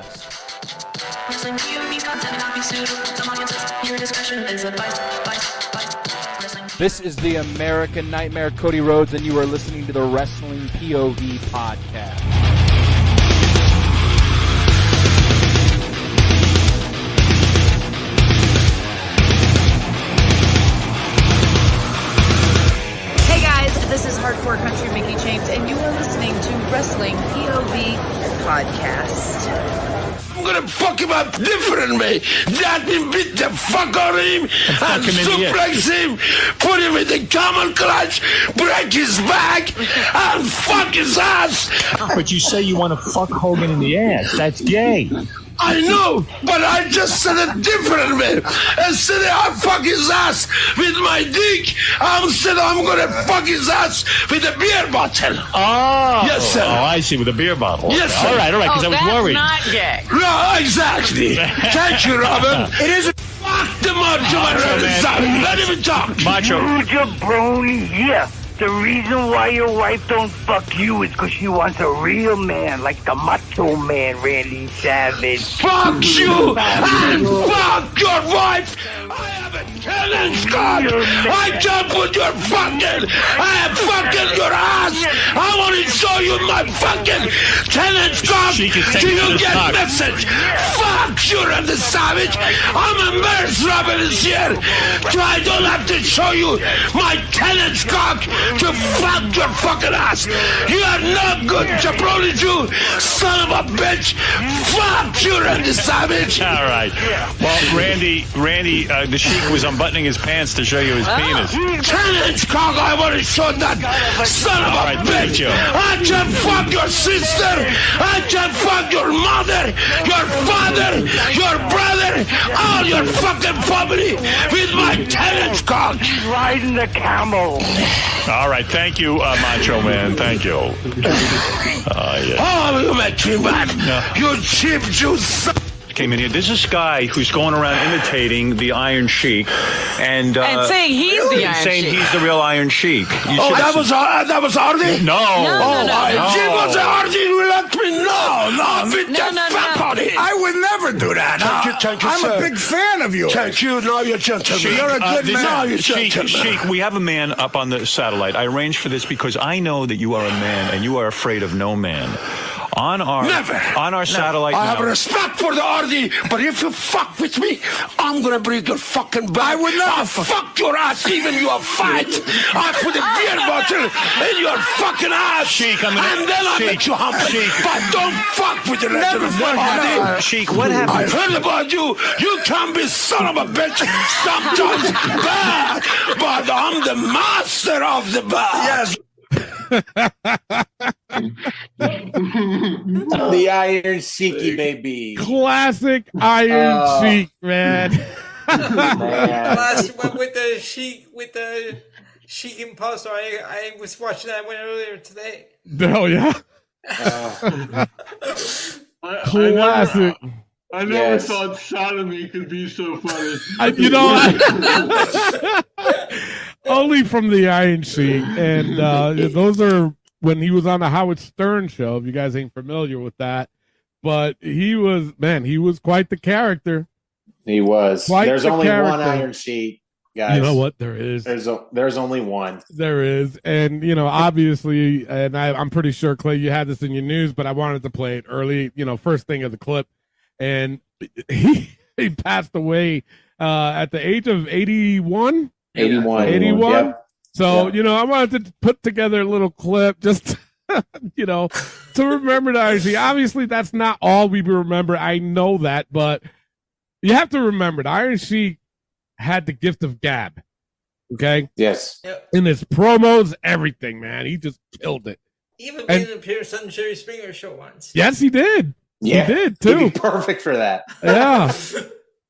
Wrestling POV content not be suitable to audiences. Your discretion is advised. This is the American Nightmare, Cody Rhodes, and you are listening to the Wrestling POV podcast. Hey guys, this is Hardcore Country Mickey James, and you are listening to Wrestling POV Podcast. I'm gonna fuck him up differently. That him beat the fuck out of him and suplex him, put him in the camel clutch, break his back, and fuck his ass. But you say you want to fuck Hogan in the ass. That's gay. I know, but I just said it differently. Instead of I fuck his ass with my dick, I'm gonna fuck his ass with a beer bottle. Oh, yes, sir. Oh, I see, with a beer bottle. Yes, sir. All right, because I was worried. That's not gay. No, exactly. Thank you, Robin. It is a fuck the Macho Man. Let him talk. Macho. You jabroni, yeah. The reason why your wife don't fuck you is because she wants a real man, like the Macho Man, Randy Savage. Fuck you and fuck your wife. I have a tennis card. I jump with your fucking. I am fucking your ass. I want to show you my fucking tennis card. She can take Do it to you the get side. message? Fuck you, Randy Savage. I'm a Merce Robin is here. So I don't have to show you my tennis cock to fuck your fucking ass. You are not good, jabroni Jew, son of a bitch. Fuck you, Randy Savage. All right. Well, Randy, the Sheik was unbuttoning his pants to show you his penis. Tennis cock, I want to show that son of a bitch. I can fuck your sister. I can fuck your mother, your father, your brother, all your fucking family with my tennis cock. Riding the camel. All right, thank you, Macho Man. Thank you. Yeah. Oh, you make me mad. You cheap Jews. Came in here. There's this guy who's going around imitating the Iron Sheik and saying he's the Iron saying Sheik. he's the real Iron Sheik. That was Artie? No. She was Artie. You let me know. No, I would never do that. Thank you, I'm sir. a big fan of you. Thank you. Now you're gentleman. You're a good man. Now you're Sheik, gentleman. we have a man up on the satellite. I arranged for this because I know that you are a man and you are afraid of no man. On our satellite. I have respect for the Artie, but if you fuck with me, I'm gonna break your fucking back. I would never fuck your ass, even you fight. I put a beer bottle in your fucking ass, Sheik, and then I make you humble. But don't fuck with the rest of the Artie. Sheik, what happened? I heard about you. You can be son of a bitch sometimes bad, but I'm the master of the bad. Yes. The Iron Sheik, baby. Classic Iron Sheik, man. Last one with the Sheik imposter. I was watching that one earlier today. Oh yeah. Classic. I never thought sodomy could be so funny. Only from the Iron Sheik, and those are when he was on the Howard Stern show. If you guys ain't familiar with that, but he was quite the character. He was. There's only one Iron Sheik, guys. You know what? There is. There's only one. There is, and obviously, and I'm pretty sure Clay, you had this in your news, but I wanted to play it early. First thing of the clip, and he passed away at the age of 81. 81. Yep. So, I wanted to put together a little clip just, to remember the Iron Sheik. Obviously, that's not all we remember. I know that, but you have to remember the Iron Sheik had the gift of gab. Okay? Yes. In his promos, everything, man. He just killed it. Even made an appearance on the Jerry Springer show once. Yes, he did. Yeah. He did, too. He'd be perfect for that. Yeah.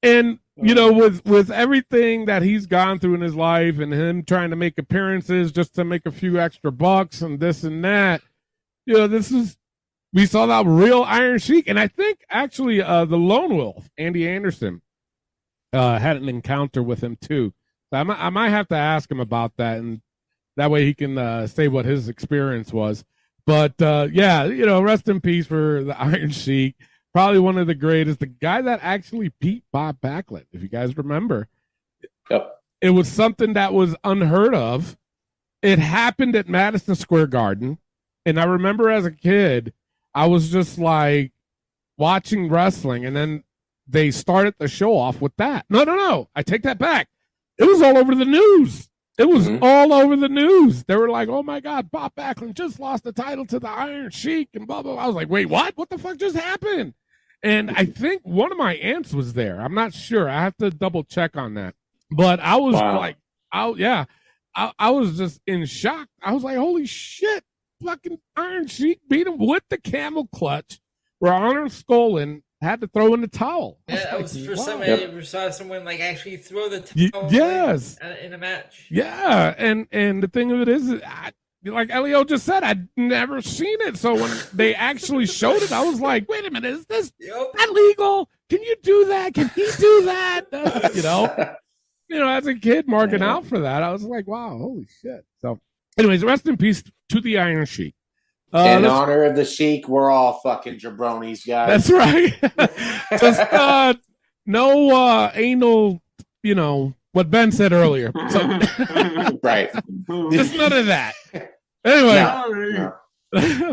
And with everything that he's gone through in his life and him trying to make appearances just to make a few extra bucks and this and that, we saw that real Iron Sheik. And I think actually the Lone Wolf, Andy Anderson, had an encounter with him too. So I might have to ask him about that, and that way he can say what his experience was. But rest in peace for the Iron Sheik. probably one of the greatest, the guy that actually beat Bob Backlund, if you guys remember. Yep. It was something that was unheard of. It happened at Madison Square Garden. And I remember as a kid, I was just like watching wrestling, and then they started the show off with that. No. I take that back. It was all over the news. It was all over the news. They were like, oh, my God, Bob Backlund just lost the title to the Iron Sheik and blah, blah, blah. I was like, wait, what? What the fuck just happened? And I think one of my aunts was there. I'm not sure. I have to double check on that. But I was like, I was just in shock. I was like, holy shit, fucking Iron Sheik beat him with the camel clutch, where Arnold Skolin had to throw in the towel. Yeah, that was the first time I ever saw someone like actually throw the towel in a match. Yeah, and the thing of it is, like Elio just said, I'd never seen it. So when they actually showed it, I was like, wait a minute, is this illegal? Can you do that? Can he do that? You know, as a kid marking out for that, I was like, wow, holy shit. So anyways, rest in peace to the Iron Sheik. In honor of the Sheik, we're all fucking jabronis, guys. That's right. Just no anal, what Ben said earlier. So, right. Just none of that. Anyway,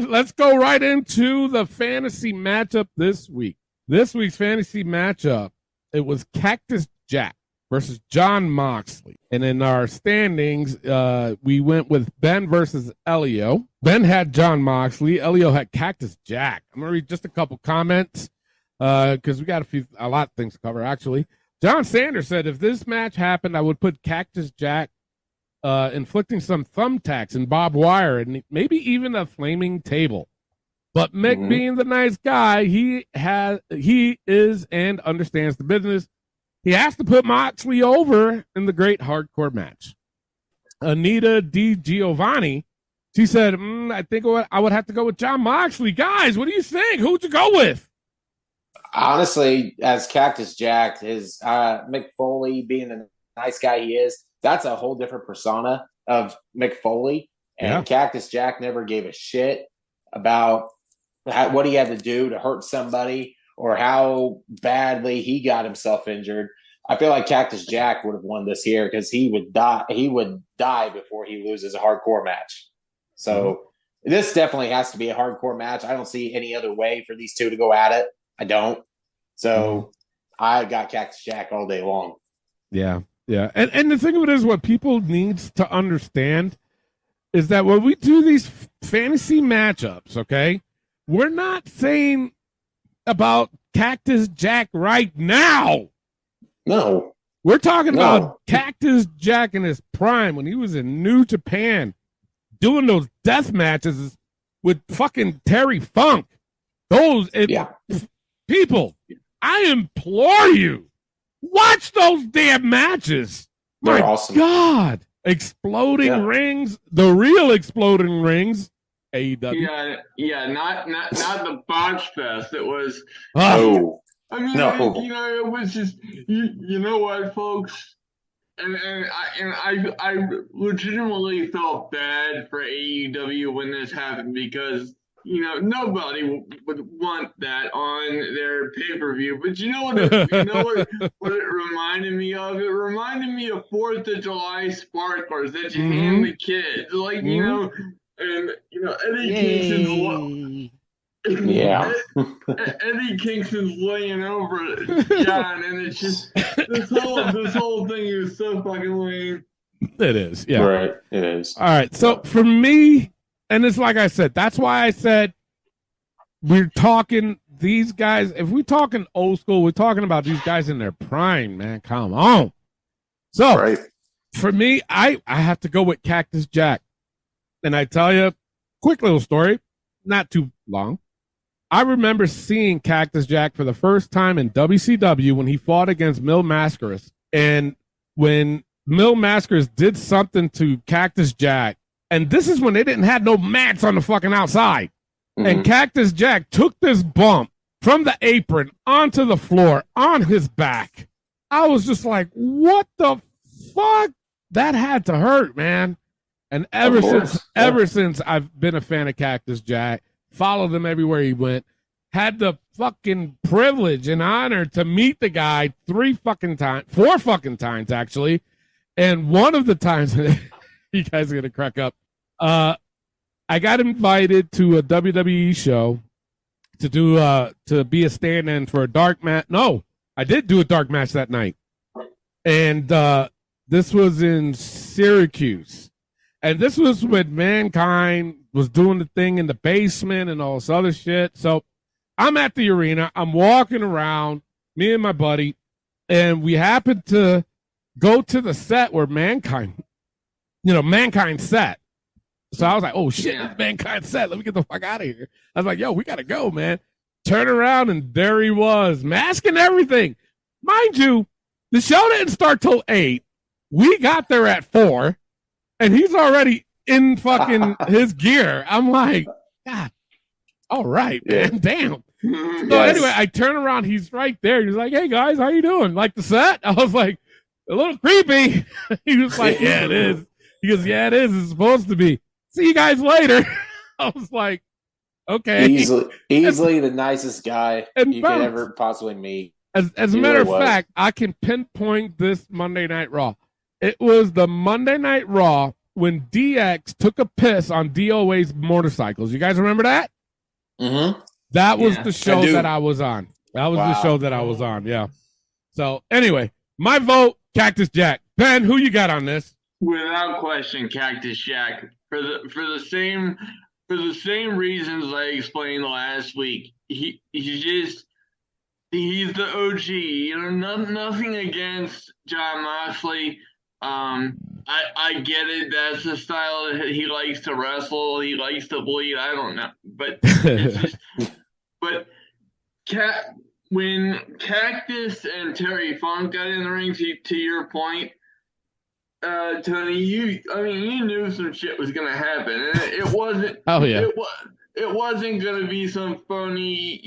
let's go right into the fantasy matchup this week. This week's fantasy matchup, it was Cactus Jack versus John Moxley. And in our standings, we went with Ben versus Elio. Ben had John Moxley. Elio had Cactus Jack. I'm going to read just a couple comments because we got a lot of things to cover, actually. John Sanders said, if this match happened, I would put Cactus Jack inflicting some thumbtacks and barbed wire and maybe even a flaming table. But Mick being the nice guy he is and understands the business, he has to put Moxley over in the great hardcore match. Anita Di Giovanni, she said, I think I would have to go with John Moxley. Guys, what do you think? Who'd you go with? Honestly, as Cactus Jack, his Mick Foley being the nice guy he is, that's a whole different persona of Mick Foley. And Cactus Jack never gave a shit about what he had to do to hurt somebody or how badly he got himself injured. I feel like Cactus Jack would have won this here because he would die. He would die before he loses a hardcore match. So this definitely has to be a hardcore match. I don't see any other way for these two to go at it. I don't. So I got Cactus Jack all day long. Yeah. And the thing of it is, what people needs to understand is that when we do these fantasy matchups, okay, we're not saying about Cactus Jack right now. No. We're talking about Cactus Jack in his prime when he was in New Japan doing those death matches with fucking Terry Funk. People, I implore you, watch those damn matches. They're My awesome. God. Exploding rings, the real exploding rings. AEW. Yeah, not the botch fest. It was. I mean, it was just you know what, folks, and I legitimately felt bad for AEW when this happened because nobody would want that on their pay-per-view. But you know what it reminded me of? It reminded me of 4th of July sparklers that you hand the kids, like and Eddie Kingston's Eddie Kingston's laying over John, and it's just this whole thing is so fucking lame. It is, yeah, right. It is. All right, so for me, and it's like I said, that's why I said we're talking these guys. If we're talking old school, we're talking about these guys in their prime, man. Come on. So for me, I have to go with Cactus Jack. And I tell you, quick little story, not too long. I remember seeing Cactus Jack for the first time in WCW when he fought against Mil Mascaras. And when Mil Mascaras did something to Cactus Jack, and this is when they didn't have no mats on the fucking outside. And Cactus Jack took this bump from the apron onto the floor on his back. I was just like, what the fuck? That had to hurt, man. And ever since I've been a fan of Cactus Jack, followed him everywhere he went, had the fucking privilege and honor to meet the guy 4 fucking times actually. And one of the times, you guys are going to crack up. I got invited to a WWE show to be a stand-in for a dark match. No, I did do a dark match that night. And this was in Syracuse. And this was when Mankind was doing the thing in the basement and all this other shit. So I'm at the arena. I'm walking around, me and my buddy, and we happened to go to the set where Mankind set. So I was like, oh, shit, it's Mankind set. Let me get the fuck out of here. I was like, yo, we got to go, man. Turn around, and there he was, mask and everything. Mind you, the show didn't start till 8. We got there at 4, and he's already in fucking his gear. I'm like, God, all right, man, damn. So anyway, I turn around. He's right there. He's like, hey, guys, how you doing? Like the set? I was like, a little creepy. He was like, yeah, it is. He goes, yeah, it is. It's supposed to be. See you guys later. I was like, okay. Easily the nicest guy you could ever possibly meet. As a matter of fact, I can pinpoint this Monday Night Raw. It was the Monday Night Raw when DX took a piss on DOA's motorcycles. You guys remember that? Mm-hmm. That was the show that I was on. That was the show that I was on, yeah. So, anyway, my vote, Cactus Jack. Ben, who you got on this? Without question, Cactus Jack. For the same reasons I explained last week. He's the OG. You know, nothing against Jon Moxley. I get it. That's the style that he likes to wrestle. He likes to bleed. I don't know, but it's just, when Cactus and Terry Funk got in the ring, to your point, Tony, you knew some shit was gonna happen, and it wasn't. Oh yeah. It wasn't gonna be some phony,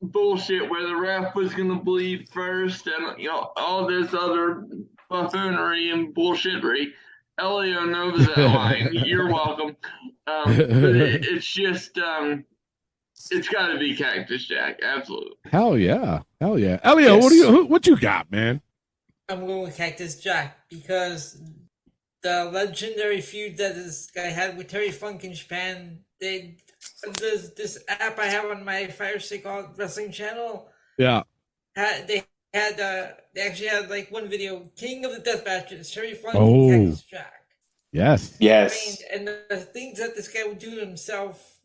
bullshit where the ref was gonna bleed first, and all this other buffoonery and bullshittery. Elio knows that line. You're welcome. But it's just, it's got to be Cactus Jack. Absolutely. Hell yeah. Elio, what you got, man? I'm going with Cactus Jack because the legendary feud that this guy had with Terry Funk in Japan, there's this app I have on my Fire Stick called Wrestling Channel. Yeah. They actually had like one video, King of the Death Matches, Terry Funk and Cactus Jack. Yes. And the things that this guy would do to himself,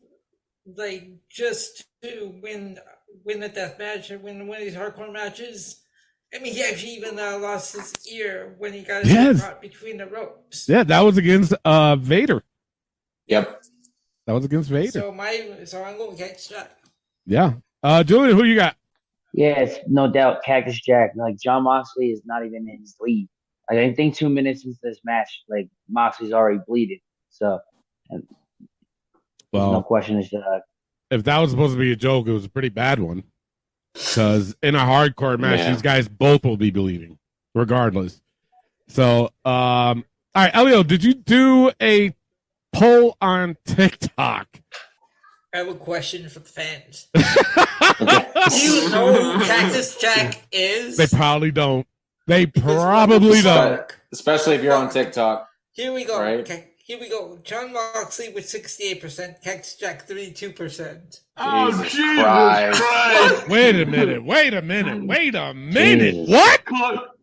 like just to win a death match or win one of these hardcore matches. I mean, he actually even lost his ear when he got his head caught between the ropes. Yeah, that was against Vader. Yep. That was against Vader. So I'm going with Cactus Jack. Yeah. Julian, who you got? Yes, no doubt, Cactus Jack. Like, Jon Moxley is not even in his league. Like, I think 2 minutes into this match, like, Moxley's already bleeding. So, no question. If that was supposed to be a joke, it was a pretty bad one. Because in a hardcore match, these guys both will be bleeding, regardless. So, all right, Elio, did you do a poll on TikTok? I have a question for the fans. Do you know who Cactus Jack is? They probably don't. They probably don't. Especially if you're on TikTok. Here we go. Right? Okay. Here we go. Jon Moxley with 68%, Cactus Jack 32%. Oh, Jesus Christ. Wait a minute. Jesus. What?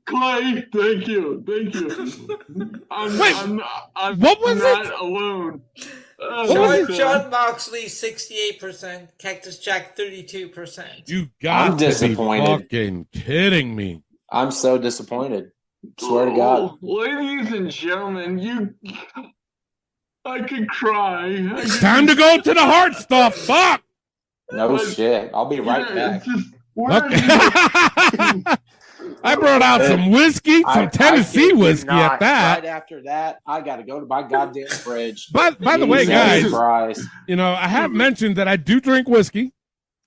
Clay, thank you. I'm what was not it? alone. Jon Moxley 68%, Cactus Jack 32%. You got to be fucking kidding me. I'm so disappointed. Swear to God. Ladies and gentlemen, I could cry. It's time to go to the hard stuff. Fuck. No shit. I'll be right back. I brought out some whiskey, some Tennessee whiskey at that. Right after that, I got to go to my goddamn fridge. By the way, guys, I have mentioned that I do drink whiskey.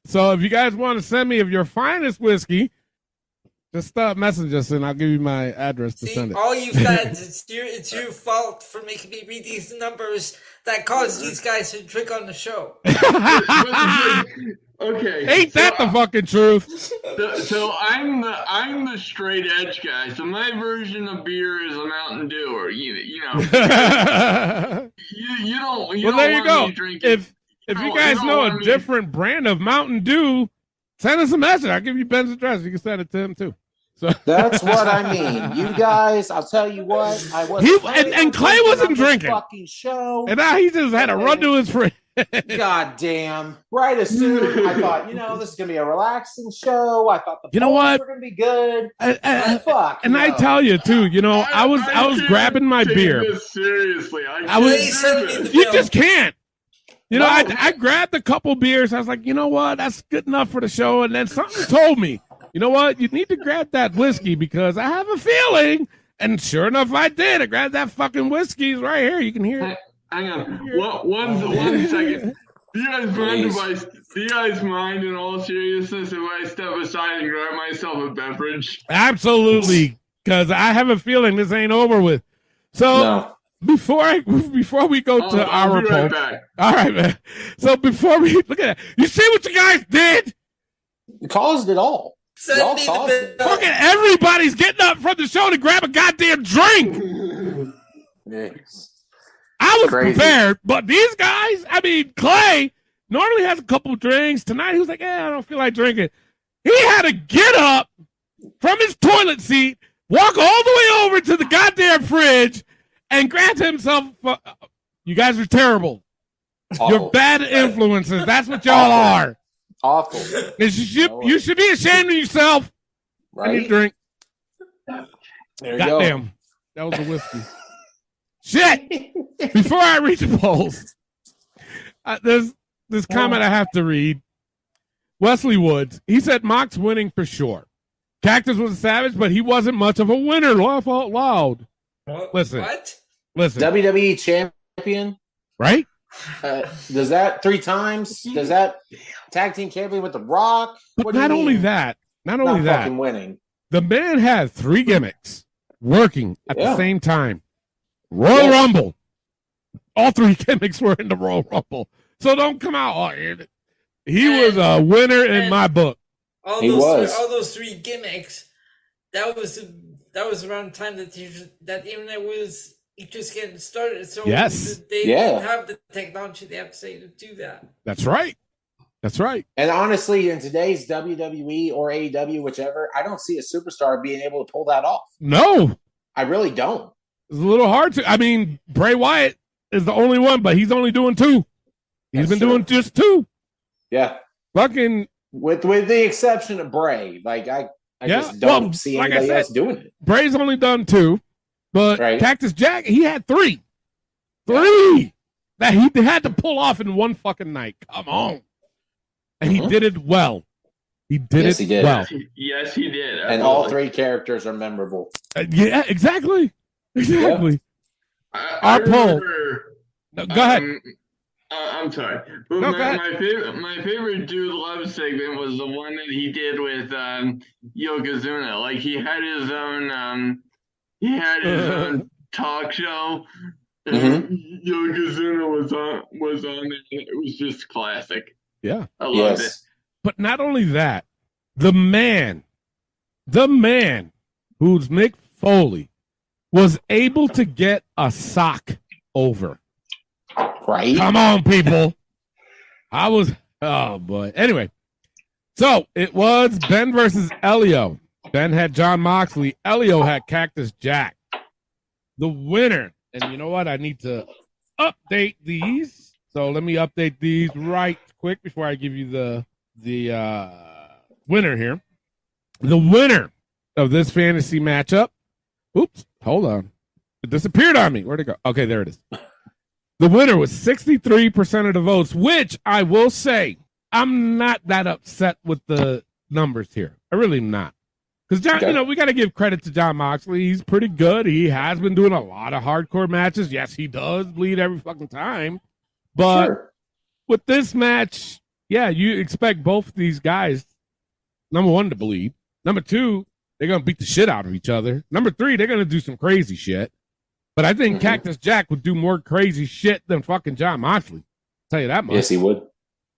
So if you guys want to send me of your finest whiskey, just message us and I'll give you my address to send it. All you fans, it's your fault for making me read these numbers that caused these guys to drink on the show. Okay. Ain't that the fucking truth? So I'm the straight edge guy. So my version of beer is a Mountain Dew, or you know. you don't. Well, there you go. If you guys know a different brand of Mountain Dew, send us a message. I'll give you Ben's address. You can send it to him too. So that's what I mean. You guys, I'll tell you what. I was and Clay wasn't drinking. Fucking show. And now he just had to run to his fridge. God damn! Right as soon I thought, this is gonna be a relaxing show. I thought the polls were gonna be good. Fuck. And I tell you too, I was grabbing my beer. This seriously, you just can't. I grabbed a couple beers. I was like, you know what? That's good enough for the show. And then something told me, you know what? You need to grab that whiskey because I have a feeling. And sure enough, I did. I grabbed that fucking whiskey. It's right here. You can hear it. Hang on. One second. Do you guys mind in all seriousness if I step aside and grab myself a beverage? Absolutely. Because I have a feeling this ain't over with. So before we go to our poll. All right, man. So before we look at that, you see what you guys did? You caused it all. Y'all caused it. Fucking everybody's getting up from the show to grab a goddamn drink. Yes. I was prepared, but these guys, Clay normally has a couple drinks. Tonight he was like, I don't feel like drinking. He had to get up from his toilet seat, walk all the way over to the goddamn fridge, and grab himself. You guys are terrible. Awful. You're bad influences. That's what y'all are. Awful. You should be ashamed of yourself. Right? I need a drink. There you goddamn. go. That was a whiskey. Shit! Before I read the polls, there's this comment I have to read. Wesley Woods, he said Mox winning for sure. Cactus was a savage, but he wasn't much of a winner. Laugh out loud. Listen. What? Listen. WWE champion? Right? Does that 3 times? Does that tag team champion with The Rock? But not only that. Not only that. Fucking winning. The man had 3 gimmicks working at the same time. Royal Rumble. All 3 gimmicks were in the Royal Rumble. So don't come out. He was a winner in my book. All those 3 gimmicks. That was around the time that that internet was just getting started. So they didn't have the technology they have to say to do that. That's right. That's right. And honestly, in today's WWE or AEW, whichever, I don't see a superstar being able to pull that off. No. I really don't. It's a little hard to. Bray Wyatt is the only one, but he's only doing 2. He's been doing just 2. Yeah. Fucking. With the exception of Bray. Like, I just don't see anybody else doing it. Bray's only done 2, but Cactus Jack, he had 3. 3 that he had to pull off in one fucking night. Come on. And he did it well. He did it well. Yes, he did. And all 3 characters are memorable. Yeah, exactly. Exactly. Our poll. No, go ahead. I'm sorry. But my favorite Dude Love segment was the one that he did with Yokozuna. Like he had his own talk show. Yokozuna was on there. It was just classic. Yeah. I loved it. But not only that, the man who's Mick Foley was able to get a sock over. Right. Come on, people. Oh boy. Anyway, so it was Ben versus Elio. Ben had John Moxley. Elio had Cactus Jack. The winner. And you know what? I need to update these. So let me update these right quick before I give you the winner here. The winner of this fantasy matchup. Oops, hold on. It disappeared on me. Where'd it go? Okay, there it is. The winner was 63% of the votes, which I will say, I'm not that upset with the numbers here. I really am not. Because, John, we got to give credit to John Moxley. He's pretty good. He has been doing a lot of hardcore matches. Yes, he does bleed every fucking time. But with this match, you expect both these guys, number 1, to bleed. Number 2, they're going to beat the shit out of each other. Number 3, they're going to do some crazy shit. But I think Cactus Jack would do more crazy shit than fucking John Moxley. I'll tell you that much. Yes, he would.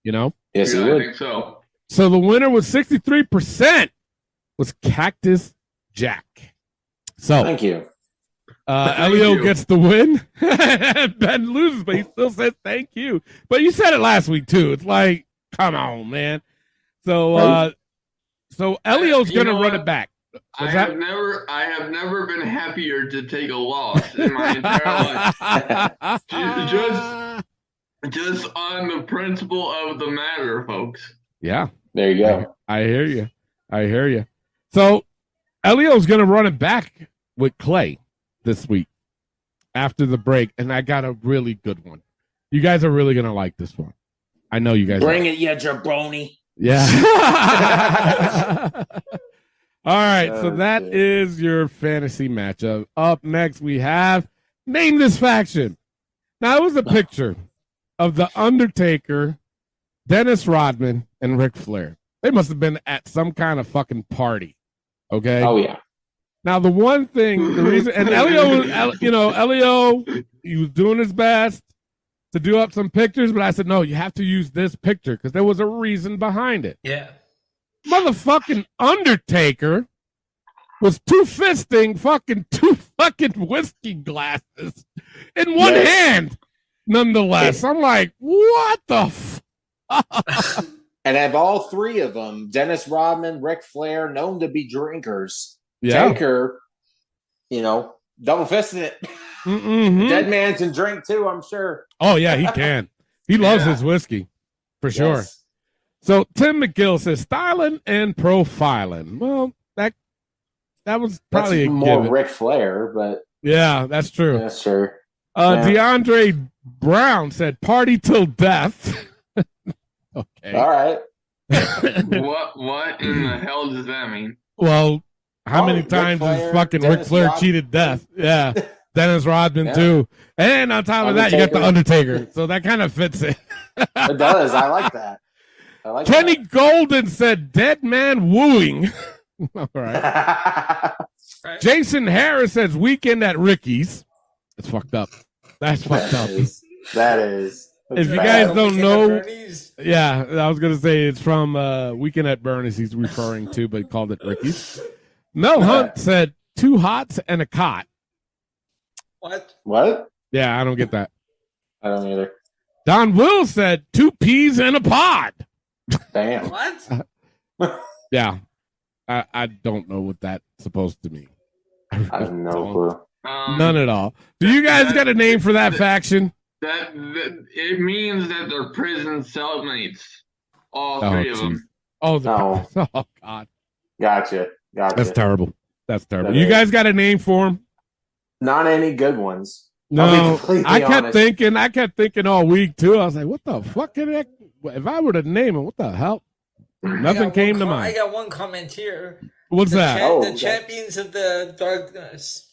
You know? Yes, he I would. think so. So the winner with 63% was Cactus Jack. So Thank you. Elio gets the win. Ben loses, but he still says thank you. But you said it last week too. It's like, come on, man. So so Elio's gonna run it back. I have never been happier to take a loss in my entire life. Just on the principle of the matter, folks. Yeah. There you go. I hear you. So Elio's gonna run it back with Clay this week after the break, and I got a really good one. You guys are really gonna like this one. I know you guys. Bring it, you jabroni. Yeah. All right, so that is your fantasy matchup. Up next, we have Name This Faction. Now, it was a picture of The Undertaker, Dennis Rodman, and Ric Flair. They must have been at some kind of fucking party. Okay? Oh, yeah. Now, the one thing, the reason, and Elio, he was doing his best to do up some pictures, but I said, no, you have to use this picture because there was a reason behind it. Yeah. Motherfucking Undertaker was two-fisting two fucking whiskey glasses in one hand, nonetheless. I'm like, what the fuck? And of all three of them, Dennis Rodman, Ric Flair, known to be drinkers. Yeah. Taker, double-fisting it. Mm-hmm. Dead man can drink too, I'm sure. Oh, yeah, he can. He loves his whiskey, for sure. So Tim McGill says styling and profiling. Well, that was probably that's a more given. Ric Flair, but yeah, that's true. Yeah, sure. DeAndre Brown said party till death. Okay. All right. What in the hell does that mean? Well, how many times has fucking Ric Flair cheated death? Yeah. Dennis Rodman too. And on top of that, you got the Undertaker. So that kind of fits it. It does. I like that. Kenny Golden said dead man wooing. All right. Jason Harris says weekend at Ricky's. That's fucked up. That's fucked up. That is. If you guys don't know, yeah, I was going to say it's from Weekend at Bernie's he's referring to, but he called it Ricky's. Mel Hunt said 2 hots and a cot. What? Yeah, I don't get that. I don't either. Don Will said 2 peas in a pod. Damn. What? Yeah. I don't know what that's supposed to mean. I have no clue. None at all. Do you guys got a name for that faction? That it means that they're prison cellmates. All three of them. Oh God. Gotcha. That's terrible. You guys got a name for them? Not any good ones. No, I kept thinking all week too. I was like, what the fuck? If I were to name it, what the hell? Nothing came to mind. I got one comment here. What's that? The champions of the darkness.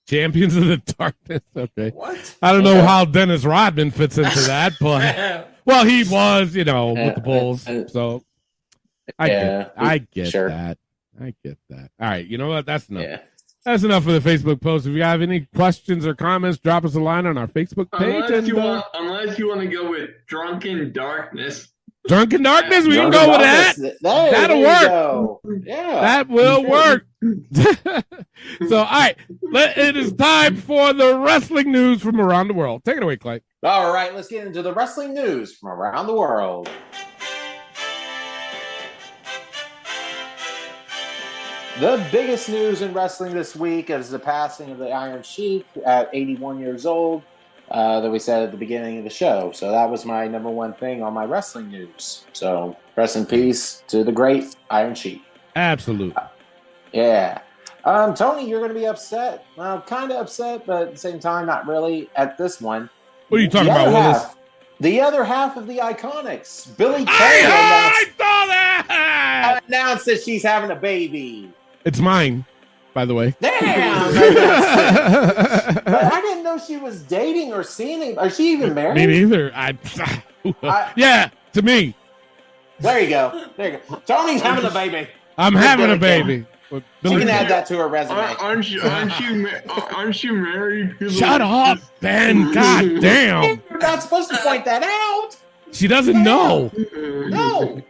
Champions of the darkness. Okay. What? I don't know how Dennis Rodman fits into that, but well, he was, with the Bulls. So I get that. I get that. All right, you know what? That's enough. Yeah. That's enough for the Facebook post. If you have any questions or comments, drop us a line on our Facebook page. Unless you want to go with Drunken Darkness. Drunken Darkness, we can go with that. That'll work. Yeah. That will work. So, all right. It is time for the wrestling news from around the world. Take it away, Clay. All right, let's get into the wrestling news from around the world. The biggest news in wrestling this week is the passing of the Iron Sheik at 81 years old. That we said at the beginning of the show. So that was my number one thing on my wrestling news. So rest in peace to the great Iron Sheik. Absolutely. Yeah. Tony, you're going to be upset. Well, kind of upset, but at the same time, not really at this one. What are you talking about, Willis? The other half of the Iconics, Billy Kay, I saw that! Announced that she's having a baby. It's mine, by the way. Damn! But I didn't know she was dating or seeing. Is she even married? Me neither. Yeah, to me. There you go. Tony's having a baby. I'm having a baby. She can add that to her resume. Aren't you married? Shut up, Ben. God damn. You're not supposed to point that out. She doesn't know. No.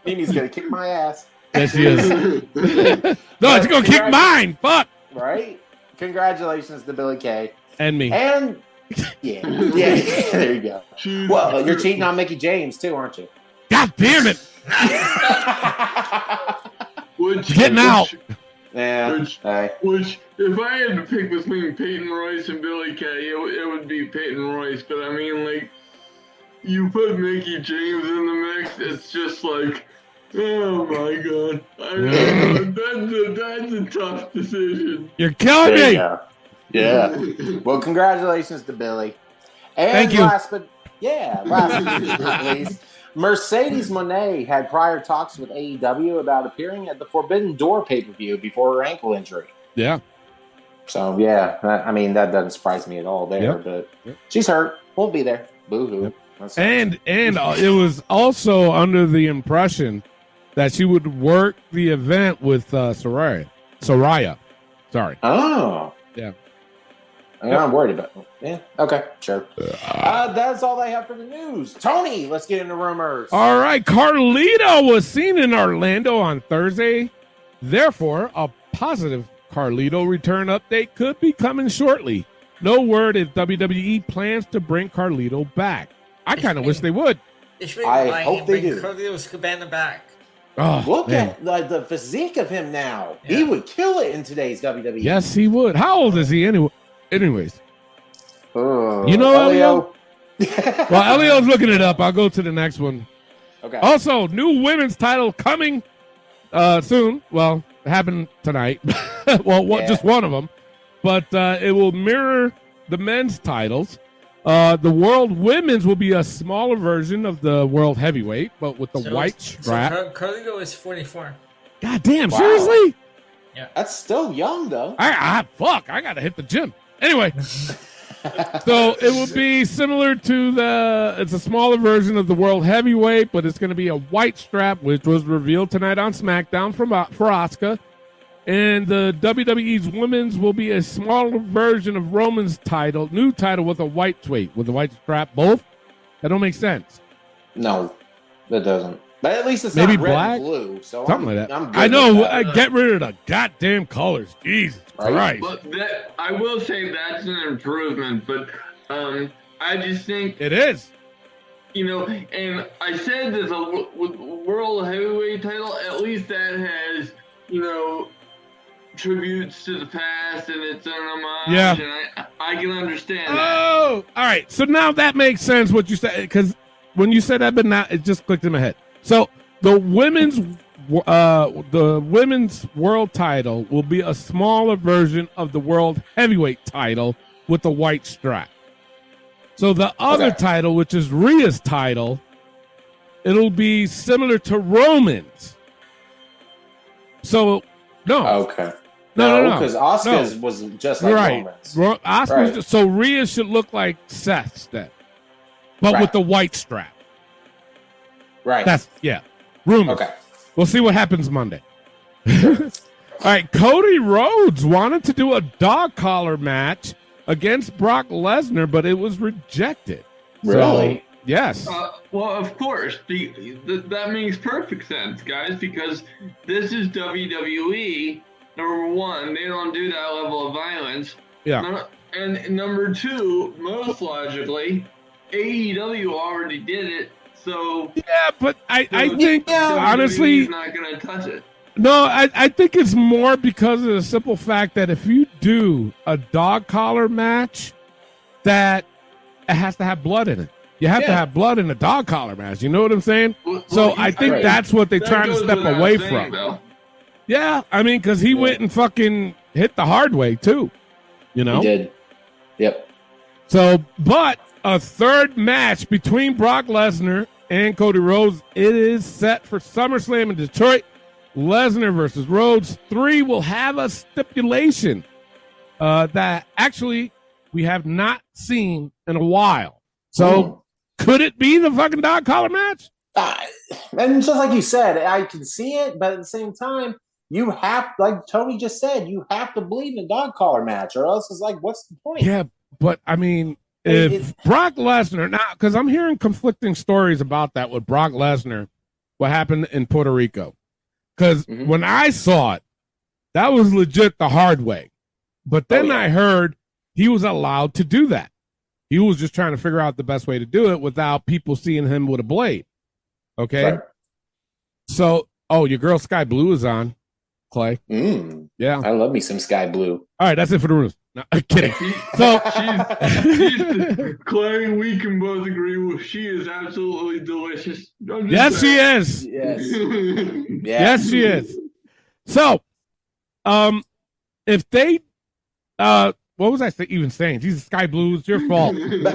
Mimi's gonna kick my ass. Yes, she is. No, she's gonna kick mine. Fuck. Right? Congratulations to Billy Kay. And me. And yeah, there you go. Well, you're cheating on Mickey James too, aren't you? God damn it! Getting out. Yeah. Which, if I had to pick between Peyton Royce and Billy Kay, it would be Peyton Royce. But I mean, like, you put Mickey James in the mix, it's just like, oh my god, that's a tough decision. You're killing me. Yeah. Well, congratulations to Billy. And thank you. Last but not least, Mercedes Moné had prior talks with AEW about appearing at the Forbidden Door pay-per-view before her ankle injury. Yeah. So, yeah, I mean, that doesn't surprise me at all there, but she's hurt. Won't be there. Boo-hoo. Yep. And it was also under the impression that she would work the event with Soraya. Sorry. Oh. Yeah. I'm worried about it. Yeah. Okay. Sure. That's all I have for the news. Tony, let's get into rumors. All right. Carlito was seen in Orlando on Thursday. Therefore, a positive Carlito return update could be coming shortly. No word if WWE plans to bring Carlito back. I kind of wish they would. I hope they do. Carlito's Cabana back. Oh, look man. at the physique of him now. Yeah. He would kill it in today's WWE. Yes, he would. How old is he anyway? Anyways, you know Elio? Well, Elio's looking it up. I'll go to the next one. Okay. Also, new women's title coming soon. Well, it happened tonight. Just one of them. But it will mirror the men's titles. The World Women's will be a smaller version of the World Heavyweight, but with the white strap. So Carlito is 44. God damn, seriously? Yeah. That's still young, though. I got to hit the gym. Anyway, so it will be similar to it's a smaller version of the World Heavyweight, but it's going to be a white strap, which was revealed tonight on SmackDown for Asuka. And the WWE's Women's will be a smaller version of Roman's title, new title with a white strap. Both? That don't make sense. No, that doesn't. But at least it's maybe not red black, and blue. So something like that. I'm good I know. with that. Get rid of the goddamn colors. Jesus Christ. But I will say that's an improvement. But I just think it is. You know, and I said there's a World Heavyweight title. At least that has, you know, tributes to the past and it's an homage. Yeah. And I can understand that. Oh, all right. So now that makes sense what you said, because when you said that, but now it just clicked in my head. So the women's world title will be a smaller version of the World Heavyweight title with the white strap. So the other title, which is Rhea's title, it'll be similar to Roman's. So no. Okay. No. Because Asuka's was just like Roman's. Asuka's so Rhea should look like Seth's then, but with the white strap. Right. Rumors. Okay. We'll see what happens Monday. All right. Cody Rhodes wanted to do a dog collar match against Brock Lesnar, but it was rejected. Really? So, yes. Well, of course. That makes perfect sense, guys, because this is WWE. Number one, they don't do that level of violence. Yeah. And number two, most logically, AEW already did it. So yeah, but I think honestly, he's not going to touch it. No, I think it's more because of the simple fact that if you do a dog collar match, that it has to have blood in it. You have to have blood in a dog collar match. You know what I'm saying? So I think that's what they're trying to step away from. Though. Yeah, I mean, because he went and fucking hit the hard way too. You know, he did. Yep. So, but a third match between Brock Lesnar and Cody Rhodes, it is set for SummerSlam in Detroit. Lesnar versus Rhodes 3 will have a stipulation that actually we have not seen in a while. So could it be the fucking dog collar match? And just like you said, I can see it, but at the same time, you have, like Tony just said, you have to believe in a dog collar match, or else it's like, what's the point? Yeah, but I mean, if Brock Lesnar now, because I'm hearing conflicting stories about that with Brock Lesnar, what happened in Puerto Rico. Because when I saw it, that was legit the hard way. But then I heard he was allowed to do that. He was just trying to figure out the best way to do it without people seeing him with a blade. Okay? Right. So, your girl Sky Blue is on, Clay. Yeah. I love me some Sky Blue. All right, that's it for the rumors. No, I'm kidding. So, Clay, we can both agree she is absolutely delicious. Yes, she is. Yes. Yes, she is. So, if they, what was I even saying? Jesus, Sky Blue, it's your fault. It's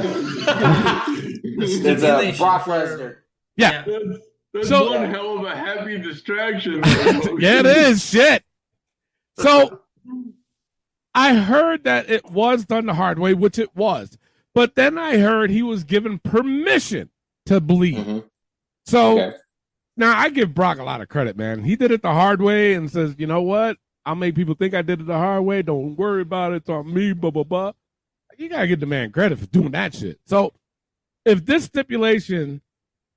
a Brock Lesnar. Yeah. That's So- one hell of a happy distraction. Yeah, it is. Shit. So, I heard that it was done the hard way, which it was. But then I heard he was given permission to bleed. So, now I give Brock a lot of credit, man. He did it the hard way and says, you know what? I'll make people think I did it the hard way. Don't worry about it. It's on me, blah, blah, blah. You got to give the man credit for doing that shit. So, if this stipulation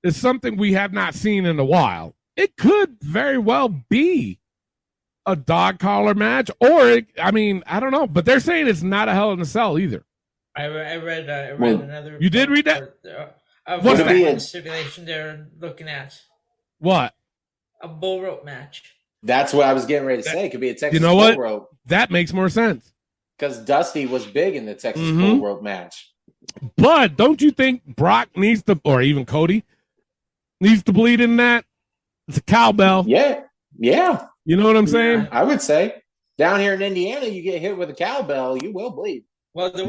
is something we have not seen in a while, it could very well be a dog collar match, or I don't know, but they're saying it's not a Hell in a Cell either. I read another. You did read that? What's that stipulation they're looking at? What? A bull rope match. That's what I was getting ready to say. It could be a Texas bull rope. That makes more sense. Because Dusty was big in the Texas bull rope match. But don't you think Brock needs to, or even Cody needs to bleed in that? It's a cowbell. Yeah. You know what I'm saying? I would say. Down here in Indiana, you get hit with a cowbell, you will bleed. Well, the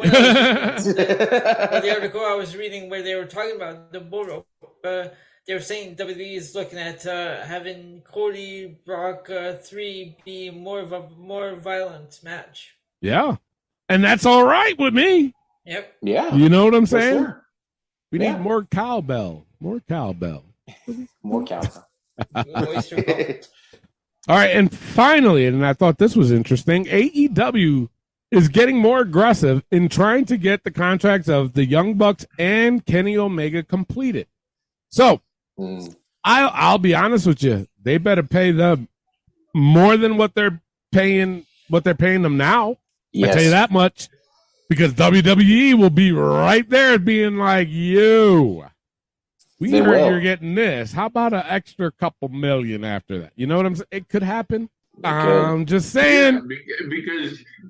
article I was reading where they were talking about the bull rope, they were saying WWE is looking at having Cody Brock 3 be more of a more violent match. Yeah. And that's all right with me. Yep. Yeah. You know what I'm saying? Sure. We need more cowbell. More cowbell. More cowbell. All right, and finally, and I thought this was interesting, AEW is getting more aggressive in trying to get the contracts of the Young Bucks and Kenny Omega completed. So, I'll be honest with you, they better pay them more than what they're paying them now. Yes. I tell you that much, because WWE will be right there being like, you. We heard you're getting this. How about an extra couple million after that? You know what I'm saying? It could happen. I'm just saying. Yeah,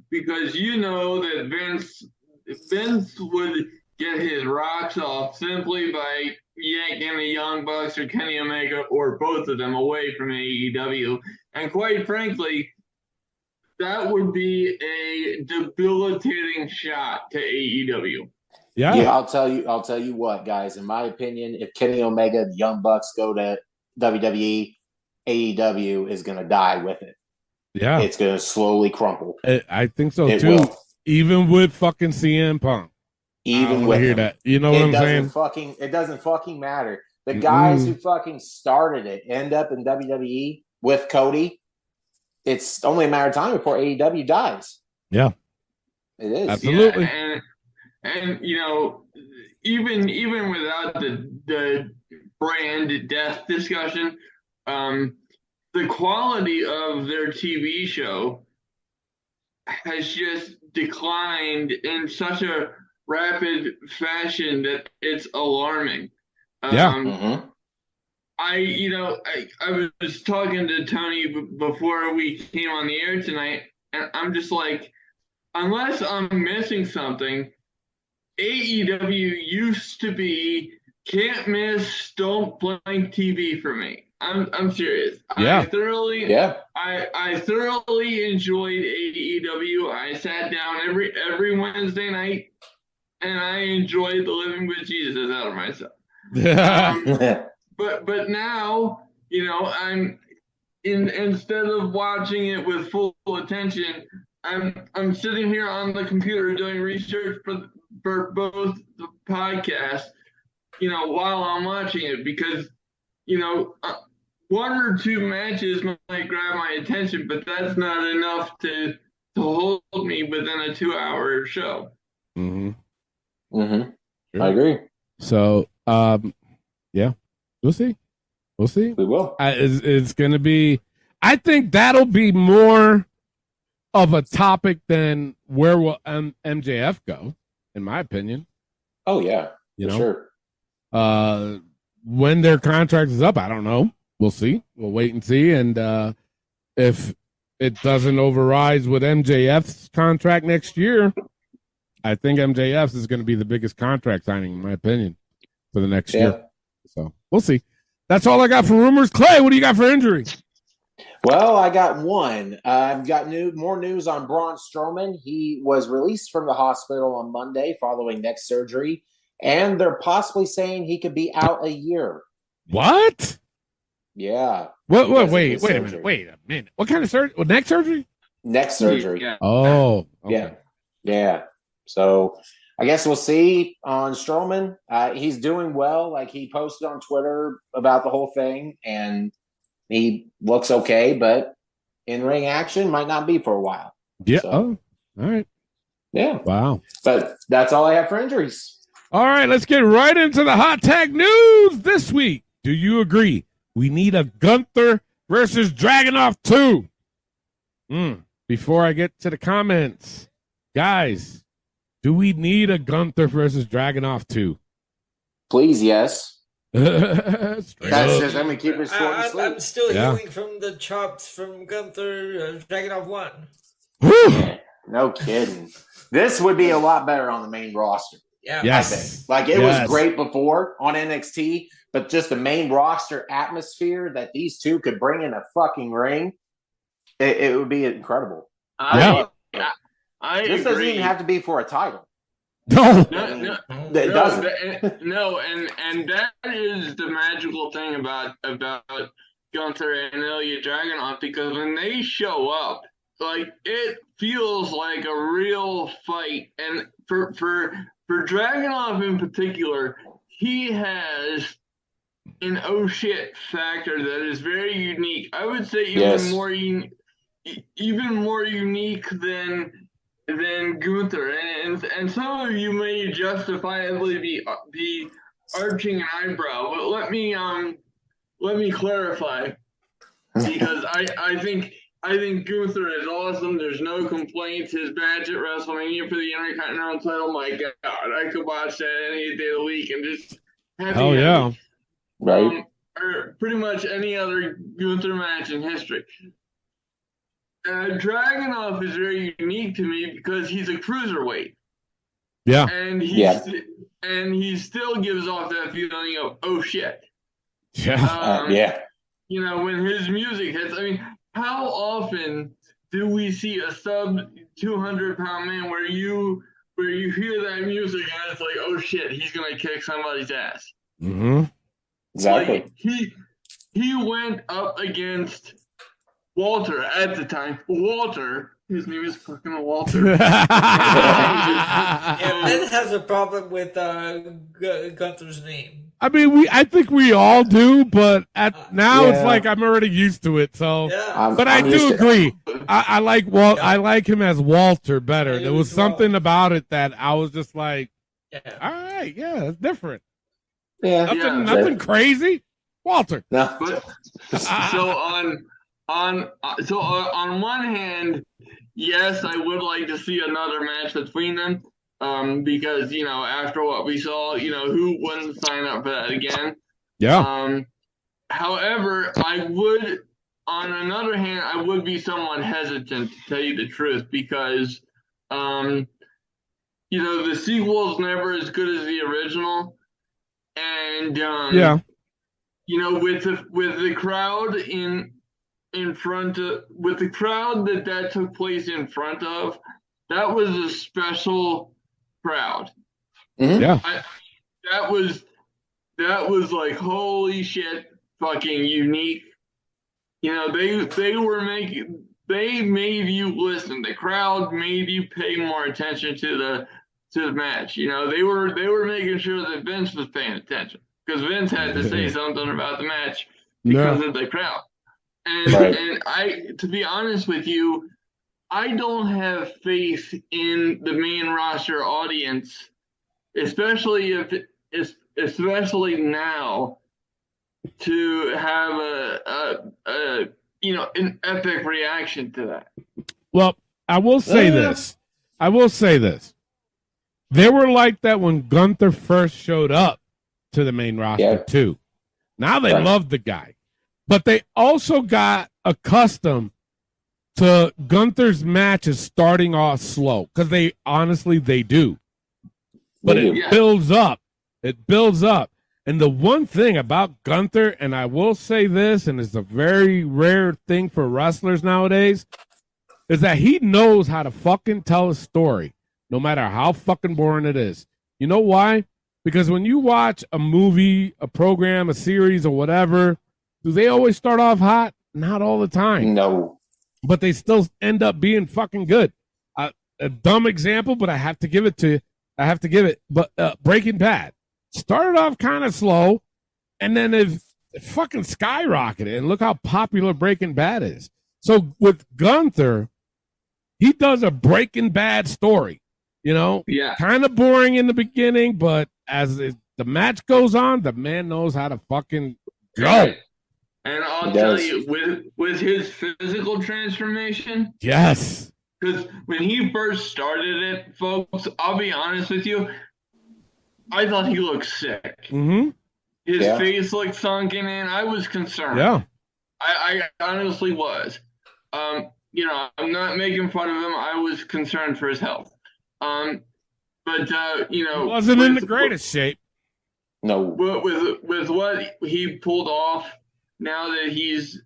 because you know that Vince would get his rocks off simply by yanking the Young Bucks or Kenny Omega or both of them away from AEW. And quite frankly, that would be a debilitating shot to AEW. Yeah. I'll tell you what, guys. In my opinion, if Kenny Omega, the Young Bucks go to WWE, AEW is going to die with it. Yeah. It's going to slowly crumple. I think so, too. Will. Even with fucking CM Punk. Even with hear that. You know what I'm saying? It doesn't fucking matter. The guys who fucking started it end up in WWE with Cody. It's only a matter of time before AEW dies. Yeah. It is. Absolutely. Yeah, and you know, even without the brand death discussion, the quality of their TV show has just declined in such a rapid fashion that it's alarming. I was talking to Tony before we came on the air tonight, and I'm just like, unless I'm missing something, AEW used to be can't miss, don't blink TV for me. I'm serious. Yeah. I thoroughly enjoyed AEW. I sat down every Wednesday night, and I enjoyed the living with Jesus out of myself. But now, you know, instead of watching it with full attention, I'm sitting here on the computer doing research for both the podcasts, you know, while I'm watching it, because, you know, one or two matches might grab my attention, but that's not enough to hold me within a 2-hour show. Mm-hmm. Mm-hmm. Sure. I agree. So, yeah, we'll see. We'll see. We will. It's going to be. I think that'll be more of a topic than where will MJF go, in my opinion. Oh yeah, sure. When their contract is up, I don't know. We'll see. We'll wait and see. And if it doesn't override with MJF's contract next year, I think MJF's is going to be the biggest contract signing, in my opinion, for the next year. So we'll see. That's all I got for rumors. Clay, what do you got for injuries? Well, I got one. I've got more news on Braun Strowman. He was released from the hospital on Monday following neck surgery, and they're possibly saying he could be out a year. What? Yeah. Wait a minute. What kind of surgery? Neck surgery? Neck surgery. Yeah. Oh. Okay. Yeah. So I guess we'll see on Strowman. He's doing well. Like, he posted on Twitter about the whole thing, and he looks okay, but in-ring action might not be for a while. Yeah. So, all right. Yeah. Wow. But that's all I have for injuries. All right, let's get right into the hot tag news this week. Do you agree we need a Gunther versus Dragonov 2? Before I get to the comments, guys, do we need a Gunther versus Dragonov 2? Please, yes. That's just, I'm going to keep it short and sweet. I'm still healing from the chops from Gunther, Dragonov 1. Yeah, no kidding. This would be a lot better on the main roster. Yeah. Yes. I think. Like, it was great before on NXT, but just the main roster atmosphere that these two could bring in a fucking ring, it would be incredible. I this agree. doesn't even have to be for a title. No. It doesn't. No, and that is the magical thing about Gunther and Ilya Dragunov, because when they show up, like, it feels like a real fight. And for Dragunov in particular, he has an oh shit factor that is very unique. I would say even more unique than Gunther, and some of you may justifiably be arching an eyebrow, but let me clarify, because I think Gunther is awesome. There's no complaints. His match at WrestleMania for the Intercontinental title, my God, I could watch that any day of the week and just hell yeah, right? Or pretty much any other Gunther match in history. Dragonov is very unique to me because he's a cruiserweight. Yeah. And he still gives off that feeling of, oh shit. Yeah. You know, when his music hits, I mean, how often do we see a sub 200-pound man where you hear that music and it's like, oh shit, he's gonna kick somebody's ass. Mm-hmm. Exactly. Like, he went up against Walter at the time. Walter, his name is fucking Walter. Yeah, Ben has a problem with Gunther's name. I mean, I think we all do, but now it's like I'm already used to it. So, but I do agree. I like him as Walter better. There was something about it that I was just like, all right, it's different. Yeah, nothing crazy. Walter. No. So on one hand, yes, I would like to see another match between them, because, you know, after what we saw, you know, who wouldn't sign up for that again? Yeah. However, on another hand, I would be somewhat hesitant, to tell you the truth, because, you know, the sequel is never as good as the original, and you know, with the crowd in front of, with the crowd that took place in front of, that was a special crowd. Mm-hmm. Yeah. That was like, holy shit, fucking unique. You know, they made you listen. The crowd made you pay more attention to the match. You know, they were making sure that Vince was paying attention, because Vince had to say something about the match because of the crowd. And I, to be honest with you, I don't have faith in the main roster audience especially now, to have an epic reaction to that. Well, I will say this. They were like that when Gunther first showed up to the main roster too. Now they love the guy, but they also got accustomed to Gunther's matches starting off slow, because they do. But it builds up. It builds up. And the one thing about Gunther, and I will say this, and it's a very rare thing for wrestlers nowadays, is that he knows how to fucking tell a story, no matter how fucking boring it is. You know why? Because when you watch a movie, a program, a series, or whatever, do they always start off hot? Not all the time. No. But they still end up being fucking good. A dumb example, but I have to give it to you. But Breaking Bad started off kind of slow, and then it fucking skyrocketed. And look how popular Breaking Bad is. So with Gunther, he does a Breaking Bad story. Kind of boring in the beginning, but as the match goes on, the man knows how to fucking go. And I'll tell you, with his physical transformation, yes. Because when he first started it, folks, I'll be honest with you, I thought he looked sick. Mm-hmm. His face looked sunken in. I was concerned. Yeah. I honestly was. I'm not making fun of him. I was concerned for his health. He wasn't in the greatest shape. No. But with what he pulled off, now that he's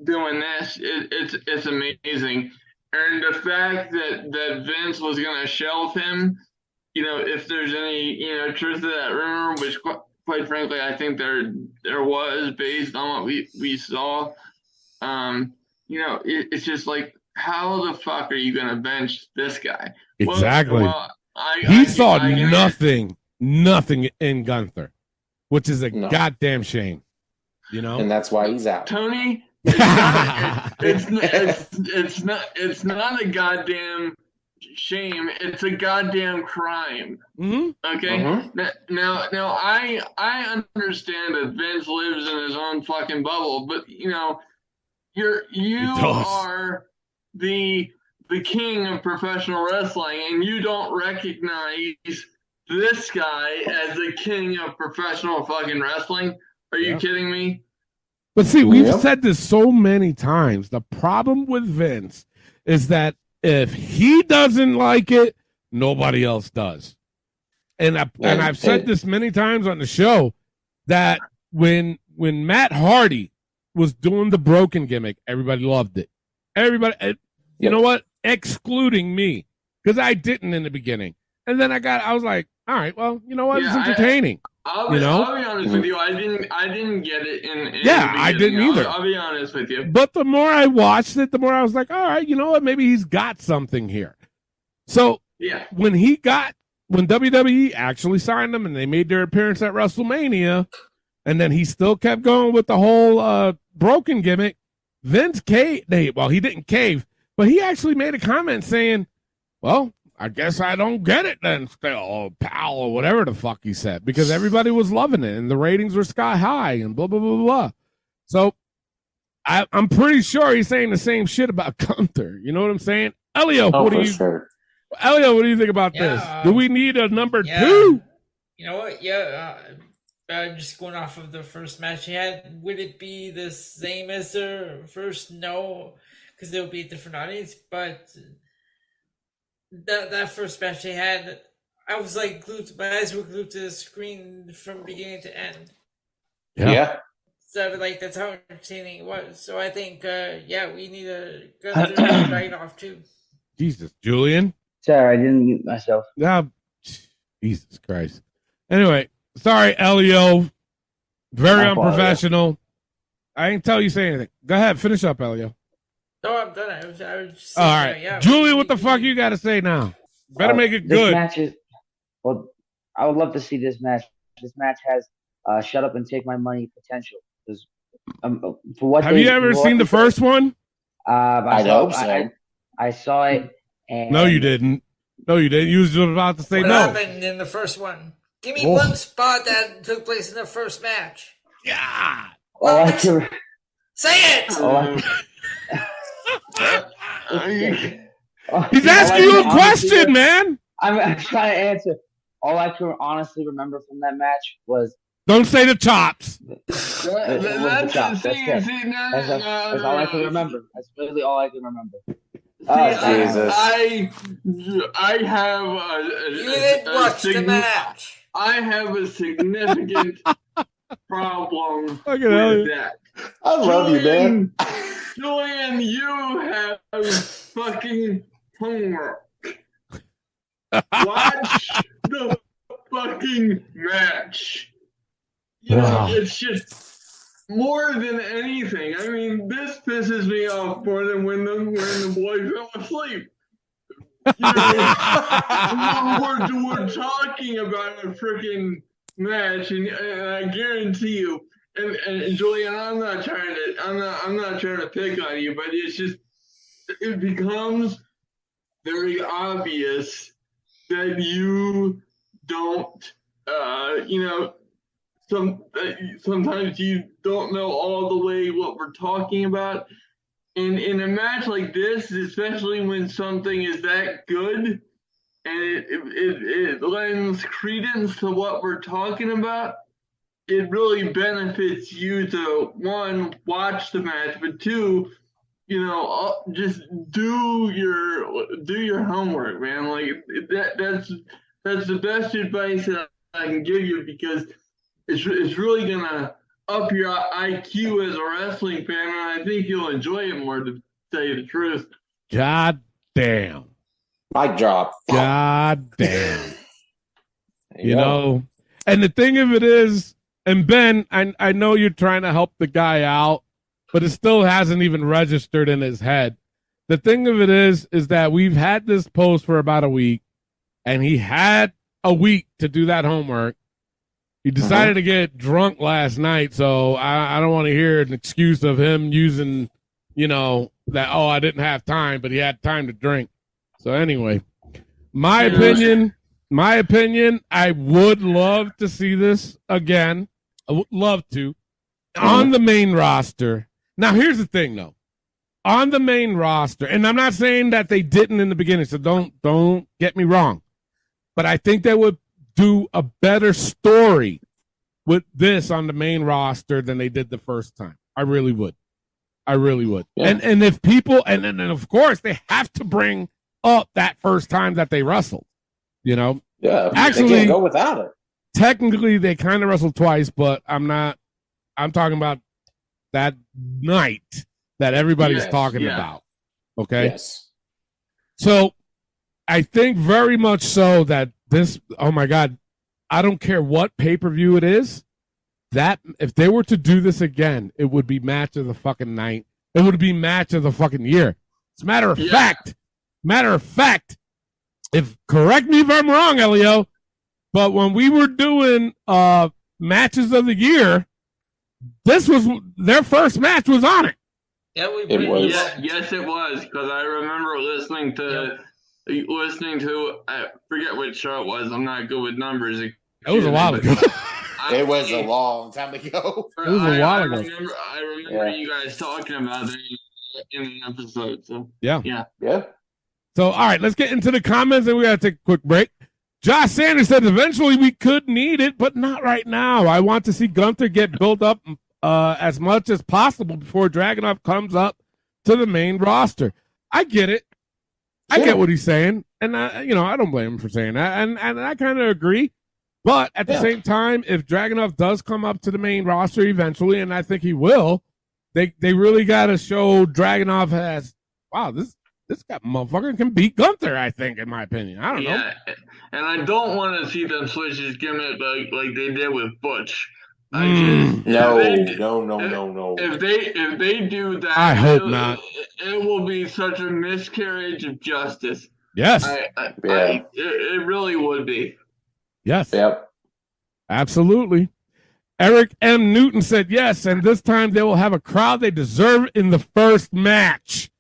doing this, it's amazing. And the fact that Vince was gonna shelve him, if there's any truth to that rumor, which quite frankly I think there was, based on what we saw, it's just like, how the fuck are you gonna bench this guy? Exactly. He saw nothing in Gunther, which is a goddamn shame. And that's why he's out. Tony, it's not a goddamn shame. It's a goddamn crime. Mm-hmm. Okay. Mm-hmm. Now I understand that Vince lives in his own fucking bubble, but you are the king of professional wrestling, and you don't recognize this guy as the king of professional fucking wrestling. Are you kidding me? But see, we've said this so many times. The problem with Vince is that if he doesn't like it, nobody else does. And I've said this many times on the show, that when Matt Hardy was doing the broken gimmick, everybody loved it. Everybody, you know what? Excluding me, because I didn't in the beginning. And then I was like, all right, well, you know what? It's entertaining. I'll be honest with you. I didn't get it in I didn't either. I'll be honest with you. But the more I watched it, the more I was like, all right, you know what? Maybe he's got something here. So when WWE actually signed him and they made their appearance at WrestleMania, and then he still kept going with the whole broken gimmick, Vince caved. Well, he didn't cave, but he actually made a comment saying, well, I guess I don't get it then, still, pal, or whatever the fuck he said, because everybody was loving it and the ratings were sky high and blah, blah, blah, blah. So I'm pretty sure he's saying the same shit about Gunther. You know what I'm saying? Elio, what do you think about this? Do we need a number 2? You know what? Just going off of the first match he had, would it be the same as the first? No, because there would be a different audience, but that first match they had, I was like my eyes were glued to the screen from beginning to end. Yeah. So that's how entertaining it was. So I think we need a Gunther Dragonov too. Jesus, Julian. Sorry, I didn't mute myself. Jesus Christ. Anyway, sorry, Elio. Very unprofessional. I didn't tell you say anything. Go ahead, finish up, Elio. No, I'm done. I was just all right. Julian, what the fuck you got to say now? Better make it good. I would love to see this match. This match has shut up and take my money potential. Have you ever seen the first one? I hope so. I saw it, And No, you didn't. No, you didn't. You was just about to say What no. happened in the first one? Give me one spot that took place in the first match. Yeah. all I can, Say it! He's asking you a question, man. I'm trying to answer. All I can honestly remember from that match was don't say the chops. That's all I can remember. That's really all I can remember. Jesus. I have You didn't watch the match. I have a significant problem Fucking with hell. that. I love you, man. Julian, you have fucking homework. Watch the fucking match. You know, it's just more than anything. I mean, this pisses me off more than when the boy fell asleep. You know, we're talking about a freaking match, and I guarantee you. And Julian, I'm not trying to pick on you, but it's just it becomes very obvious that you don't, sometimes you don't know all the way what we're talking about. And in a match like this, especially when something is that good, and it lends credence to what we're talking about, it really benefits you to, one, watch the match, but two, just do your homework, man. Like that's the best advice that I can give you, because it's really gonna up your IQ as a wrestling fan, and I think you'll enjoy it more, to tell you the truth. God damn. Mic drop. God damn. You know, and the thing of it is, and Ben, I know you're trying to help the guy out, but it still hasn't even registered in his head. The thing of it is that we've had this post for about a week, and he had a week to do that homework. He decided to get drunk last night, so I don't want to hear an excuse of him using, that, I didn't have time, but he had time to drink. So anyway, my opinion, I would love to see this again. I would love to. On the main roster. Now, here's the thing, though. On the main roster, and I'm not saying that they didn't in the beginning, so don't get me wrong. But I think they would do a better story with this on the main roster than they did the first time. I really would. Yeah. And if people, and of course, they have to bring up that first time that they wrestled, Yeah. Actually, they can't go without it. Technically, they kind of wrestled twice, but I'm talking about that night that everybody's talking about. Okay. Yes. So I think very much so that this, oh my God, I don't care what pay-per-view it is, that if they were to do this again, it would be match of the fucking night. It would be match of the fucking year. As a matter of fact, if correct me if I'm wrong, Elio, but when we were doing matches of the year, this was their first match was on it. Yeah, it was. Yes, it was, because I remember listening to I forget which show it was. I'm not good with numbers. It was a while ago. It was a long time ago. It was a while ago. I remember you guys talking about it in the episode. So yeah. So all right, let's get into the comments, and we gotta take a quick break. Josh Sanders said eventually we could need it, but not right now. I want to see Gunther get built up as much as possible before Dragonov comes up to the main roster. I get it. I get what he's saying, and I don't blame him for saying that, and I kind of agree. But at the same time, if Dragonov does come up to the main roster eventually, and I think he will, they really got to show Dragonov as, wow, this guy motherfucker can beat Gunther, I think, in my opinion. I don't know. And I don't want to see them switch his gimmick like they did with Butch. No. If they do that, I hope not. It will be such a miscarriage of justice. Yes. It really would be. Yes. Yep. Absolutely. Eric M. Newton said yes, and this time they will have a crowd they deserve in the first match.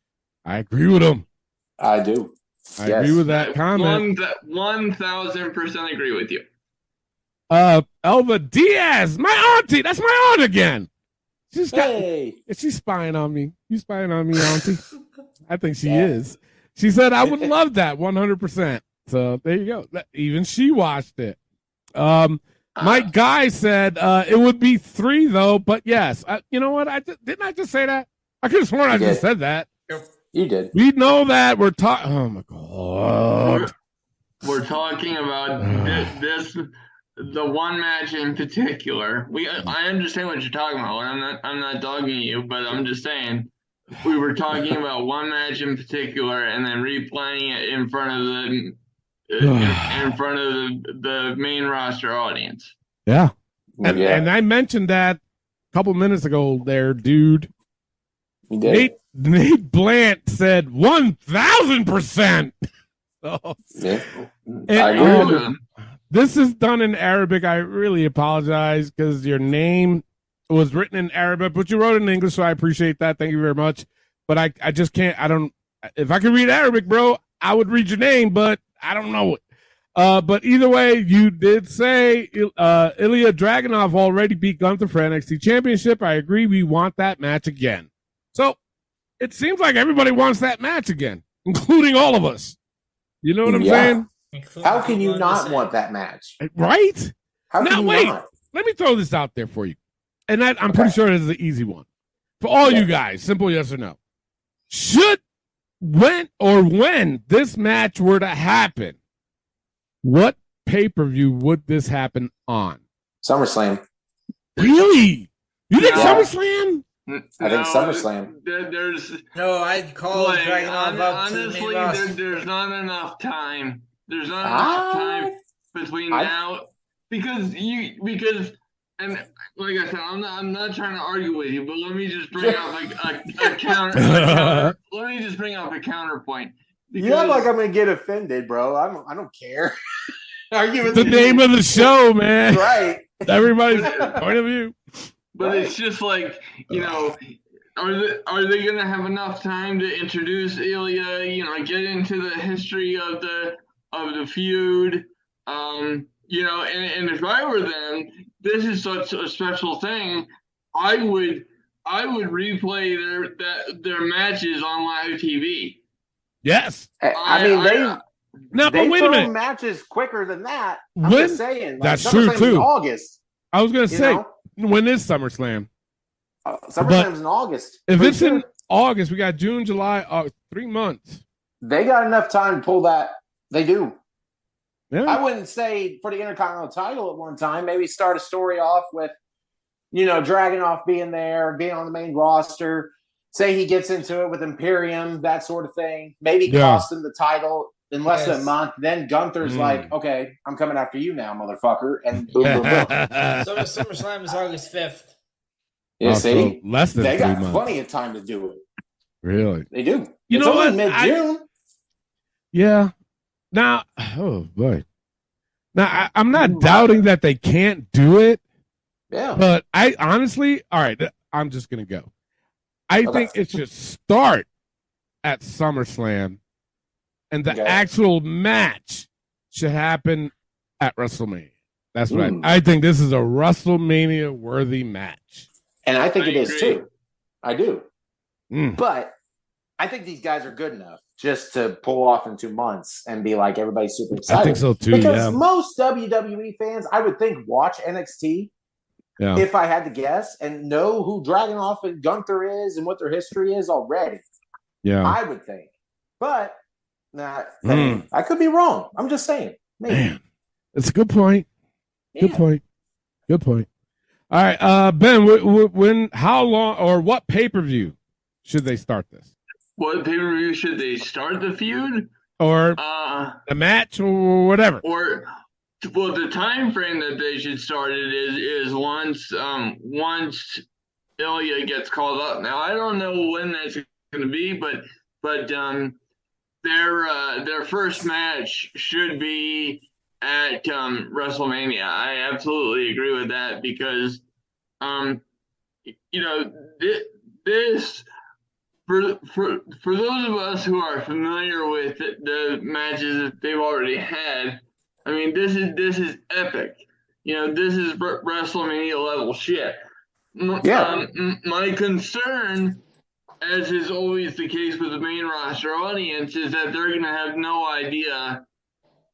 I agree with him. I do. I agree with that comment. 1,000% agree with you. Elva Diaz, my auntie. That's my aunt again. She's spying on me. You spying on me, auntie? I think she is. She said I would love that 100%. So there you go. Even she watched it. My guy said it would be 3 though, but yes. You know what? Didn't I just say that? I could have sworn I just said that. You did. We know that we're talking. Oh my god. We're talking about this. The one match in particular. I understand what you're talking about. I'm not dogging you, but I'm just saying we were talking about one match in particular and then replaying it in front of the main roster audience. Yeah. And I mentioned that a couple minutes ago there, dude. Nate Blant said 1,000%. So, this is done in Arabic. I really apologize because your name was written in Arabic, but you wrote it in English, so I appreciate that. Thank you very much. But I just can't. If I could read Arabic, bro, I would read your name, but I don't know it. But either way, you did say Ilya Dragonov already beat Gunther for NXT Championship. I agree. We want that match again. So it seems like everybody wants that match again, including all of us. You know what I'm saying? How can you not want that match? Right? How can you not? Let me throw this out there for you. And I'm pretty sure this is the easy one. For all you guys, simple yes or no. When this match were to happen, what pay-per-view would this happen on? SummerSlam. Really? You think SummerSlam? I think SummerSlam. I'd call Dragonov up honestly, to the main roster. There's not enough time. There's not enough time between now because and like I said, I'm not trying to argue with you, but let me just bring up a counter. Let me just bring up a counterpoint. You act like I'm gonna get offended, bro. I don't care. It's the name of the show, man. Right. Everybody's point of view. But it's just like, are they going to have enough time to introduce Ilya, get into the history of the feud? And if I were them, this is such a special thing. I would replay their matches on live TV. Yes. They wait a minute. Matches quicker than that. I'm just saying. That's true too. In August. I was going to say, when is SummerSlam? SummerSlam's in August. If it's in August, we got June, July, 3 months. They got enough time to pull that. They do. Yeah. I wouldn't say for the Intercontinental title at one time. Maybe start a story off with, Dragonov being there, being on the main roster. Say he gets into it with Imperium, that sort of thing. Maybe cost him the title in less than a month. Then Gunther's like, okay, I'm coming after you now, motherfucker. And boom, boom, boom. So SummerSlam is August 5th. Yeah, see? So less than they 3 got months. Plenty of time to do it. Really? They do. It's only what? mid-June. Yeah. Now, oh, boy. Now, I'm not doubting that they can't do it. Yeah. But I honestly, all right, I'm just going to go. I think it should start at SummerSlam, and the actual match should happen at WrestleMania. That's what I think. This is a WrestleMania worthy match, and I think it is too. I do, but I think these guys are good enough just to pull off in 2 months and be like everybody's super excited. I think so too. Because most WWE fans, I would think, watch NXT. Yeah. If I had to guess, and know who Dragonov and Gunther is and what their history is already. Yeah. I would think. But I could be wrong. I'm just saying. Maybe. Man, it's a good point. Good point. Good point. All right, Ben, how long or what pay-per-view should they start this? What pay-per-view should they start the feud? Or the match or whatever? Well, the time frame that they should start it is once Ilya gets called up. Now I don't know when that's going to be, but their first match should be at WrestleMania. I absolutely agree with that because this for those of us who are familiar with the matches that they've already had, I mean, this is epic. You know, this is WrestleMania level shit. Yeah. My concern, as is always the case with the main roster audience, is that they're going to have no idea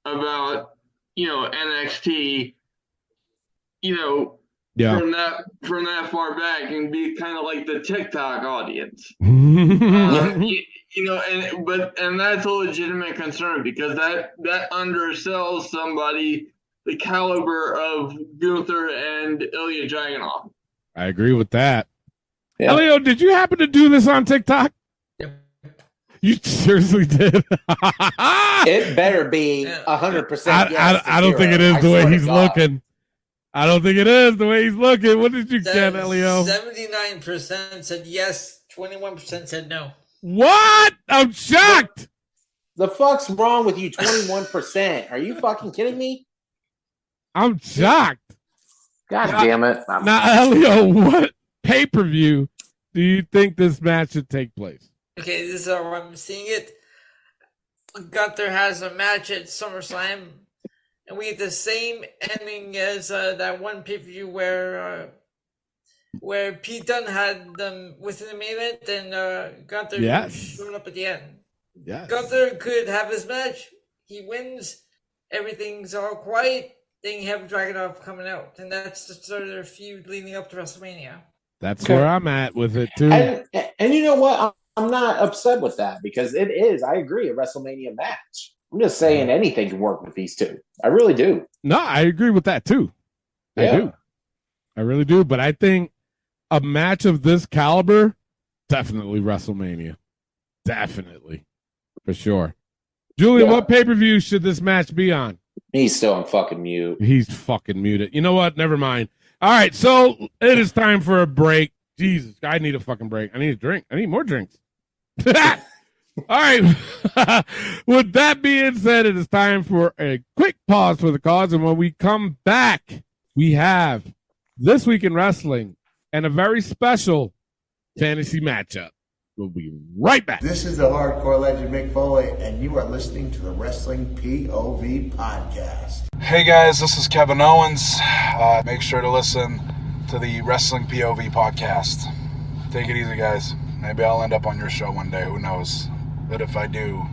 about, you know, NXT, you know, from that far back, and be kind of like the TikTok audience. You know, and that's a legitimate concern, because that undersells somebody the caliber of Gunther and Ilya Dragunov. I agree with that. Yeah. Elio, did you happen to do this on TikTok? Yep. You seriously did? It better be 100%. Yes, I don't think it is the way he's looking. I don't think it is the way he's looking. What did you get, Elio? 79% said yes, 21% said no. What? I'm shocked. The fuck's wrong with you, 21%? Are you fucking kidding me? I'm shocked. God damn it. Now, Elio, what pay-per-view do you think this match should take place? Okay, this is how I'm seeing it. Gunther has a match at SummerSlam, and we get the same ending as that one pay-per-view where Pete Dunne had them within the main event, and Gunther showed up at the end. Yes. Gunther could have his match. He wins. Everything's all quiet. Then you have Dragonov coming out, and that's the start of their feud leading up to WrestleMania. That's where I'm at with it too. And you know what? I'm not upset with that, because it is, I agree, a WrestleMania match. I'm just saying anything can work with these two. I really do. No, I agree with that too. I do. I really do. But I think a match of this caliber, definitely WrestleMania. Definitely. For sure. Julian, what pay-per-view should this match be on? He's still on fucking mute. He's fucking muted. You know what? Never mind. All right, so it is time for a break. Jesus, I need a fucking break. I need a drink. I need more drinks. All right. With that being said, it is time for a quick pause for the cause. And when we come back, we have This Week in Wrestling and a very special fantasy matchup. We'll be right back. This is the hardcore legend Mick Foley, and you are listening to the Wrestling POV Podcast. Hey guys, this is Kevin Owens. Make sure to listen to the Wrestling POV Podcast. Take it easy, guys. Maybe I'll end up on your show one day, who knows? But if I do,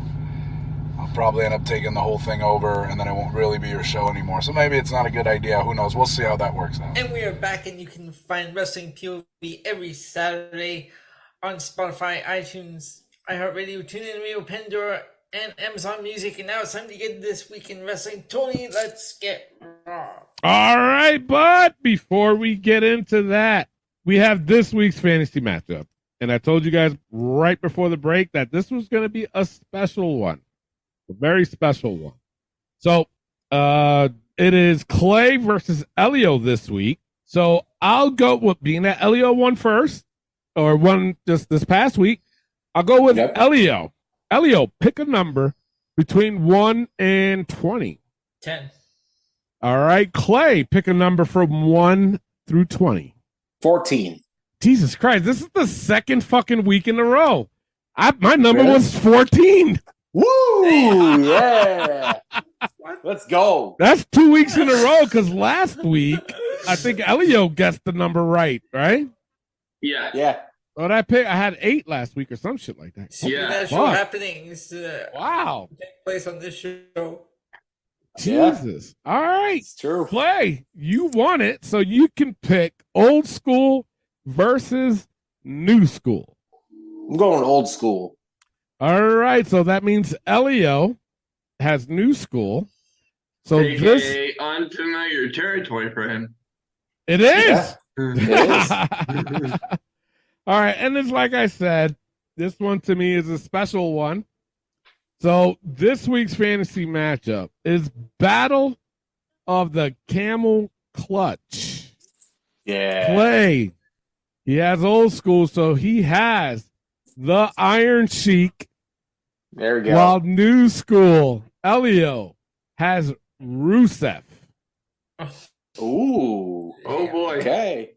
I'll probably end up taking the whole thing over, and then it won't really be your show anymore. So maybe it's not a good idea, who knows? We'll see how that works out. And we are back, and you can find Wrestling POV every Saturday on Spotify, iTunes, iHeartRadio, TuneIn Radio, Pandora, and Amazon Music. And now it's time to get This Week in Wrestling. Tony, let's get raw. All right, but before we get into that, we have this week's fantasy matchup. And I told you guys right before the break that this was going to be a special one, a very special one. So it is Clay versus Elio this week. So I'll go with, being that Elio won first, or won just this past week, I'll go with Elio. Elio, pick a number between 1 and 20. 10. All right, Clay, pick a number from 1 through 20. 14. Jesus Christ, this is the second fucking week in a row. My number was 14. Woo! Yeah. Let's go. That's 2 weeks in a row, because last week, I think Elio guessed the number right? Yeah. Yeah. What I picked, I had 8 last week or some shit like that. Supernatural happenings wow. take place on this show. Jesus. All right. It's true. Clay, you won it, so you can pick old school versus new school. I'm going old school. All right, so that means Elio has new school. So AKA this unfamiliar territory for him. It is. Yeah, it is. All right, and it's like I said, this one to me is a special one. So this week's fantasy matchup is Battle of the Camel Clutch. Yeah. Clay, he has old school, so he has the Iron Sheik. There we go. While new school, Elio has Rusev. Ooh. Oh boy. Okay.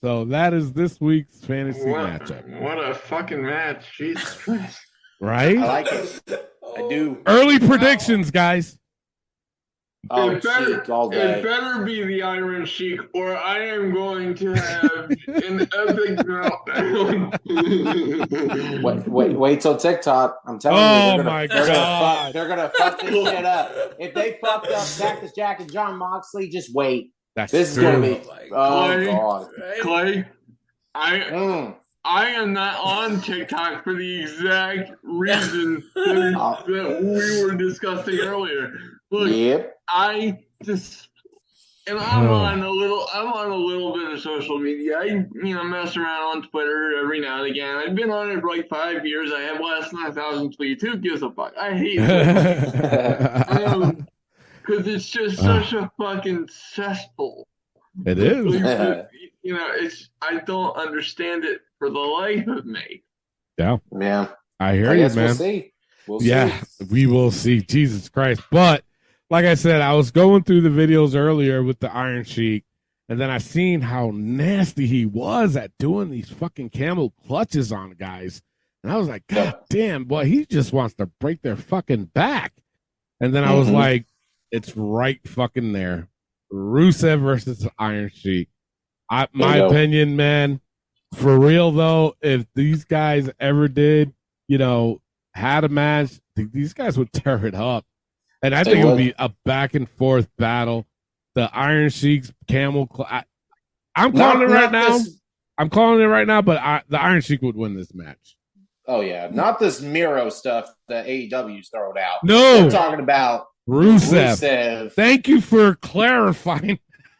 So that is this week's fantasy matchup. What a fucking match. Jesus Christ. Right? I like it. I do. Early predictions, guys. Oh, It better, SHIEK all day. it better be the Iron Sheik, or I am going to have an epic meltdown. Wait till TikTok. I'm telling you, they're gonna fuck this shit up. If they fucked up Cactus Jack and John Moxley, just wait. That's this true. is gonna be. Oh Clay, God, Clay, I am not on TikTok for the exact reason that we were discussing earlier. Look, yep. I'm on a little bit of social media. I mess around on Twitter every now and again. I've been on it for like 5 years. I have less than 1,000 tweets. Who gives a fuck? I hate it. Because it's just such a fucking cesspool. It is. I don't understand it for the life of me. Yeah. Yeah. I hear you, man. We'll see. We will see. Jesus Christ. But like I said, I was going through the videos earlier with the Iron Sheik, and then I seen how nasty he was at doing these fucking camel clutches on guys. And I was like, God damn, boy, he just wants to break their fucking back. And then I was like, it's right fucking there. Rusev versus Iron Sheik. My opinion, man, for real though, if these guys ever did, had a match, these guys would tear it up. And I think it would be a back and forth battle. The Iron Sheik's camel. I'm calling it right now. I'm calling it right now, but the Iron Sheik would win this match. Oh yeah, not this Miro stuff that AEW's thrown out. No, we're talking about Rusev. Thank you for clarifying.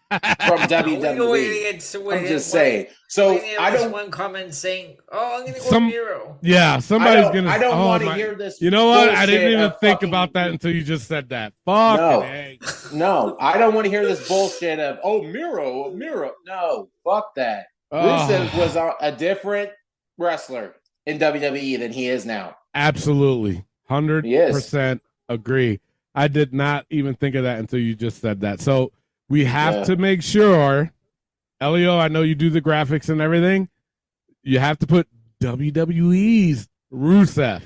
From WWE. I'm just saying. So I don't. One comment saying, "Oh, I'm going to go Miro." Yeah, somebody's going to. I don't want to hear this. You know what? I didn't even think about that until you just said that. No, I don't want to hear this bullshit of Miro. No, fuck that. Rusev was a different wrestler in WWE than he is now. Absolutely, 100% agree. I did not even think of that until you just said that. So. We have to make sure, Elio, I know you do the graphics and everything. You have to put WWE's Rusev.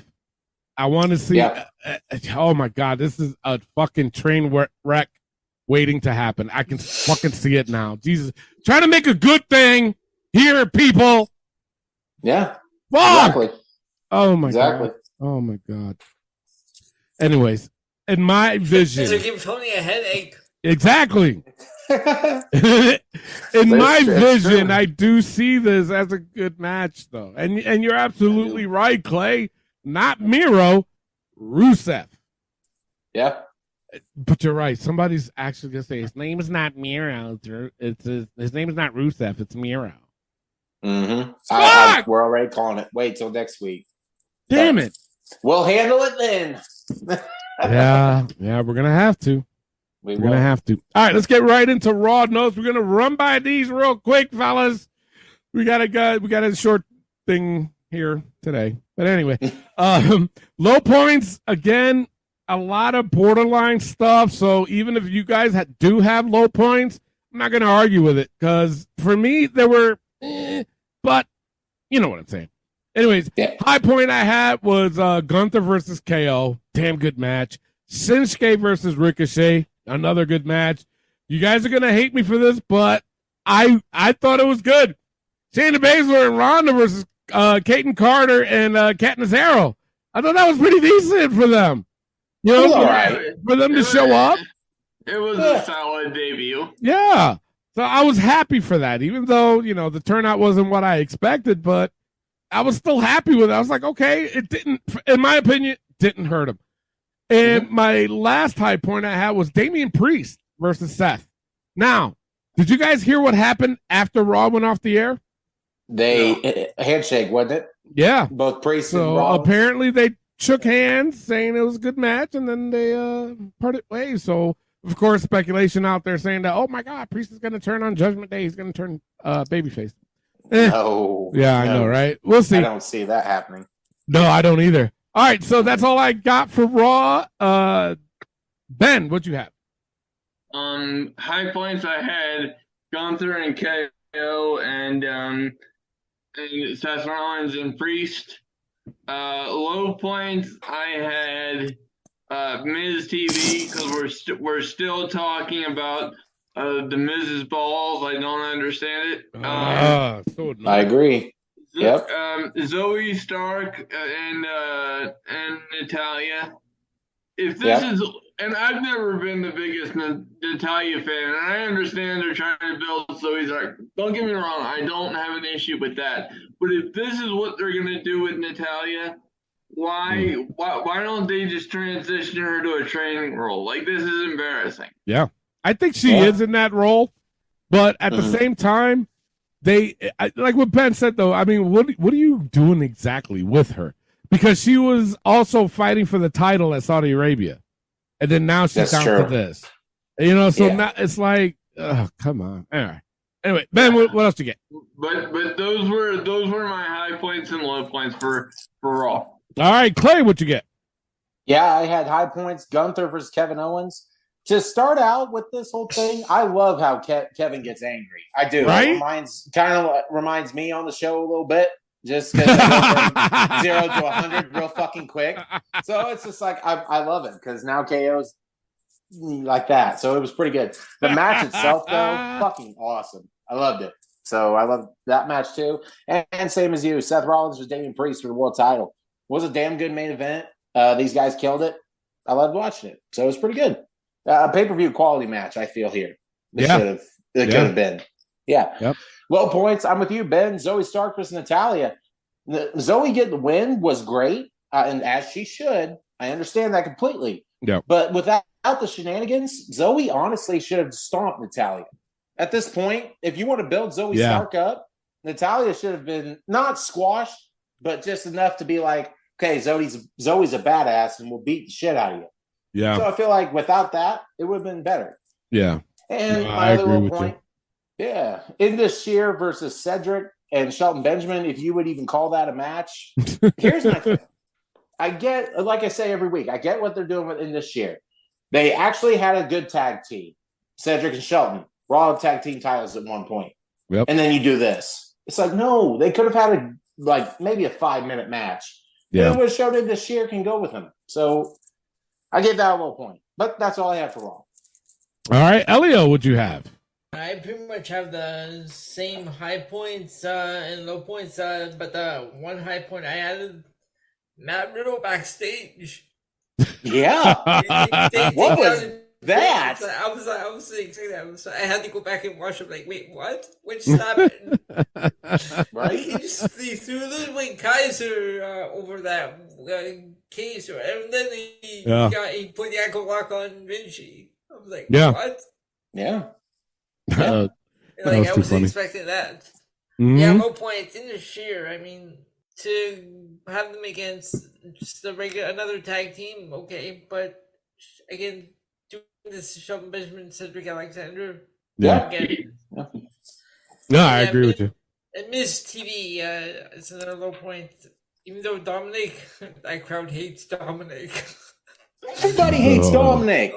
I want to see. Oh, my God. This is a fucking train wreck waiting to happen. I can fucking see it now. Jesus. Trying to make a good thing here, people. Yeah. Fuck! Exactly. Oh, my God. Oh, my God. Anyways, in my vision. They're giving Tony a headache. Exactly. In my vision, I do see this as a good match, though. And you're absolutely right, Clay. Not Miro, Rusev. Yeah. But you're right. Somebody's actually going to say his name is not Miro. His name is not Rusev. It's Miro. Mm-hmm. We're already calling it. Wait till next week. Damn it. We'll handle it then. Yeah, we're going to have to. We're going to have to. All right, let's get right into Raw notes. We're going to run by these real quick, fellas. We got a short thing here today. But anyway, low points, again, a lot of borderline stuff. So even if you guys do have low points, I'm not going to argue with it because for me, there were, but you know what I'm saying. Anyways, high point I had was Gunther versus KO. Damn good match. Shinsuke versus Ricochet. Another good match. You guys are going to hate me for this, but I thought it was good. Shayna Baszler and Ronda versus Kaden Carter and Kat Nazaro. I thought that was pretty decent for them. For them to show up. It was a solid debut. Yeah. So I was happy for that, even though, the turnout wasn't what I expected, but I was still happy with it. I was like, okay, it didn't, in my opinion, didn't hurt him. And my last high point I had was Damian Priest versus Seth. Now, did you guys hear what happened after Raw went off the air? A handshake, wasn't it? Yeah. Both Priest and So Raw. apparently they shook hands saying it was a good match, and then they parted ways. So, of course, speculation out there saying that, oh, my God, Priest is going to turn on Judgment Day. He's going to turn babyface. No. Yeah, I know, right? We'll see. I don't see that happening. No, I don't either. All right, so that's all I got for Raw. Ben, what you have? High points I had Gunther and KO KO and Seth Rollins and Priest. Low points, I had Miz TV because we're still talking about the Miz's balls. I don't understand it. So I agree. Yep. Zoe Stark and Natalia. If this is, and I've never been the biggest Natalia fan, and I understand they're trying to build Zoe Stark. Don't get me wrong, I don't have an issue with that. But if this is what they're gonna do with Natalia, why don't they just transition her to a training role? Like, this is embarrassing. Yeah, I think she is in that role, but at the same time, like what Ben said though. I mean, what are you doing exactly with her? Because she was also fighting for the title at Saudi Arabia, and then now she's down to this. So now it's like, oh, come on. All right. Anyway, Ben, what else you get? But those were my high points and low points for Raw. All right, Clay, what you get? Yeah, I had high points. Gunther versus Kevin Owens. To start out with this whole thing, I love how Kevin gets angry. I do. Right? It reminds me on the show a little bit. Just because I go from 0 to 100 real fucking quick. So it's just like, I love it because now KO's like that. So it was pretty good. The match itself, though, fucking awesome. I loved it. So I love that match, too. And same as you, Seth Rollins was Damian Priest for the world title. It was a damn good main event. These guys killed it. I loved watching it. So it was pretty good. A pay-per-view quality match, I feel here. It could have been. Yeah. Yep. Low points. I'm with you, Ben. Zoe Stark versus Natalia. Zoe getting the win was great, and as she should. I understand that completely. Yeah. But without the shenanigans, Zoe honestly should have stomped Natalia. At this point, if you want to build Zoe Stark up, Natalia should have been not squashed, but just enough to be like, okay, Zoe's a badass, and we'll beat the shit out of you. Yeah. So I feel like without that, it would have been better. Yeah. And my other little point, Indus versus Cedric and Shelton Benjamin, if you would even call that a match. Here's my thing. I get, like I say every week, I get what they're doing in this year. They actually had a good tag team, Cedric and Shelton, Raw tag team titles at one point. Yep. And then you do this. It's like, no, they could have had maybe a 5-minute match. Yeah. And it would have showed that this year can go with them. So I gave that a low point. But that's all I have for Raw. All right, Elio, what'd you have? I pretty much have the same high points and low points, but the one high point I added, Matt Riddle backstage. Yeah. What was that? I was excited. I had to go back and watch it. Like, wait, what? What just happened? Right? He threw Ludwig Kaiser over that case, and then he put the ankle lock on Vinci. I was like, what? Yeah. I wasn't expecting that. Mm-hmm. Yeah, low points in the sheer. I mean, to have them against just another tag team, okay, but again, doing this Shelton Benjamin, Cedric Alexander. Yeah. No, I agree with you. And Miz TV, it's another low point. Even though Dominic, that crowd hates Dominic. Everybody hates Dominic.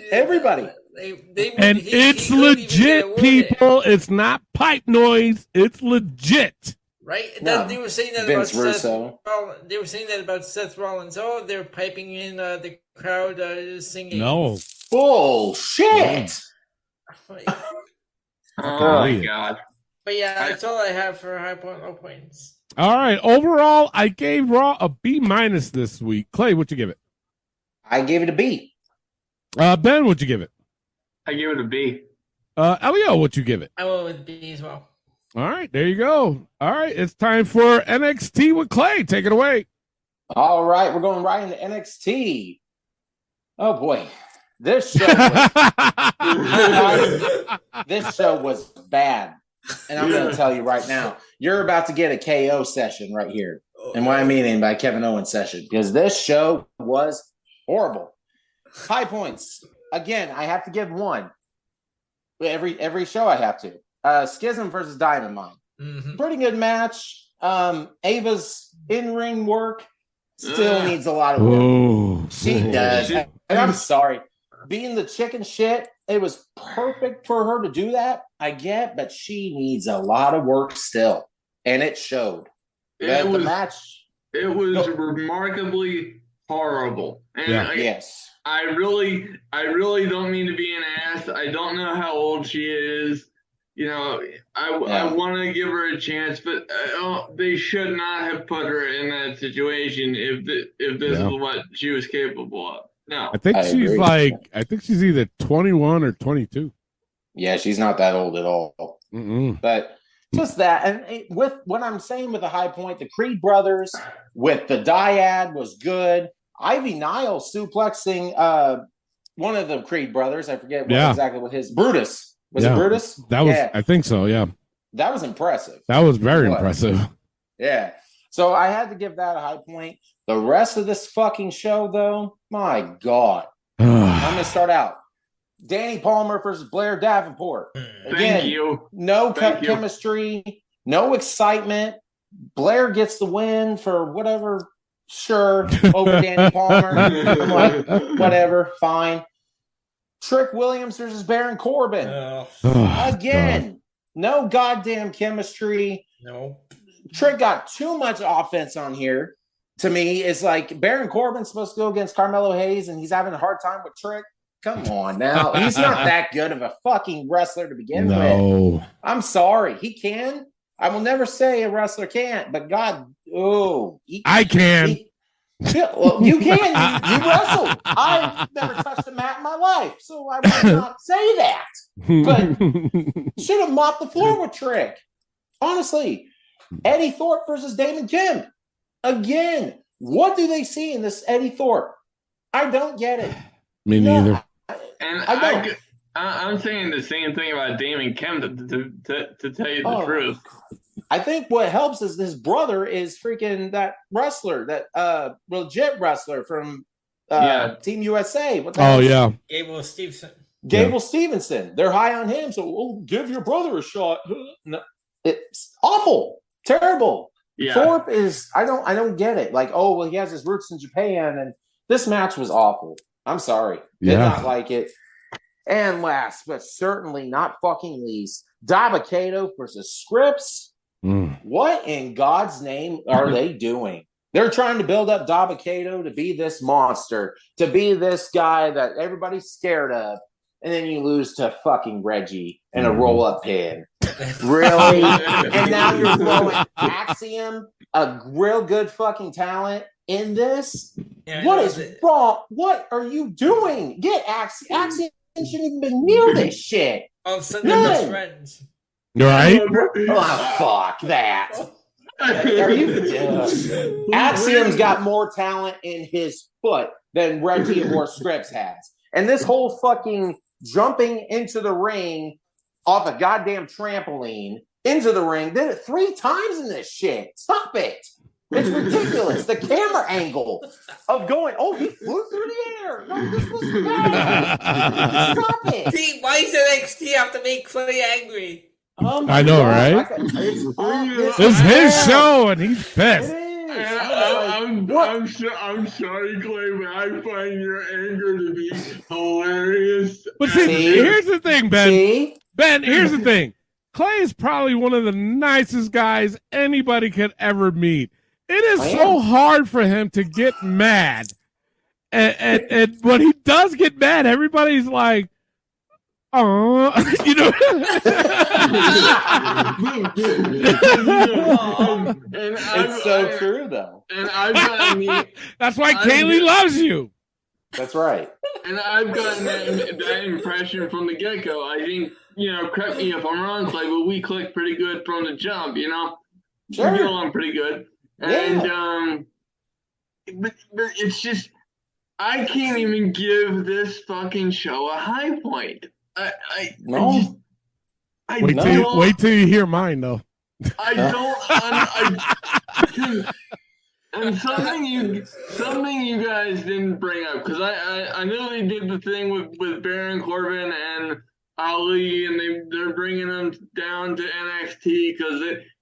Everybody. It's legit, people. It's not pipe noise. It's legit. Right? They were saying that Vince about Russo. They were saying that about Seth Rollins. Oh, they're piping in the crowd singing. No. Bullshit. Oh my God. But yeah, that's all I have for high point, low points. All right. Overall, I gave Raw a B- this week. Clay, what'd you give it? I gave it a B. Ben, what'd you give it? I gave it a B. Elio, what'd you give it? I went with B as well. All right, there you go. All right, it's time for NXT with Clay. Take it away. All right, we're going right into NXT. Oh boy, this show was bad, and I'm going to tell you right now, you're about to get a KO session right here, and what I mean by Kevin Owens session, because this show was horrible. High points. Again, I have to give one. Every show I have to. Schism versus Diamond Mine. Mm-hmm. Pretty good match. Ava's in-ring work still needs a lot of work. She does. And I'm sorry. being the chicken shit, it was perfect for her to do that. I get, but she needs a lot of work still, and it showed. The match. It was remarkably horrible. And yes. I really don't mean to be an ass. I don't know how old she is. You know, I want to give her a chance, but they should not have put her in that situation if this is what she was capable of. No, I think she's either 21 or 22. Yeah, she's not that old at all. Mm-mm. But just that, and with what I'm saying with the high point, the Creed brothers with the dyad was good. Ivy Niles suplexing one of the Creed brothers. I forget exactly what his Brutus. Was it Brutus? That was, I think so, yeah. That was impressive. That was very impressive. Yeah. So I had to give that a high point. The rest of this fucking show, though, my God. I'm going to start out. Danny Palmer versus Blair Davenport. Again, Thank you. No chemistry, no excitement. Blair gets the win for whatever, sure, over Danny Palmer. I'm like, whatever, fine. Trick Williams versus Baron Corbin. Again, no goddamn chemistry. No. Trick got too much offense on here. To me, it's like Baron Corbin's supposed to go against Carmelo Hayes, and he's having a hard time with Trick. Come on now. He's not that good of a fucking wrestler to begin with. I'm sorry. He can. I will never say a wrestler can't, but God, I can. Well, you can. You wrestle. I've never touched a mat in my life, so I will not say that. But should have mopped the floor with Trick. Honestly, Eddie Thorpe versus Damon Kemp. Again, what do they see in this Eddie Thorpe? I don't get it. Me neither. And I'm saying the same thing about Damon Kemp to tell you the truth. I think what helps is his brother is freaking that wrestler, that legit wrestler from Team USA. What the hell? Yeah. Gable Stevenson. Stevenson. They're high on him, so give your brother a shot. No, it's awful, terrible. Yeah. Thorpe is I don't get it. Like, he has his roots in Japan, and this match was awful. I'm sorry. Did not like it. And last, but certainly not fucking least, Dabba-Kato versus Scripps. What in God's name are they doing? They're trying to build up Dabba-Kato to be this monster, to be this guy that everybody's scared of, and then you lose to fucking Reggie in a roll-up pin. Really? And now you're throwing Axiom, a real good fucking talent, in this? Yeah, what is wrong? What are you doing? Get Axiom. Axiom shouldn't even be near this shit. Oh, so they're best friends. Right? Oh, fuck that. Are you? Axiom's got more talent in his foot than Reggie or Scripps has. And this whole fucking jumping into the ring off a goddamn trampoline into the ring, did it 3 times in this shit. Stop it. It's ridiculous. The camera angle of going, he flew through the air. No, this was bad. Stop it. See, why does NXT have to make Clay angry? I know, right? It's his show, and he's pissed. I'm sorry, Clay, but I find your anger to be hilarious. But here's the thing, Ben. Ben, here's the thing. Clay is probably one of the nicest guys anybody could ever meet. It is so hard for him to get mad. And when he does get mad, everybody's like, oh, you know. It's so true, though. And I've gotten that's why Kaylee loves you. That's right. And I've gotten that impression from the get-go. I think, correct me if I'm wrong, it's like, we clicked pretty good from the jump, Sure. We get along pretty good. And, but it's just, I can't even give this fucking show a high point. Wait till you hear mine, though. And something you guys didn't bring up, because I know they did the thing with Baron Corbin and Ali, and they're bringing them down to NXT because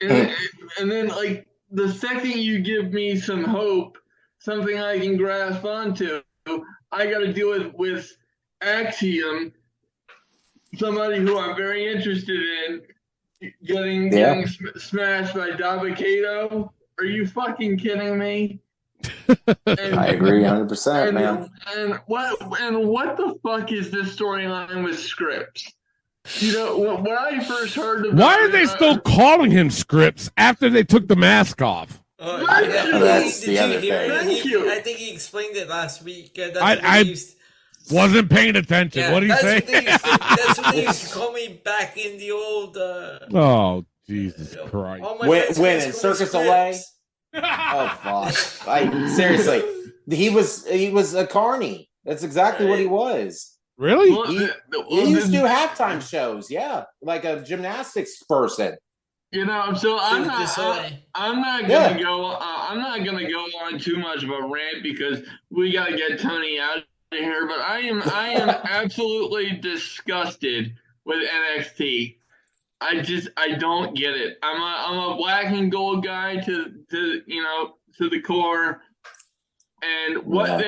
and then like the second you give me some hope, something I can grasp onto, I got to deal with Axiom, somebody who I'm very interested in, getting smashed by Dabakato. Are you fucking kidding me? I agree 100%, man. And what the fuck is this storyline with Scripps? You know, when I first heard about why are they still calling him Scripps after they took the mask off? That's the other thing. I think he explained it last week. I wasn't paying attention. Yeah, what did he say? That's what they used to call me back in the old. Oh, Jesus Christ! When in Circus Olay? Oh fuck! Like seriously, he was a carny. That's exactly what he was. Really? He used to do halftime shows. Yeah, like a gymnastics person. You know, so I'm not gonna go. I'm not gonna go on too much of a rant because we gotta get Tony out of here. But I am absolutely disgusted with NXT. I don't get it. I'm a black and gold guy to the core, and what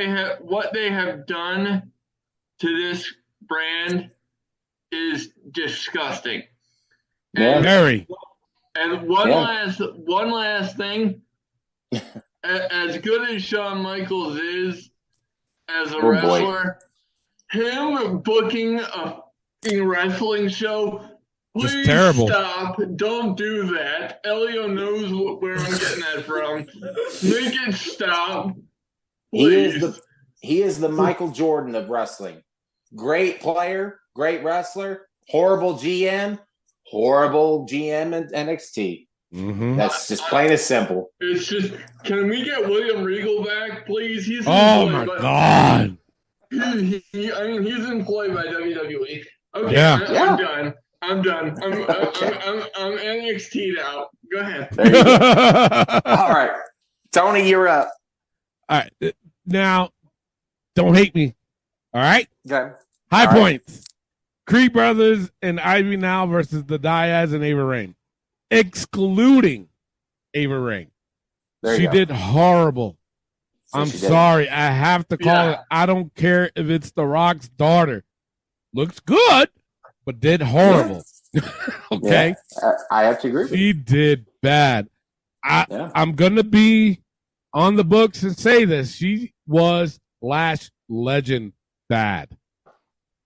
they have done to this brand is disgusting. And, very. And one last thing. As good as Shawn Michaels is as a wrestler, him booking a wrestling show. Please terrible. Stop. Don't do that. Elio knows where I'm getting that from. Make it stop. Please. He is the Michael Jordan of wrestling. Great player, great wrestler, horrible GM in NXT. Mm-hmm. That's just plain and simple. It's just, can we get William Regal back, please? He's my God. He's employed by WWE. Okay, yeah. I'm done. I'm NXT'd out. Go ahead. There you go. All right. Tony, you're up. All right. Now, don't hate me. All right? Okay. High points. Creed Brothers and Ivy Now versus the Diaz and Ava Raine. Excluding Ava Raine. She did horrible. I'm sorry. I have to call it. I don't care if it's The Rock's daughter. Looks good, but did horrible. Okay? Yeah, I have to agree. She did bad. I'm going to be on the books and say this. She was Lash Legend bad.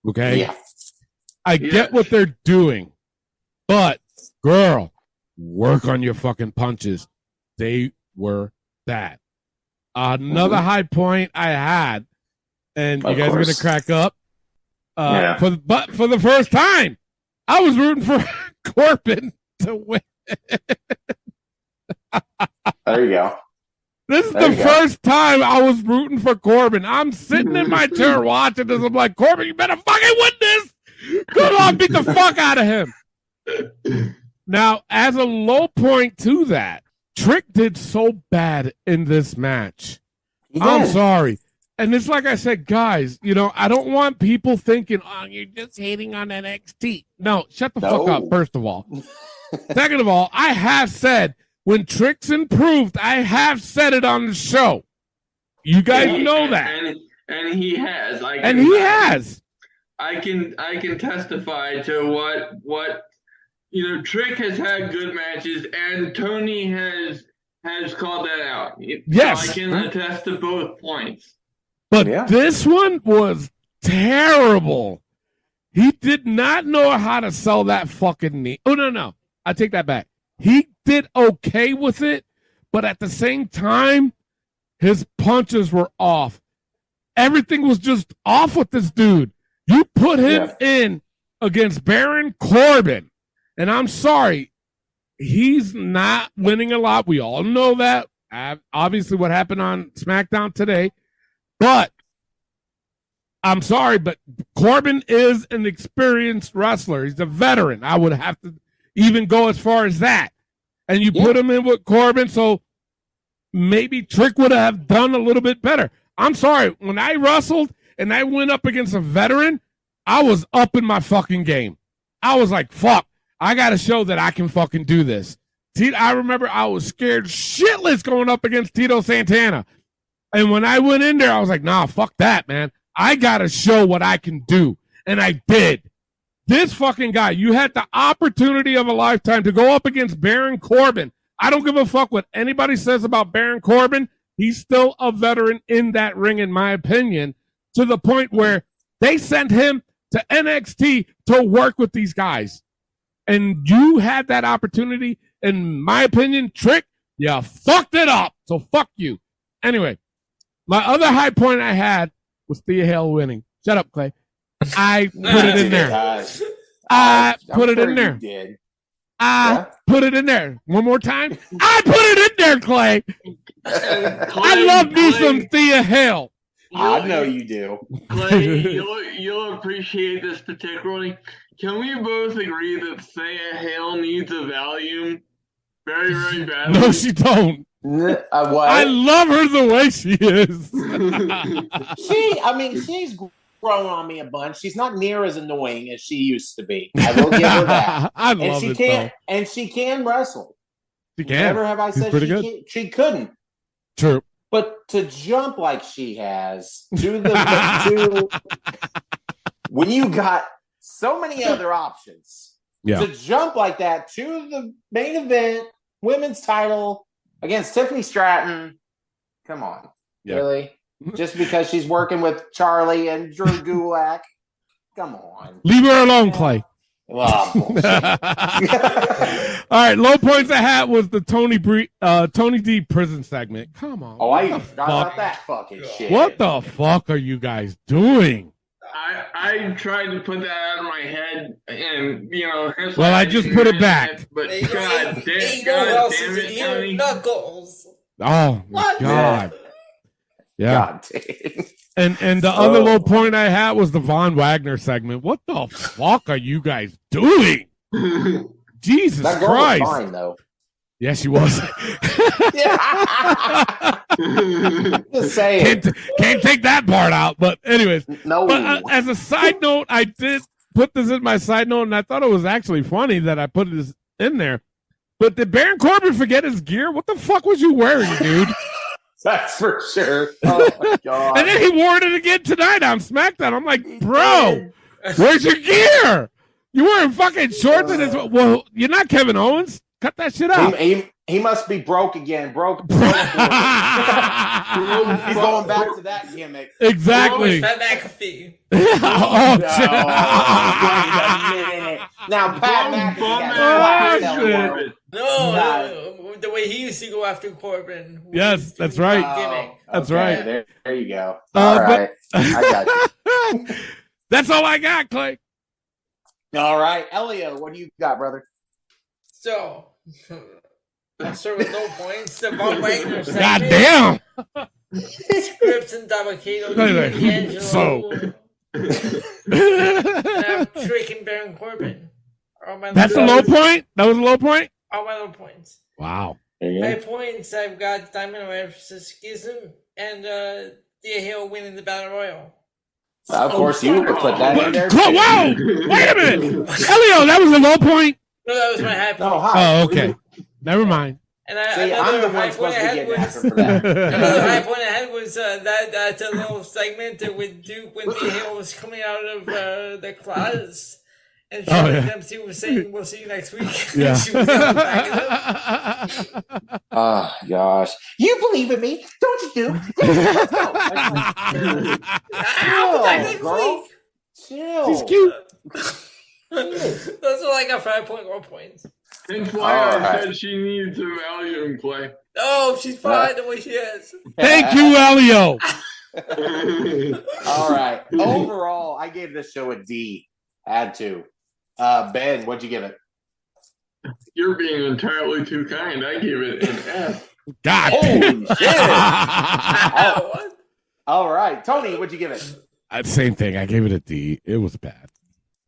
Okay? Yeah. I get what they're doing, but girl, work on your fucking punches. They were bad. Another high point I had, and you guys are gonna crack up. For the first time, I was rooting for Corbin to win. There you go. This is the first time I was rooting for Corbin. I'm sitting in my chair watching this. I'm like, Corbin, you better fucking win this. Come on, beat the fuck out of him. Now, as a low point to that, Trick did so bad in this match. I'm sorry. And it's like I said, guys, I don't want people thinking, oh, you're just hating on NXT. No, shut the fuck up, first of all. Second of all, I have said, when Trick's improved, I have said it on the show. You guys know that. And he has. He has. I can testify to what Trick has had good matches, and Tony has called that out. Yes, so I can attest to both points. But this one was terrible. He did not know how to sell that fucking knee. Oh no, I take that back. He did okay with it, but at the same time, his punches were off. Everything was just off with this dude. You put him in against Baron Corbin, and I'm sorry, he's not winning a lot. We all know that. Obviously, what happened on SmackDown today. But I'm sorry, but Corbin is an experienced wrestler. He's a veteran. I would have to even go as far as that. And you put him in with Corbin, so maybe Trick would have done a little bit better. I'm sorry. When I wrestled and I went up against a veteran, I was up in my fucking game. I was like, fuck, I got to show that I can fucking do this. I remember I was scared shitless going up against Tito Santana. And when I went in there, I was like, nah, fuck that, man. I got to show what I can do. And I did. This fucking guy, you had the opportunity of a lifetime to go up against Baron Corbin. I don't give a fuck what anybody says about Baron Corbin. He's still a veteran in that ring, in my opinion, to the point where they sent him to NXT to work with these guys. And you had that opportunity. In my opinion, Trick, you fucked it up. So fuck you. Anyway, my other high point I had was Thea Hale winning. Shut up, Clay. I put it in there. I put it in there. I put it in there. One more time. I put it in there, Clay. I love me some Thea Hale. I know you do. Clay, you'll appreciate this particularly. Can we both agree that Thea Hale needs a Valium very, very badly? No, she don't. What? I love her the way she is. She's grown on me a bunch. She's not near as annoying as she used to be. I will give her that. I love she it, can, though. And she can wrestle. She can. Never have I She's said pretty good. she couldn't. True. But to jump like she has to when you got so many other options, to jump like that to the main event, women's title against Tiffany Stratton, come on, really? Just because she's working with Charlie and Drew Gulak, come on, leave her alone, Clay. Oh, all right, low points I had was the Tony D prison segment. Come on. Oh, I forgot about that fucking shit. What the fuck are you guys doing? I tried to put that out of my head, and well, I just put it back. But God damn it, Tony. Knuckles. Oh my God. Yeah. God damn. And the other low point I had was the Von Wagner segment. What the fuck are you guys doing? Jesus that girl Christ. Was fine, though. Yes, she was. Just saying. Can't take that part out. But anyways. No. But as a side note, I did put this in my side note, and I thought it was actually funny that I put this in there. But did Baron Corbin forget his gear? What the fuck was you wearing, dude? That's for sure. Oh, my God. And then he wore it again tonight on SmackDown. I'm like, bro, where's your gear? You wearing fucking shorts and it's well, you're not Kevin Owens. Cut that shit out. He must be broke again. Broke. He's going back to that gimmick. Exactly. Pat McAfee. Oh, shit. Now, Pat McAfee. No, the way he used to go after Corbin. Yes, that's right. That's right. There you go. All right. I got you. That's all I got, Clay. All right. Elio, what do you got, brother? So, I'll start with low points. The Von Wagner segment. God damn. Scripps and Dabakato. So. And I'm tricking Baron Corbin. That's a low point? That was a low point? All my low points. Wow. High points, I've got Diamond versus Schism and Thea Hale winning the Battle Royal. Of course, you could put that in there. Whoa! Wait a minute! Elio, that was a low point? No, that was my high point. Oh, okay. Never mind. And I'm the one supposed to be getting after for that. Another high point I had was that little segment with Duke when Thea Hale was coming out of the closet. And Dempsey was saying, "We'll see you next week." Yeah. She was back oh gosh, you believe in me, don't you? Do let's go. Girl. Chill. She's cute. That's all I got. 5.1 points. That's why I said she needs a Valium, Clay. Oh, she's fine the way she is. Thank you, Elio. All right. Overall, I gave this show a D. Had to. Ben, what'd you give it? You're being entirely too kind. I give it an F. God. Holy shit. All right. Tony, what'd you give it? Same thing. I gave it a D. It was bad.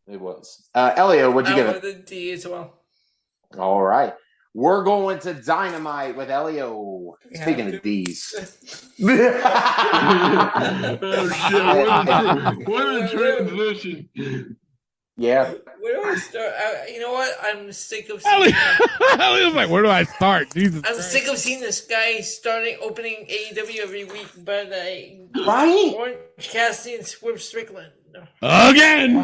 It was. Elio, what'd you give it? I went a D as well. All right. We're going to Dynamite with Elio. Speaking of D's. Oh, shit. What a transition. Yeah. Where do I start? You know what? I'm sick of Ellie seeing was like, where do I start? Jesus I'm Christ. sick of seeing this guy opening AEW every week, but Right? Orange Cassidy and Swerve Strickland. Again.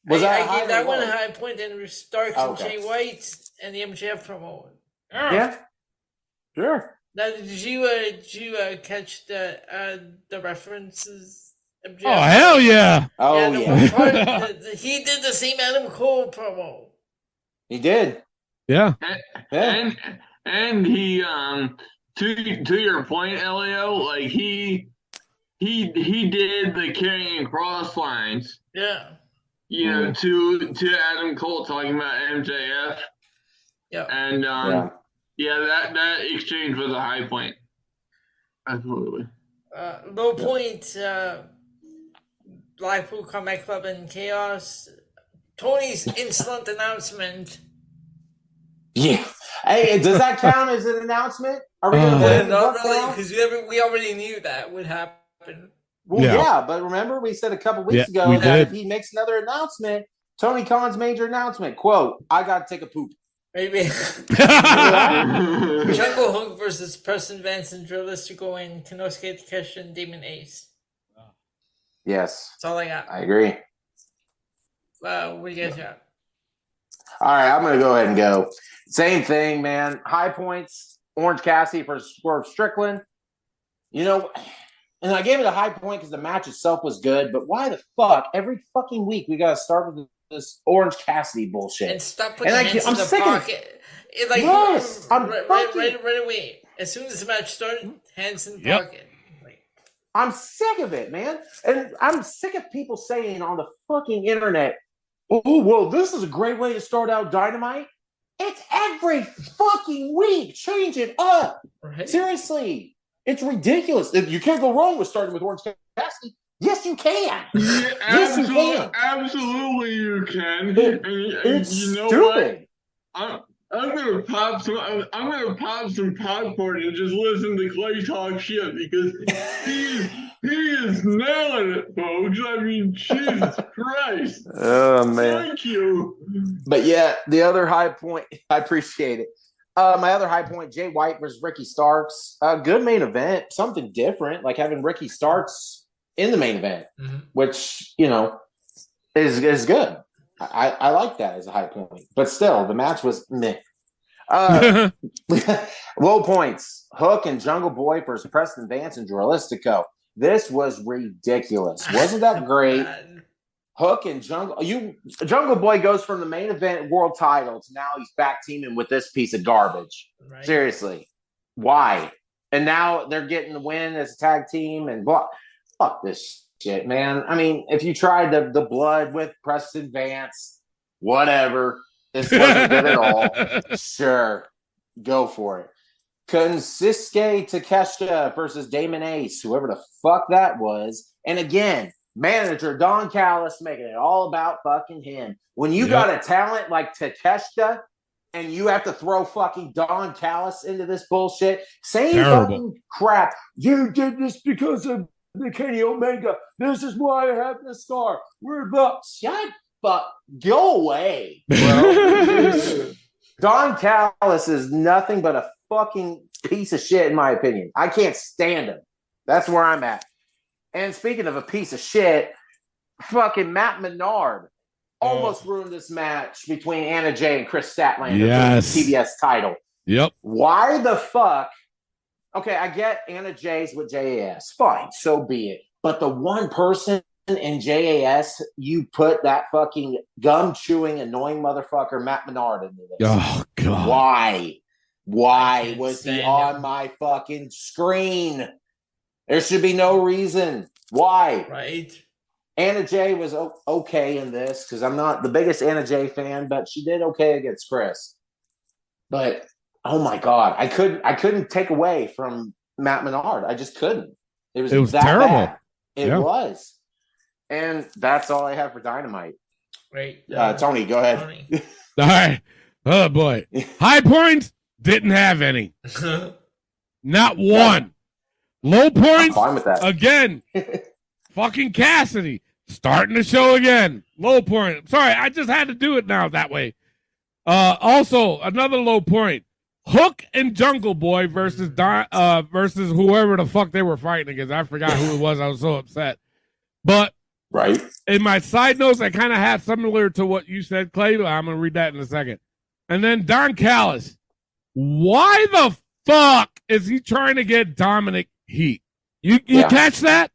Was I high gave that or one a low? high point, and Starks and Jay White and the MJF promo. Yeah. Sure. Now, did you catch the references? MJF? Oh, hell yeah. Oh, the yeah. one part, he did the same Adam Cole promo. He did. Yeah. And he to your point, Elio, like he did the carrying cross lines. Yeah. You know, to Adam Cole talking about MJF. Yeah. And that exchange was a high point. Absolutely. Low point, Blackpool Combat Club and Chaos. Tony's insolent announcement. Yeah. Hey, does that count as an announcement? Are we going to Not really, because we already knew that would happen. Well, yeah, but remember we said a couple weeks ago that if he makes another announcement, Tony Khan's major announcement, quote, I got to take a poop. Maybe. Jungle Hook versus Preston Vance and Drew Listico and Konosuke Takeshita and Damon Ace. Yes. That's all I got. I agree. What do you guys got? All right, I'm going to go ahead and go. Same thing, man. High points, Orange Cassidy versus Swerve Strickland. You know, and I gave it a high point because the match itself was good, but why the fuck every fucking week we got to start with this Orange Cassidy bullshit? And stop putting hands in the pocket. Right away. As soon as the match started, hands in the pocket. I'm sick of it, man. And I'm sick of people saying on the fucking internet, oh, well, this is a great way to start out Dynamite. It's every fucking week. Change it up. Right. Seriously. It's ridiculous. You can't go wrong with starting with Orange Cassidy. Yes, you can. Yes, you can. Absolutely, you can. It's you know stupid. What? I'm gonna pop some popcorn and just listen to Clay talk shit because he is nailing it, folks. I mean, Jesus Christ. Oh man. Thank you. But yeah, the other high point, I appreciate it. My other high point, Jay White versus Ricky Starks. Good main event, something different, like having Ricky Starks in the main event, which, you know, is good. I like that as a high point. But still, the match was meh. Low points, Hook and Jungle Boy versus Preston Vance and Drolistico. This was ridiculous. Wasn't that great? Hook and Jungle Boy goes from the main event world title to now he's back teaming with this piece of garbage. Right. Seriously. Why? And now they're getting the win as a tag team and blah. Fuck this shit, man. I mean, if you tried the blood with Preston Vance, whatever. This wasn't good at all. Sure. Go for it. Konosuke Takeshita versus Damon Ace, whoever the fuck that was. And again, manager Don Callis making it all about fucking him. When you got a talent like Takeshita and you have to throw fucking Don Callis into this bullshit, same fucking crap. You did this because of the Kenny Omega. This is why I have this scar. We're about shut fuck. Go away, bro. Don Callis is nothing but a fucking piece of shit, in my opinion. I can't stand him. That's where I'm at. And speaking of a piece of shit, fucking Matt Menard almost ruined this match between Anna Jay and Chris Statlander for the TBS title. Yep. Why the fuck? Okay, I get Anna Jay's with JAS. Fine, so be it. But the one person in JAS, you put that fucking gum-chewing, annoying motherfucker Matt Menard into this. Oh, God. Why was he on my fucking screen? There should be no reason. Why? Right. Anna Jay was okay in this because I'm not the biggest Anna Jay fan, but she did okay against Chris. But oh my God, I couldn't take away from Matt Menard. I just couldn't. It was that terrible. Bad. It was. And that's all I have for Dynamite. Great. Tony, go ahead. Tony. All right. Oh, boy. High points, didn't have any. Not one. Low points, I'm fine with that. again, fucking Cassidy. Starting the show again. Low point. Sorry, I just had to do it now that way. Also, another low point. Hook and Jungle Boy versus whoever the fuck they were fighting against. I forgot who it was. I was so upset. But in my side notes, I kind of had similar to what you said, Clay. I'm going to read that in a second. And then Don Callis. Why the fuck is he trying to get Dominic heat? You catch that?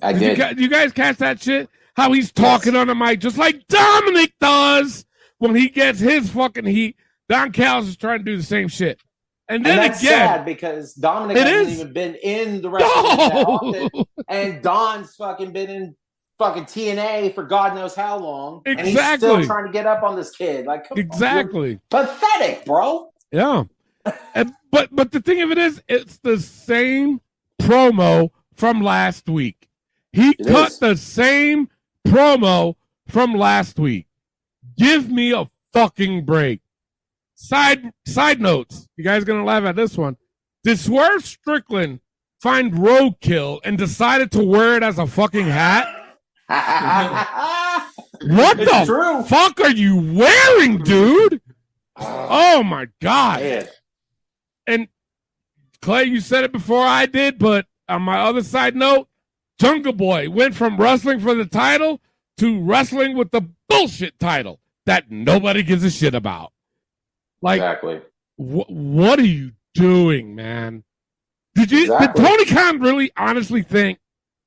I did. You guys catch that shit? How he's talking on the mic just like Dominic does when he gets his fucking heat. Don Callis is trying to do the same shit. And then that's again, sad because Dominic hasn't even been in the wrestling that often. And Don's fucking been in fucking TNA for God knows how long. Exactly. And he's still trying to get up on this kid. Like, come on, pathetic, bro. Yeah. But the thing of it is, it's the same promo from last week. He cut the same promo from last week. Give me a fucking break. Side notes. You guys gonna laugh at this one. Did Swerve Strickland find roadkill and decided to wear it as a fucking hat? What the fuck are you wearing, dude? Oh my God. Man. And Clay, you said it before I did, but on my other side note, Jungle Boy went from wrestling for the title to wrestling with the bullshit title that nobody gives a shit about. Like, exactly. What are you doing, man? Did Tony Khan really honestly think,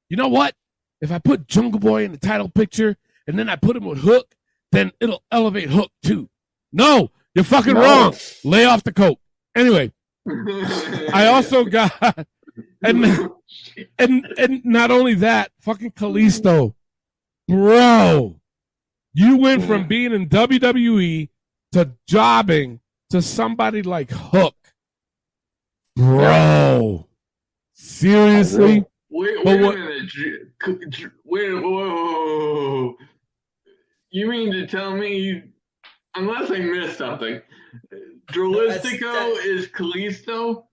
you know what? If I put Jungle Boy in the title picture and then I put him with Hook, then it'll elevate Hook too. No, you're fucking wrong. Lay off the coke. Anyway, I also got and not only that, fucking Kalisto, bro. You went from being in WWE to jobbing to somebody like Hook, bro. Seriously? Wait a minute. Whoa. You mean to tell me, unless I missed something, Drilistico is Kalisto?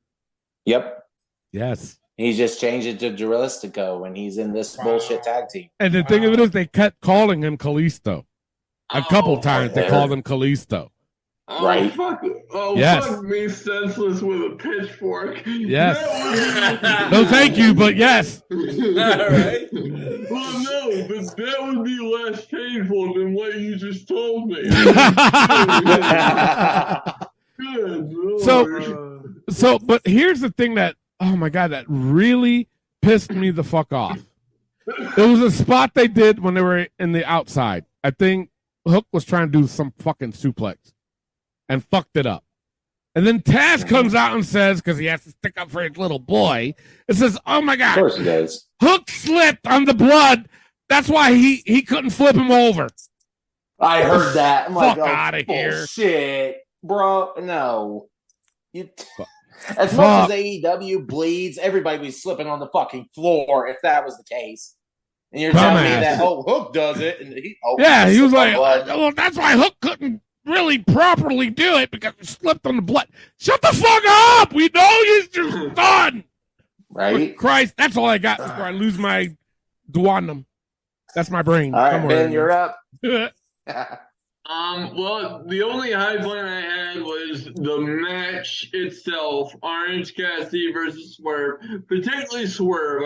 Yep. Yes. He just changed it to Drilistico when he's in this bullshit tag team. And the thing of it is, they kept calling him Kalisto. A couple times they called him Kalisto. Right. Fuck me senseless with a pitchfork. Yes. No, thank you, but yes. All right. Well, no, but that would be less painful than what you just told me. Good. So, but here's the thing that, oh my God, that really pissed me the fuck off. It was a spot they did when they were in the outside. I think Hook was trying to do some fucking suplex and fucked it up. And then Taz comes out and says, because he has to stick up for his little boy, it says, oh my God, of course he does. Hook slipped on the blood. That's why he couldn't flip him over. I heard that. I'm fuck like, out of here. Shit, bro. No. As much as AEW bleeds, everybody would be slipping on the fucking floor if that was the case. And you're telling me that, Hook does it. And he was like, well, that's why Hook couldn't really properly do it because he slipped on the blood. Shut the fuck up! We know you're just done. Right? For Christ, that's all I got before I lose my duodenum. That's my brain. All right, Ben, you're up. Well, the only high point I had was the match itself, Orange Cassidy versus Swerve, particularly Swerve.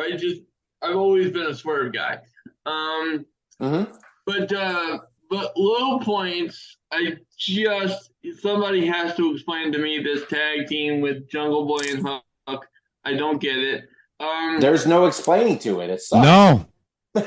I've always been a Swerve guy. But low points, somebody has to explain to me this tag team with Jungle Boy and Hook. I don't get it. There's no explaining to it. It's no.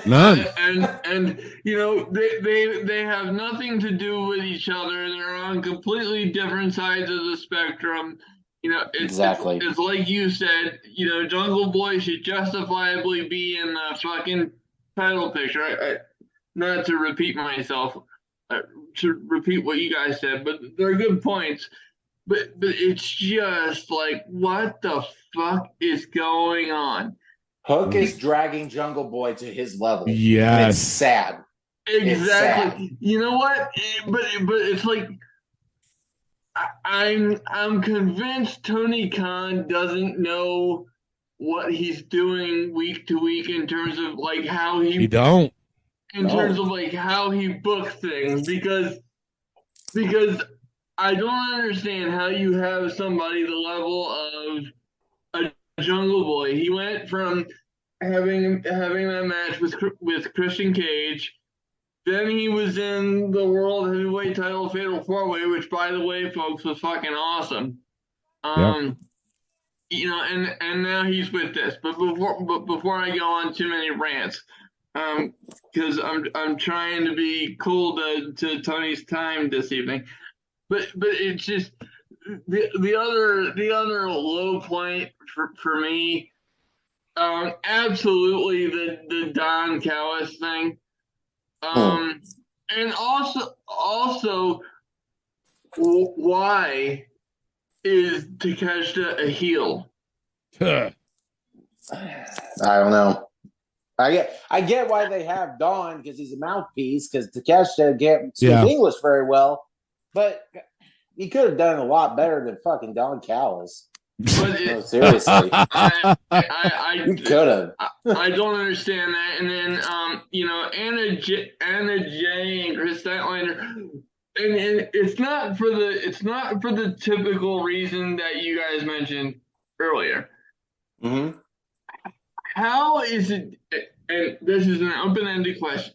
None. And you know, they have nothing to do with each other. They're on completely different sides of the spectrum. You know, it's like you said, you know, Jungle Boy should justifiably be in the fucking title picture. Not to repeat myself, to repeat what you guys said, but they're good points. But it's just like, what the fuck is going on? Hook is dragging Jungle Boy to his level. Yes. And it's sad. Exactly. It's sad. You know what? But it's like, I'm convinced Tony Khan doesn't know what he's doing week to week in terms of like how he don't. in terms of like how he books things because I don't understand how you have somebody the level of a Jungle Boy. He went from having that match with Christian Cage. Then he was in the World Heavyweight Title Fatal 4-Way, which, by the way, folks, was fucking awesome. You know, and now he's with this. But before I go on too many rants, because I'm trying to be cool to Tony's time this evening. But it's just the other low point for me, absolutely the Don Callis thing, and also why is Takeshita a heel? I don't know. I get why they have Don because he's a mouthpiece because Takeshita can't speak English very well. But he could have done a lot better than fucking Don Callis. No, seriously. You could have. I don't understand that. And then, you know, Anna Jay and Chris Statlander, and it's not for the typical reason that you guys mentioned earlier. Mm-hmm. How is it? And this is an open-ended question.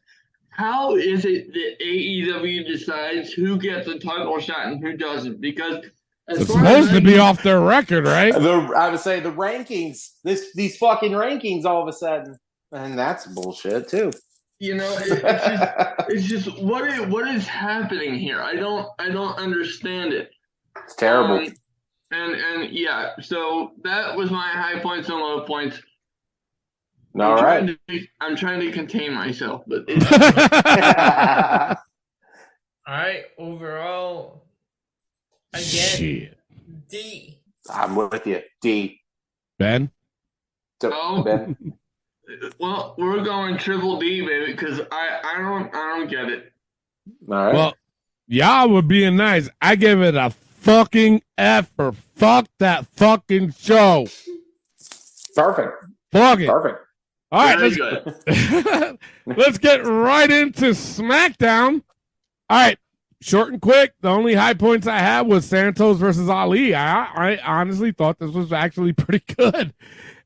How is it that AEW decides who gets a title shot and who doesn't? Because it's supposed to be off their record, right? I would say the rankings, these fucking rankings all of a sudden, and that's bullshit too. You know, it's just what is happening here? I don't understand it. It's terrible. And yeah, so that was my high points and low points. All right. I'm trying to contain myself, but all right. Overall, again, D. I'm with you, D. Ben. Ben. Well, we're going triple D, baby, because I don't get it. All right. Well, y'all were being nice. I give it a fucking F for fuck that fucking show. Perfect. Fuck it. Perfect. All right, let's get right into SmackDown. All right, short and quick. The only high points I had was Santos versus Ali. I honestly thought this was actually pretty good.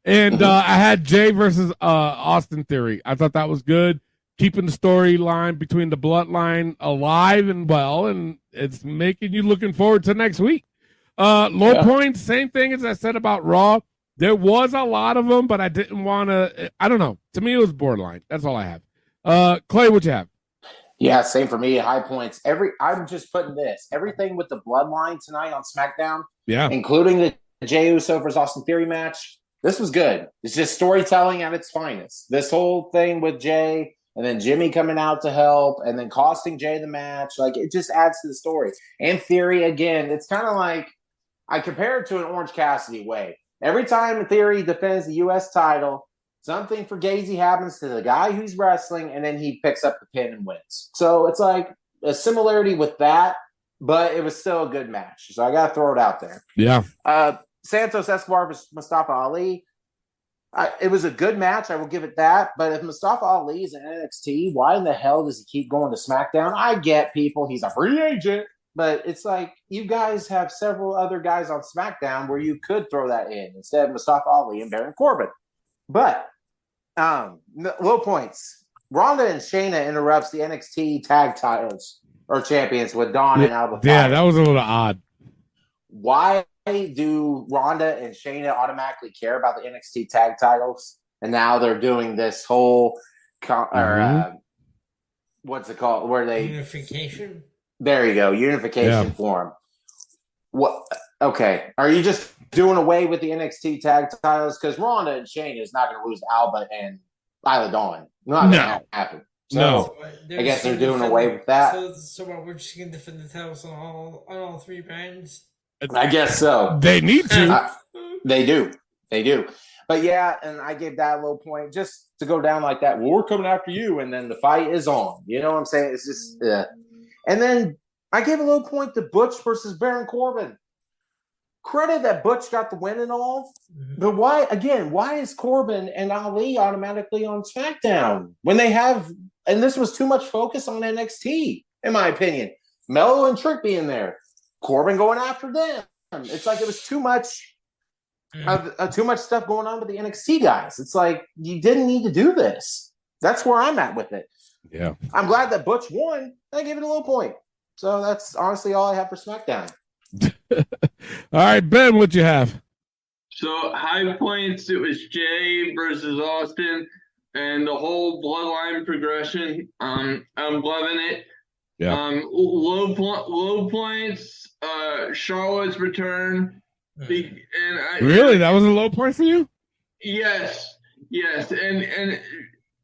And I had Jay versus Austin Theory. I thought that was good, keeping the storyline between the bloodline alive and well, and it's making you looking forward to next week. Low points, same thing as I said about Raw. There was a lot of them, but I didn't want to. I don't know. To me, it was borderline. That's all I have. Clay, what you have? Yeah, same for me. High points. I'm just putting this. Everything with the bloodline tonight on SmackDown, including the Jey Uso versus Austin Theory match. This was good. It's just storytelling at its finest. This whole thing with Jey and then Jimmy coming out to help and then costing Jey the match, like it just adds to the story. And Theory, again, it's kind of like I compare it to an Orange Cassidy way. Every time Theory defends the U.S. title, something fugazi happens to the guy who's wrestling, and then he picks up the pin and wins. So it's like a similarity with that, but it was still a good match. So I got to throw it out there. Yeah. Santos Escobar versus Mustafa Ali. It was a good match. I will give it that. But if Mustafa Ali is in NXT, why in the hell does he keep going to SmackDown? I get people. He's a free agent. But it's like you guys have several other guys on SmackDown where you could throw that in instead of Mustafa Ali and Baron Corbin. But low points. Ronda and Shayna interrupts the NXT tag titles or champions with Dawn and Alba. Yeah, that was a little odd. Why do Ronda and Shayna automatically care about the NXT tag titles? And now they're doing this whole what's it called? Where they unification. There you go, unification for them. What? Okay, are you just doing away with the NXT tag titles? Because Ronda and Shayna is not going to lose Alba and Isla Dawn. Not going to happen. So I guess they're doing away with that. So we're just going to defend the titles on all three brands. I guess so. They need to. They do. But yeah, and I gave that a low point just to go down like that. Well, we're coming after you, and then the fight is on. You know what I'm saying? It's just. And then I gave a low point to Butch versus Baron Corbin. Credit that Butch got the win and all, but why is Corbin and Ali automatically on SmackDown when they have And this was too much focus on NXT, in my opinion. Mello and Trick being there, Corbin going after them. It's like it was too much stuff going on with the NXT guys. It's like you didn't need to do this. That's where I'm at with it. Yeah, I'm glad that Butch won. I gave it a low point. So that's honestly all I have for SmackDown. All right, Ben, what you have? So high points, it was Jay versus Austin, and the whole bloodline progression. I'm loving it. Yeah. Low points, Charlotte's return. Really, that was a low point for you? Yes, and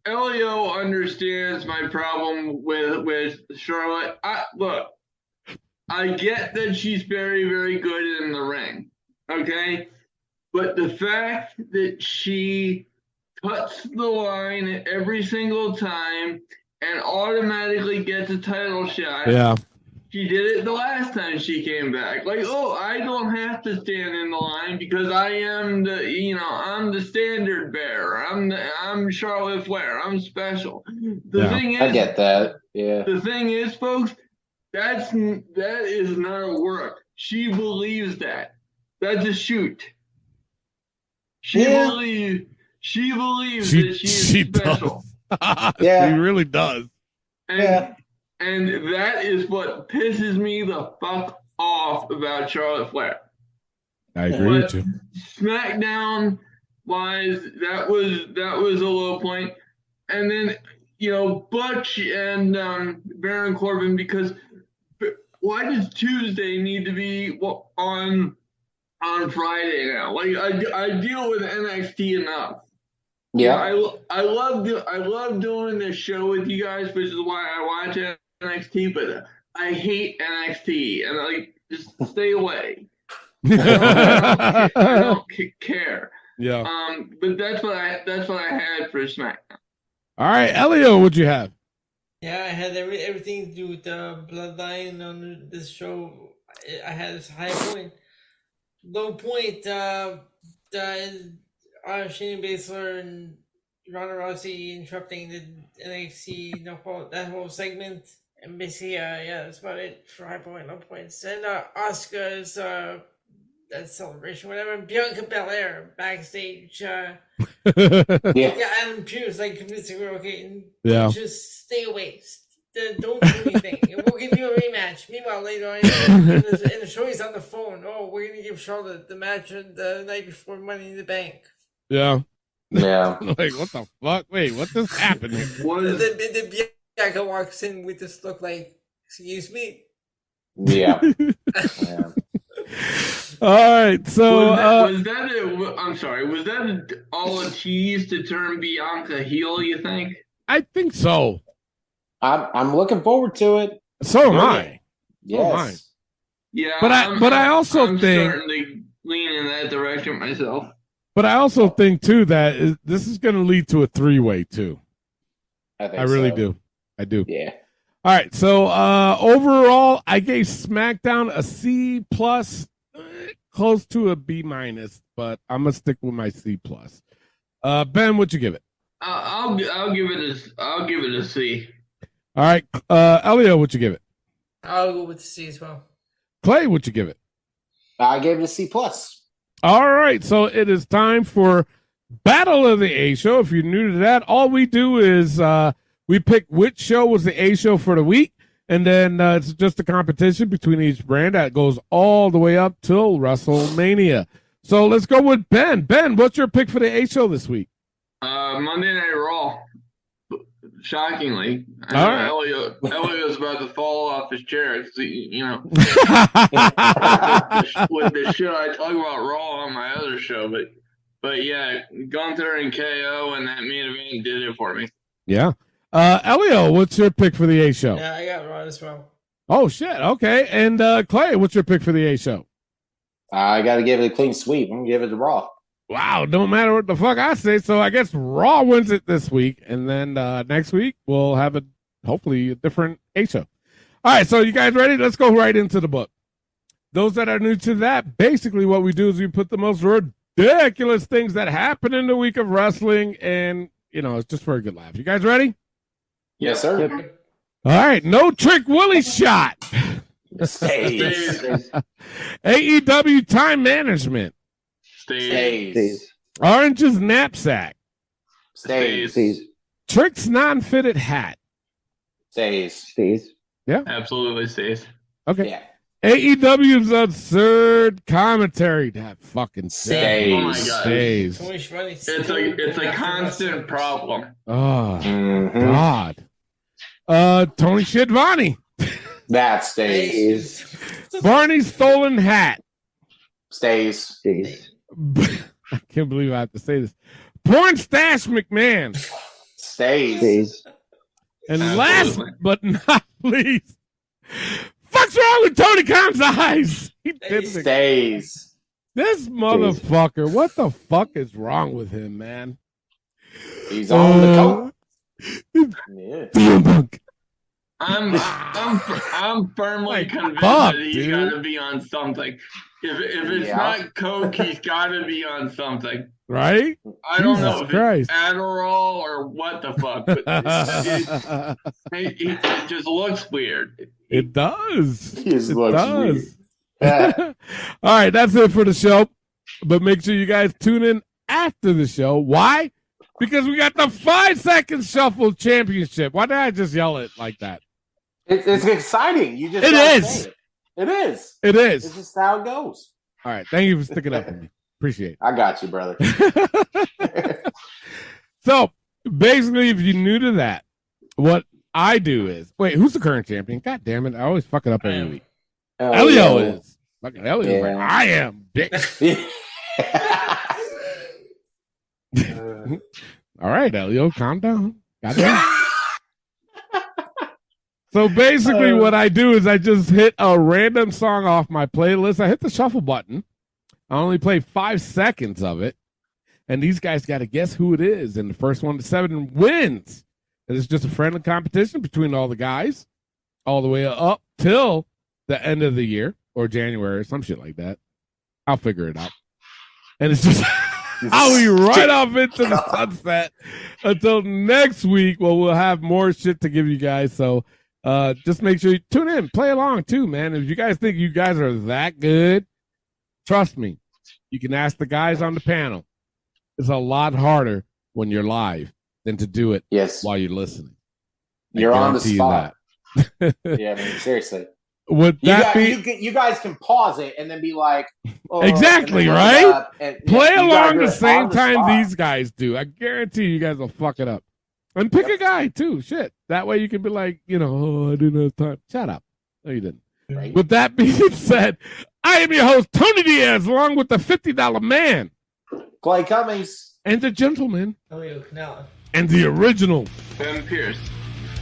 Elio understands my problem with Charlotte. Look, I get that she's very, very good in the ring, okay? But the fact that she cuts the line every single time and automatically gets a title shot. Yeah. She did it the last time she came back. Like, I don't have to stand in the line because I am I'm the standard bearer. I'm Charlotte Flair. I'm special. The thing is, I get that. Yeah. The thing is, folks, that is not work. She believes that. That's a shoot. She believes that she is special. Yeah, he really does. And that is what pisses me the fuck off about Charlotte Flair. I agree with you. SmackDown wise, that was a low point. And then, Butch and Baron Corbin, because why does Tuesday need to be on Friday now? Like I deal with NXT enough. Yeah, I love doing this show with you guys, which is why I watch NXT. But I hate NXT, and just stay away. I don't care. Yeah. But that's what I had for SmackDown. All right, Elio, what'd you have? Yeah, I had everything to do with the bloodline on this show. I had this high point, low point. Shayna Baszler and Ronda Rousey interrupting the NXT that whole segment, and basically, that's about it for high point, low points. And Asuka's that celebration, whatever. Bianca Belair backstage. Adam Pearce convincing her, okay, just stay away. Don't do anything. We'll give you a rematch. Meanwhile, later on in the show, he's on the phone. Oh, we're gonna give Charlotte the match the night before Money in the Bank. Yeah. Yeah. What the fuck? Wait, what just happened here? The Bianca walks in with this look like, excuse me? Yeah. All right, so was that all a tease to turn Bianca heel, you think? I think so. I'm looking forward to it. So am I. Yes. Yeah, but I also I'm think starting to lean in that direction myself. But I also think too that this is going to lead to a 3-way too. I really do. I do. Yeah. All right. So overall, I gave SmackDown a C+, close to a B-, but I'm gonna stick with my C+. Ben, what'd you give it? I'll give it a C. All right. Elio, what'd you give it? I'll go with the C as well. Clay, what'd you give it? I gave it a C+. All right, so it is time for Battle of the A Show. If you're new to that, all we do is we pick which show was the A Show for the week, and then it's just a competition between each brand that goes all the way up till WrestleMania. So let's go with Ben. Ben, what's your pick for the A Show this week? Monday Night Raw. Shockingly, Elio's about to fall off his chair. With the shit I talk about Raw on my other show, but yeah, Gunther and KO and that main event did it for me. Yeah, Elio, what's your pick for the A Show? Yeah, I got Raw as well. Oh shit, okay. And Clay, what's your pick for the A Show? I got to give it a clean sweep. I'm gonna give it to Raw. Wow, don't matter what the fuck I say. So I guess Raw wins it this week, and then next week we'll have hopefully a different A Show. All right, so you guys ready? Let's go right into the book. Those that are new to that, basically what we do is we put the most ridiculous things that happen in the week of wrestling, and it's just for a good laugh. You guys ready? Yes, sir. All right, no Trick Willie shot. Stays. AEW time management. Stays. Orange's knapsack. Stays. Trick's non-fitted hat. Stays. Yeah. Absolutely stays. Okay. Yeah. AEW's absurd commentary. That fucking Stays. Oh my God. Stays. It's a constant problem. Oh, Mm-hmm. God. Tony Schiavone. That stays. Barney's stolen hat. Stays. I can't believe I have to say this. Porn stash McMahon. Stays. And Absolutely. last but not least, fuck's wrong with Tony Khan's eyes? He did Stays. This motherfucker, what the fuck is wrong with him, man? He's on the coat. Yeah. I'm firmly convinced fuck, that he's dude. got to be on something. If it's not coke, he's got to be on something. Right? I don't know Jesus if Christ. it's Adderall or what the fuck, but it just looks weird. It does. He just It looks does. weird. All right, that's it for the show. But make sure you guys tune in after the show. Why? Because we got the 5-second shuffle championship. Why did I just yell it like that? It's exciting. You just It gotta is. say it. It is. It is. It's just how it goes. All right. Thank you for sticking up for me. Appreciate I got you, brother. it. So basically, if you're new to that, what I do is who's the current champion? God damn it. I always fuck it up every week. Elio is. Fucking Elio is like, I am, bitch. All right, Elio, calm down. Goddamn. So basically, what I do is I just hit a random song off my playlist. I hit the shuffle button. I only play 5 seconds of it. And these guys got to guess who it is. And the first one to 7 wins. And it's just a friendly competition between all the guys all the way up till the end of the year or January or some shit like that. I'll figure it out. And it's just I'll be right off into the sunset until next week. Well, we'll have more shit to give you guys. So just make sure you tune in, play along too, man. If you guys think you guys are that good, trust me, you can ask the guys on the panel. It's a lot harder when you're live than to do it while you're listening. You're on the spot. Yeah, I mean, seriously. Would that you guys can pause it and then be like, exactly, right? Play along the same the time spot. these guys do. I guarantee you guys will fuck it up. And pick a guy too. Shit. That way you can be like, I didn't have time. Shut up. No, you didn't. Right. With that being said, I am your host, Tony Diaz, along with the $50 man. Clay Cummings. And the gentleman. Elio Canella. And the original. Ben Pierce.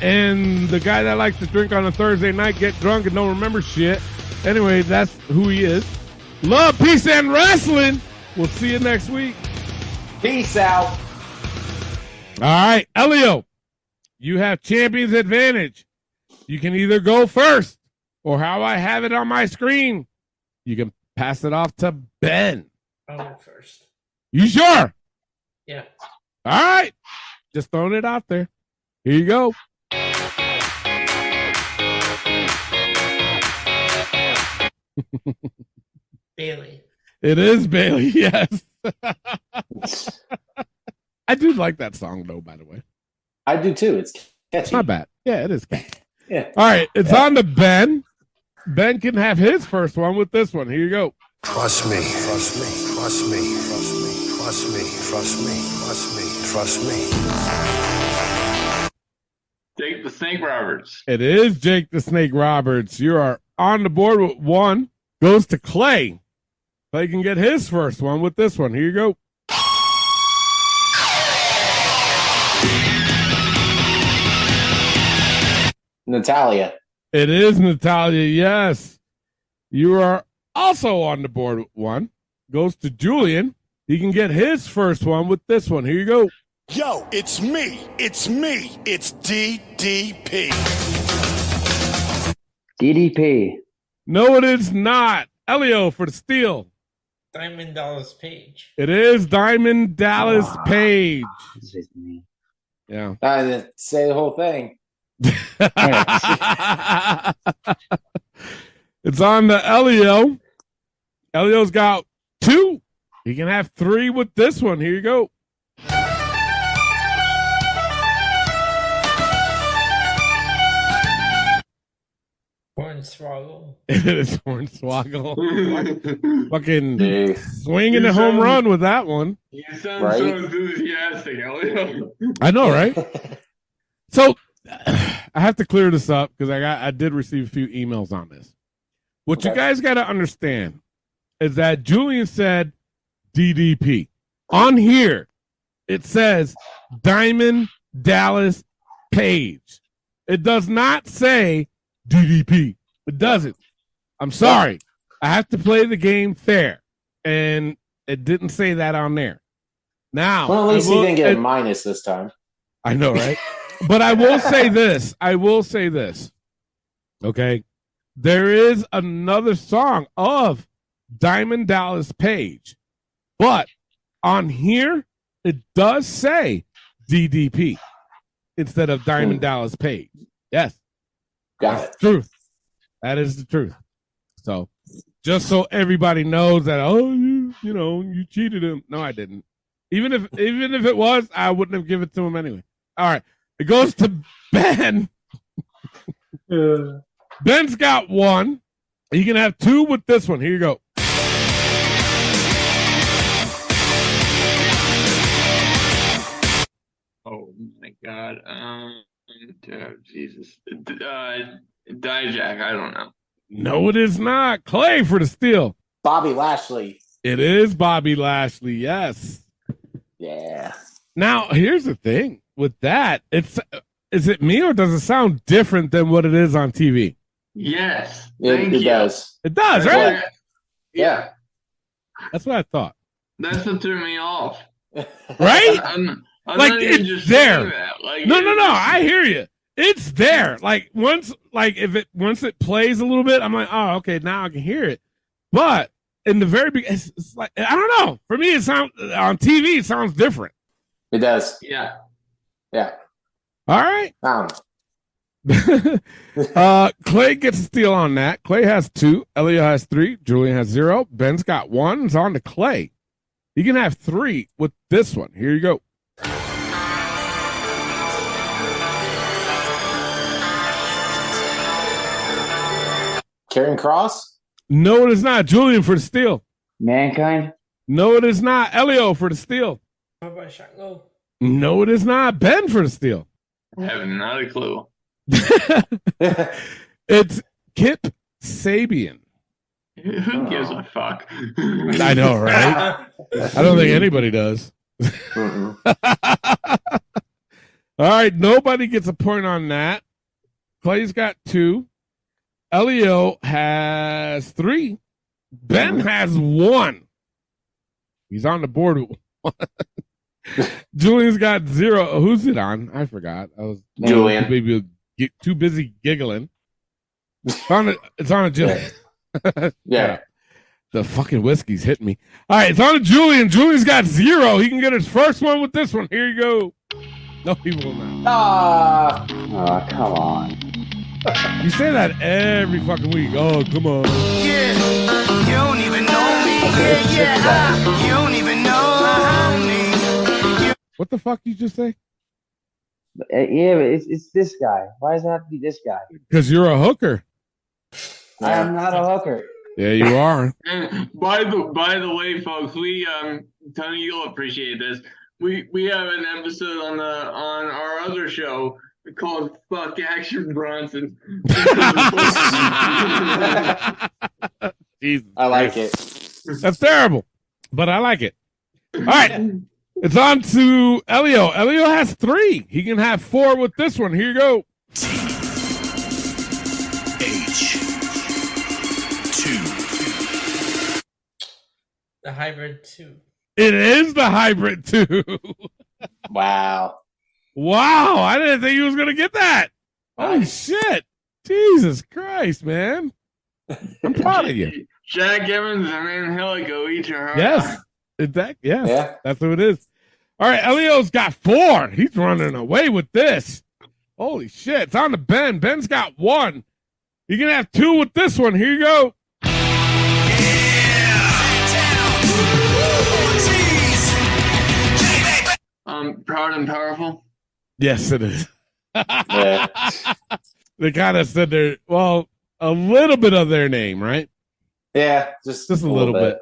And the guy that likes to drink on a Thursday night, get drunk, and don't remember shit. Anyway, that's who he is. Love, peace, and wrestling. We'll see you next week. Peace out. All right, Elio, you have champion's advantage. You can either go first, or how I have it on my screen, you can pass it off to Ben. I'll go first. You sure? Yeah. All right. Just throwing it out there. Here you go. Bailey. It is Bailey, yes. I do like that song, though, by the way. I do, too. It's catchy. It's not bad. Yeah, it is catchy. Yeah. All right, it's on to Ben. Ben can have his first one with this one. Here you go. Trust me, trust me, trust me, trust me, trust me, trust me, trust me, trust me. Jake the Snake Roberts. It is Jake the Snake Roberts. You are on the board with one. Goes to Clay. Clay can get his first one with this one. Here you go. Natalia. It is Natalia, yes. You are also on the board with one. Goes to Julian. He can get his first one with this one. Here you go. Yo, it's me. It's me. It's DDP. DDP. No, it is not. Elio for the steal. Diamond Dallas Page. It is Diamond Dallas Page. Yeah. I didn't say the whole thing. It's on to Elio. Elio's got 2. He can have 3 with this one. Here you go. Hornswoggle. It is Hornswoggle. Fucking swinging the home run with that one. You sound so enthusiastic, Elio. I know, right? So I have to clear this up because I did receive a few emails on this. What you guys got to understand is that Julian said DDP. On here, it says Diamond Dallas Page. It does not say DDP. It doesn't. I'm sorry. I have to play the game fair. And it didn't say that on there. Now, well, at least he didn't get a minus this time. I know, right? But I will say this. Okay. There is another song of Diamond Dallas Page. But on here, it does say DDP instead of Diamond Dallas Page. Yes. Got it. Truth. That is the truth. So, just so everybody knows that, you cheated him. No, I didn't. Even if it was, I wouldn't have given it to him anyway. All right. It goes to Ben. Ben's got 1. You can have 2 with this one. Here you go. Oh my God. Jesus. Dijak, I don't know. No, it is not. Clay for the steal. Bobby Lashley. It is Bobby Lashley, yes. Yeah. Now, here's the thing with that. Is it me or does it sound different than what it is on TV? Yes. It does. It does, right? Yeah. That's what I thought. That's what threw me off. Right? I'm like, not even it's just there. saying that. Like, No. I hear you. It's there. Like, once it plays a little bit, I'm like, oh, okay, now I can hear it. But in the very beginning, it's like, I don't know. For me, it sounds on TV, it sounds different. It does. Yeah. All right. Clay gets a steal on that. Clay has 2. Elio has 3. Julian has 0. Ben's got 1. It's on to Clay. You can have 3 with this one. Here you go. Karrion Kross? No, it is not. Julian for the steal. Mankind? No, it is not. Elio for the steal. How about Shango? No, it is not. Ben for the steal. I have not a clue. It's Kip Sabian. Who gives a fuck? I know, right? I don't think anybody does. All right, nobody gets a point on that. Clay's got 2. Elio has 3. Ben has 1. He's on the board with 1. Julian's got 0. Who's it on? I forgot. I was Julian. Maybe too busy giggling. It's on a Julian. Yeah. The fucking whiskey's hitting me. All right, it's on to Julian. Julian's got 0. He can get his first one with this one. Here you go. No, he will not. Oh, come on. You say that every fucking week. Oh, come on. Yeah, you don't even know me. Yeah, you don't even know me. What the fuck you just say? Yeah, but it's this guy. Why does it have to be this guy? Because you're a hooker. I am not a hooker. Yeah, you are. And by the way, folks, we Tony, you'll appreciate this. We have an episode on our other show called "Fuck Action Bronson." Jesus I like Christ. it. That's terrible, but I like it. All right, it's on to Elio. Elio has 3. He can have 4 with this one. Here you go. The Hybrid 2. It is the Hybrid 2. Wow. Wow, I didn't think he was going to get that. Oh, shit. Jesus Christ, man. I'm proud of you. Jack Evans and Angelico each are Yes. Yeah. That's what it is. All right, Elio's got 4. He's running away with this. Holy shit. It's on to Ben. Ben's got 1. You can have 2 with this one. Here you go. Proud and powerful. Yes, it is. Yeah. They kind of said a little bit of their name, right? Yeah, just a little bit.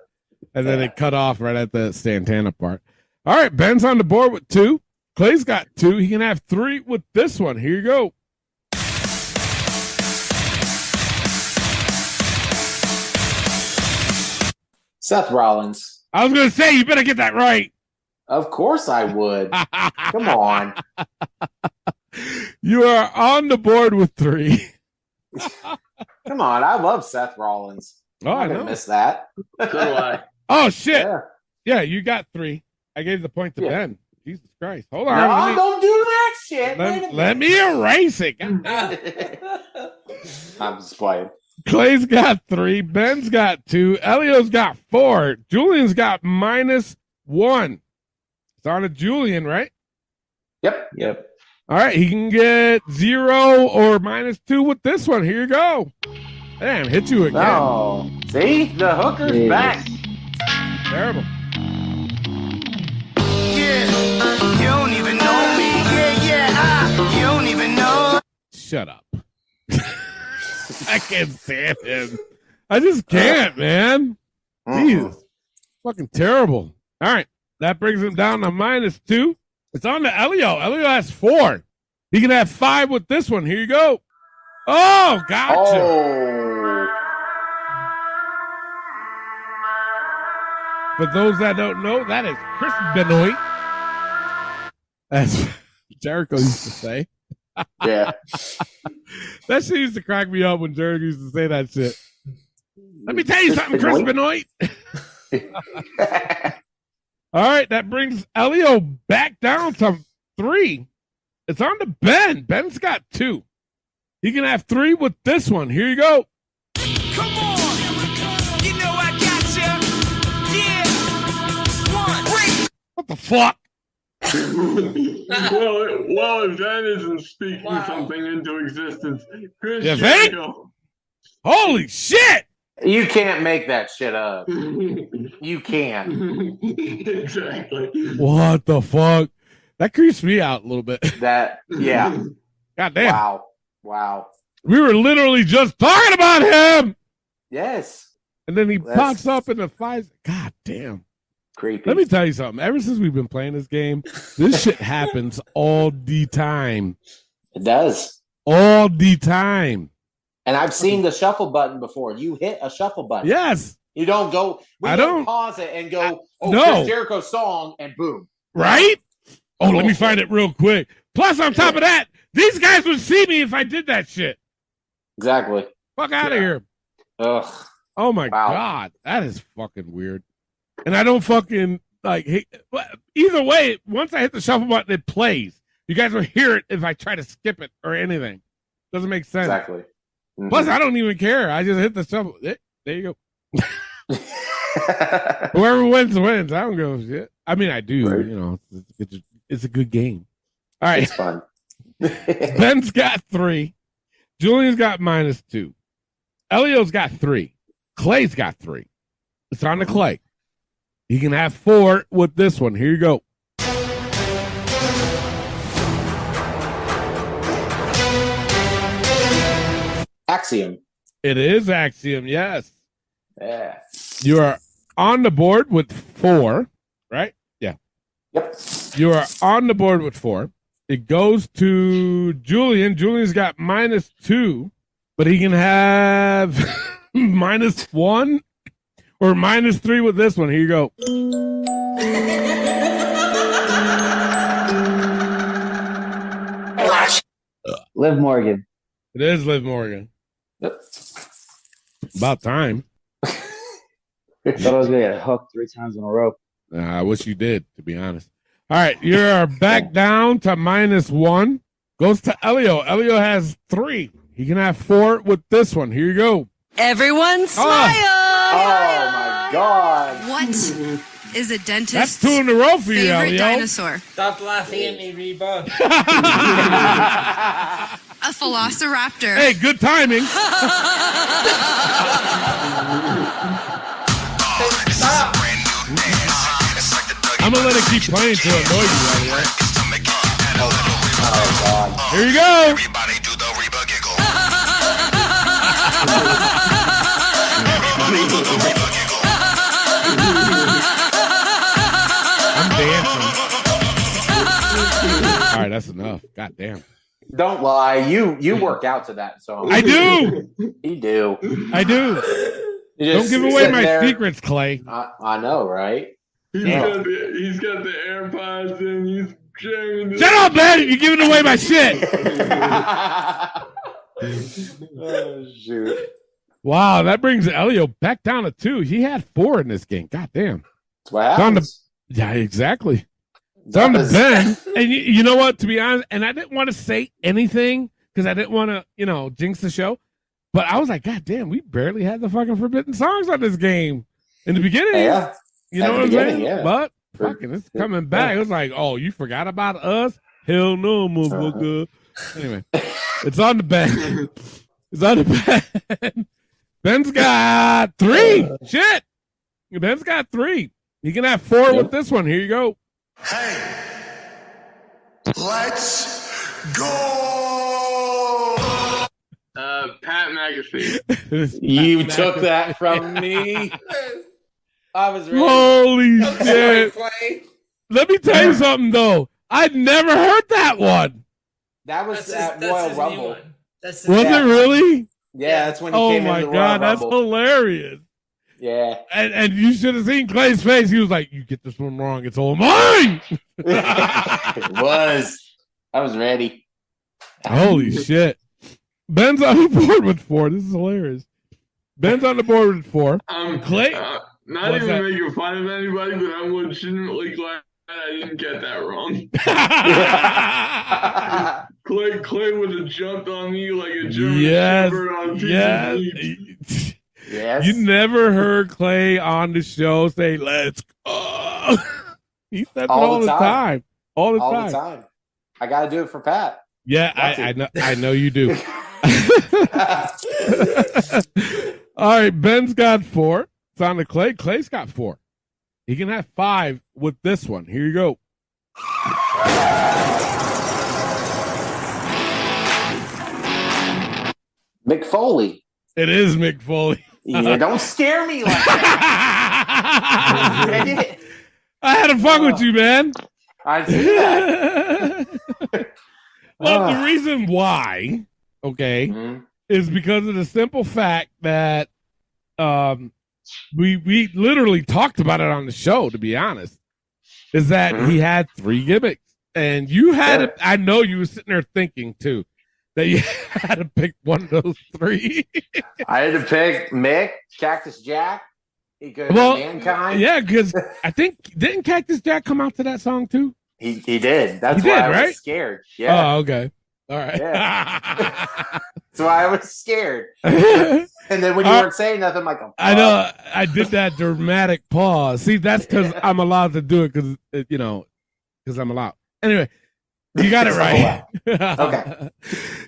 And then it cut off right at the Santana part. All right, Ben's on the board with 2. Clay's got 2. He can have 3 with this one. Here you go. Seth Rollins. I was going to say, you better get that right. Of course I would. Come on. You are on the board with 3. Come on. I love Seth Rollins. Oh, I'm not going to miss that. So do I. Oh, shit. Yeah, you got 3. I gave the point to Ben. Jesus Christ. Hold on. No, don't do that shit. Let me erase it. I'm just playing. Clay's got 3. Ben's got 2. Elio's got 4. Julian's got -1. It's on to Julian, right? Yep. All right, he can get 0 or -2 with this one. Here you go. Damn, hit you again. Oh, see? The hooker's back. Terrible. Yeah, you don't even know me. You don't even know. Shut up. I can't stand him. I just can't, man. Jeez. Fucking terrible. All right. That brings him down to -2. It's on to Elio. Elio has 4. He can have 5 with this one. Here you go. Oh, gotcha. Oh. For those that don't know, that is Chris Benoit. That's Jericho used to say. Yeah. That shit used to crack me up when Jericho used to say that shit. Let me tell you something, Chris Benoit. All right, that brings Elio back down to 3. It's on to Ben. Ben's got 2. He can have 3 with this one. Here you go. Come on. You know I got you. Yeah. 1. What the fuck? well, if that isn't speaking something into existence, Chris You Jericho. Holy shit! You can't make that shit up. You can't. Exactly. What the fuck? That creeps me out a little bit. Yeah. God damn. Wow. We were literally just talking about him. Yes. And then he pops up in the fight. God damn. Creepy. Let me tell you something. Ever since we've been playing this game, this shit happens all the time. It does. All the time. And I've seen the shuffle button before. You hit a shuffle button. Yes. You don't go. I don't pause it and go. No. Chris Jericho's song, and boom. Right? Oh, let me find it real quick. Plus, on top of that, these guys would see me if I did that shit. Exactly. Fuck out of here. Ugh. Oh my God. That is fucking weird. And I don't fucking either way, once I hit the shuffle button, it plays. You guys will hear it if I try to skip it or anything. Doesn't make sense. Exactly. Mm-hmm. Plus, I don't even care. I just hit the shuffle. There you go. Whoever wins. I don't give a shit. I mean, I do. Right. You know, it's a good game. All right. It's fun. Ben's got 3. Julian's got -2. Elio's got 3. Clay's got 3. It's on to Clay. He can have 4 with this one. Here you go. Axiom. It is Axiom, yes. Yeah. You are on the board with 4, right? Yeah. Yep. You are on the board with 4. It goes to Julian. Julian's got -2, but he can have -1 or -3 with this one. Here you go. Liv Morgan. It is Liv Morgan. Yep. About time. Thought I was going to get hooked 3 times in a row. I wish you did, to be honest. All right, you're back down to -1. Goes to Elio. Elio has 3. He can have 4 with this one. Here you go. Everyone smile! Oh my God. What? is a dentist's That's 2 in a row for you, favorite Elio. dinosaur? Stop laughing at me, Reba. A velociraptor. Hey, good timing. I'm gonna let it keep playing to annoy you, Elio. Oh, God. Here you go. I'm dancing. All right, that's enough. God damn. Don't lie. You work out to that song. I do. You do. I do. Don't give away my secrets, Clay. I know, right? He's got the AirPods in. He's jamming. Shut up, man! You're giving away my shit. Oh, shoot. Wow, that brings Elio back down to 2. He had 4 in this game. God damn. That's what happens. Yeah, exactly. It's on to Ben. And you know what? To be honest, and I didn't want to say anything because I didn't want to, jinx the show. But I was like, God damn, we barely had the fucking forbidden songs on this game in the beginning. Yeah. You know what I'm saying? Yeah. But fucking, it's coming back. It was like, oh, you forgot about us? Hell no, motherfucker. Anyway, it's on the Ben. It's on the Ben. Ben's got 3. Shit. Ben's got 3. He can have 4 with this one. Here you go. Hey, let's go. Pat McAfee. You took that from me. I was ready. Holy shit. Let me tell you something, though. I'd never heard that one. That was at Royal Rumble. Was it really? Yeah, that's when he came into the Royal God, that's Rumble. hilarious. Yeah. And you should have seen Clay's face. He was like, you get this one wrong. It's all mine. It was. I was ready. Holy shit. Ben's on the board with 4. This is hilarious. Ben's on the board with 4. Clay? Not even making fun of anybody, but I'm legitimately glad I didn't get that wrong. Clay would have jumped on me like a German Shepherd on TV. Yes. You never heard Clay on the show say, let's go. He says it all the time. All the time. I got to do it for Pat. Yeah, I know you do. All right, Ben's got 4. It's on to Clay. Clay's got 4. He can have 5 with this one. Here you go. Mick Foley. It is Mick Foley. Yeah, don't scare me like that. I had to fuck with you, man. I see that. Well, the reason why, is because of the simple fact that we literally talked about it on the show, to be honest, is that he had 3 gimmicks. And you had I know you were sitting there thinking, too, that you had to pick one of those 3. I had to pick Mick, Cactus Jack, Mankind. Yeah, because I think, didn't Cactus Jack come out to that song, too? He did. That's why I was scared. Yeah. Oh, okay. All right. Yeah. That's why I was scared. And then when you weren't saying nothing, I'm like, oh, I know. I did that dramatic pause. See, that's because I'm allowed to do it because I'm allowed. Anyway, you got it right. Okay.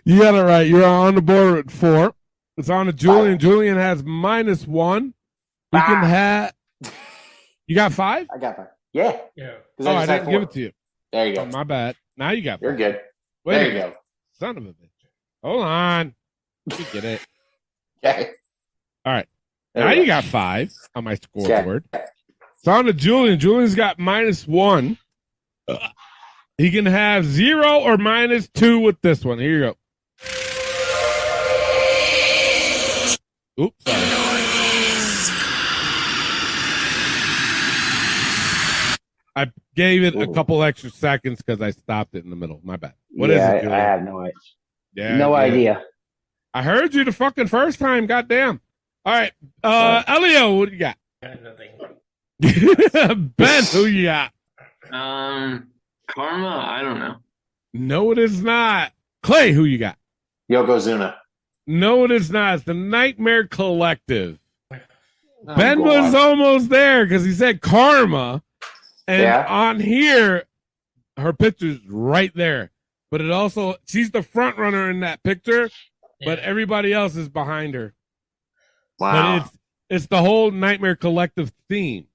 You got it right. You're on the board at 4. It's on to Julian. Julian has -1. We can have. You got 5? I got 5. Yeah. Oh, I didn't give it to you. There you go. Oh, my bad. Now you got 5. You're good. Wait there you go. Son of a bitch. Hold on. You get it. Okay. All right. Now you got 5 on my scoreboard. It's on to Julian. Julian's got -1. He can have 0 or -2 with this one. Here you go. Oops, sorry. I gave it a couple extra seconds because I stopped it in the middle. My bad. What is it, Julian? I have no idea. Yeah, no idea. I heard you the fucking first time. Goddamn. All right. Elio, what do you got? Nothing. Ben, who you got? Karma, I don't know. No, it is not. Clay, who you got? Yokozuna. No, it is not. It's the Nightmare Collective. Ben was almost there because he said karma, and on here, her picture's right there. But it also, she's the front runner in that picture, but everybody else is behind her. Wow. But it's the whole Nightmare Collective theme.